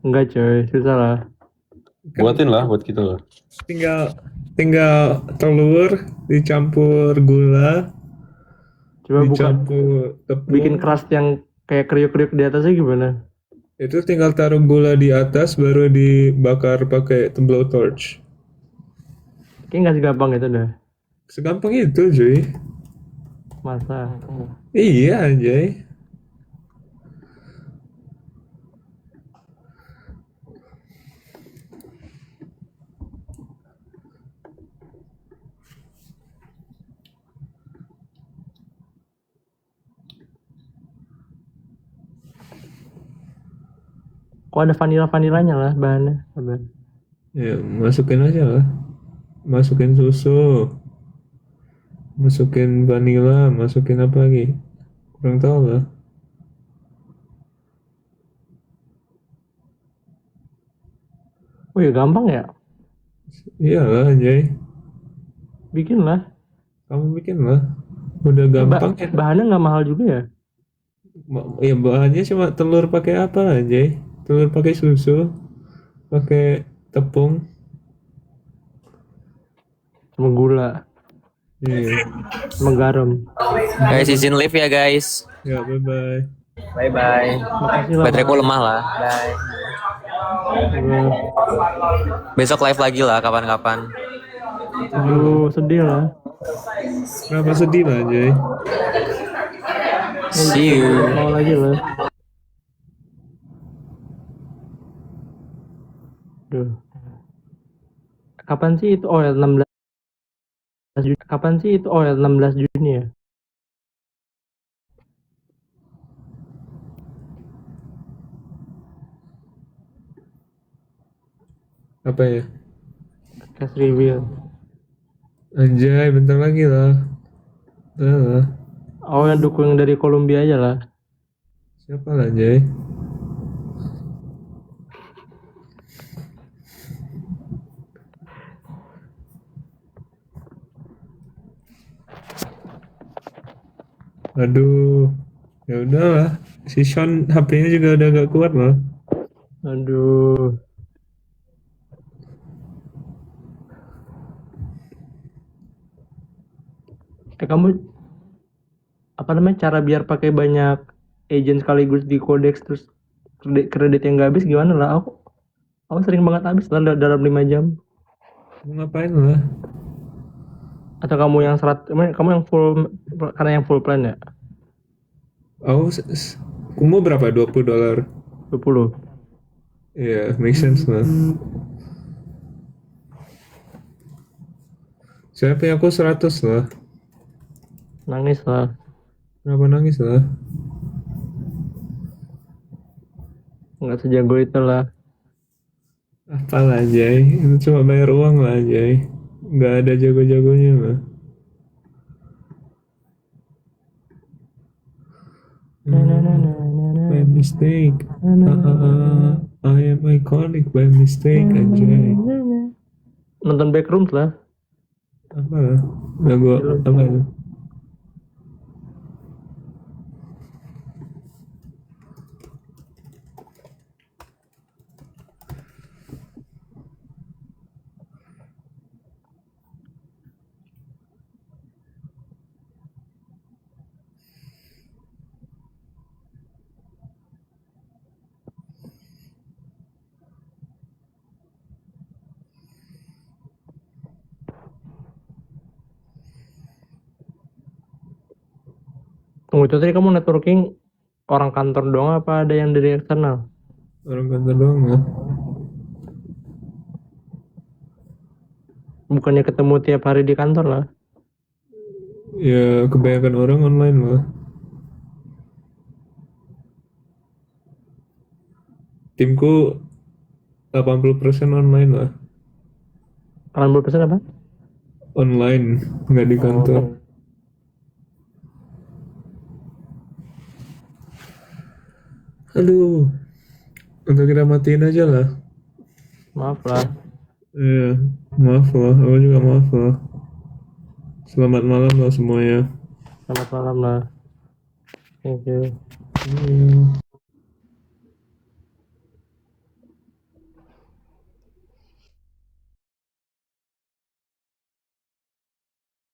Speaker 3: Enggak coy, susah lah.
Speaker 1: Buatin lah buat kita lah.
Speaker 7: Tinggal telur dicampur gula,
Speaker 3: Coba buka
Speaker 7: dicampur tepung.
Speaker 3: bikin crust yang kayak kriuk-kriuk di atasnya gimana?
Speaker 7: Itu tinggal taruh gula di atas baru dibakar pakai blowtorch.
Speaker 3: Kayaknya nggak segampang itu dah.
Speaker 7: Segampang itu, cuy.
Speaker 3: Masa?
Speaker 7: Iya, anjay.
Speaker 3: Kok ada vanilanya lah bahannya? Sabar.
Speaker 7: Ya, masukin aja lah. Masukin susu. Masukin vanilla, masukin apa lagi? Kurang tahu lah.
Speaker 3: Oh ya gampang ya?
Speaker 7: Iyalah, anjay.
Speaker 3: Bikin lah.
Speaker 7: Kamu bikin lah. Udah gampang ya.
Speaker 3: Bahannya nggak mahal juga ya?
Speaker 7: Ya bahannya cuma telur pakai apa, anjay? Telur pakai susu, pakai tepung.
Speaker 3: Sama gula,
Speaker 7: Iya.
Speaker 3: sama garam.
Speaker 6: Guys, izin live ya guys.
Speaker 7: Ya, bye-bye.
Speaker 6: Bye.
Speaker 3: Makasih lah.
Speaker 6: Bateraiku lemah lah. Bye.
Speaker 3: Sabar.
Speaker 6: Besok live lagi lah kapan-kapan.
Speaker 3: Aduh, sedih lah.
Speaker 7: Kenapa sedih lah, anjay?
Speaker 6: See you.
Speaker 3: Mau lagi lah. Duh. Kapan sih itu? Oh ya 16 Juni. Kapan sih itu? Oh ya 16 Juni ya.
Speaker 7: Apa ya?
Speaker 3: Cast reveal.
Speaker 7: Anjay, bentar lagi lah. Udah lah.
Speaker 3: Oh yang dukung dari Kolombia aja lah.
Speaker 7: Siapa lah, anjay? Aduh, ya udahlah. Si Sean HP-nya juga udah gak kuat lah.
Speaker 3: Aduh. Kamu apa namanya cara biar pakai banyak agent sekaligus di Codex terus kredit yang gak habis gimana lah? Aku sering banget habis lah dalam 5 jam.
Speaker 7: Mau ngapain lah?
Speaker 3: Atau kamu yang kamu yang full karena yang full plan ya?
Speaker 7: Aku mau berapa? $20.
Speaker 3: 20.
Speaker 7: Iya, make sense lah. Siapa yang aku 100 lah.
Speaker 3: Nangis lah.
Speaker 7: Kenapa nangis lah?
Speaker 3: Nggak sejago itu lah.
Speaker 7: Apalah Jay, itu cuma bayar uang lah Jay. Nggak ada jago-jagonya mah. By mistake. I am iconic by mistake anjay.
Speaker 3: Nonton Backrooms lah.
Speaker 7: Apa lah? Lagu apa itu?
Speaker 3: Tunggu itu tadi kamu networking orang kantor doang apa ada yang dari eksternal?
Speaker 7: Orang kantor doang ya?
Speaker 3: Bukannya ketemu tiap hari di kantor lah.
Speaker 7: Ya kebanyakan orang online lah. Timku 80% online lah.
Speaker 3: 80% apa?
Speaker 7: Online, nggak di kantor. Aduh, untuk kita matiin aja lah.
Speaker 3: Maaf lah.
Speaker 7: Iya, maaf lah, aku juga maaf lah. Selamat malam lah semuanya.
Speaker 3: Selamat malam lah. Thank you.
Speaker 7: Iya.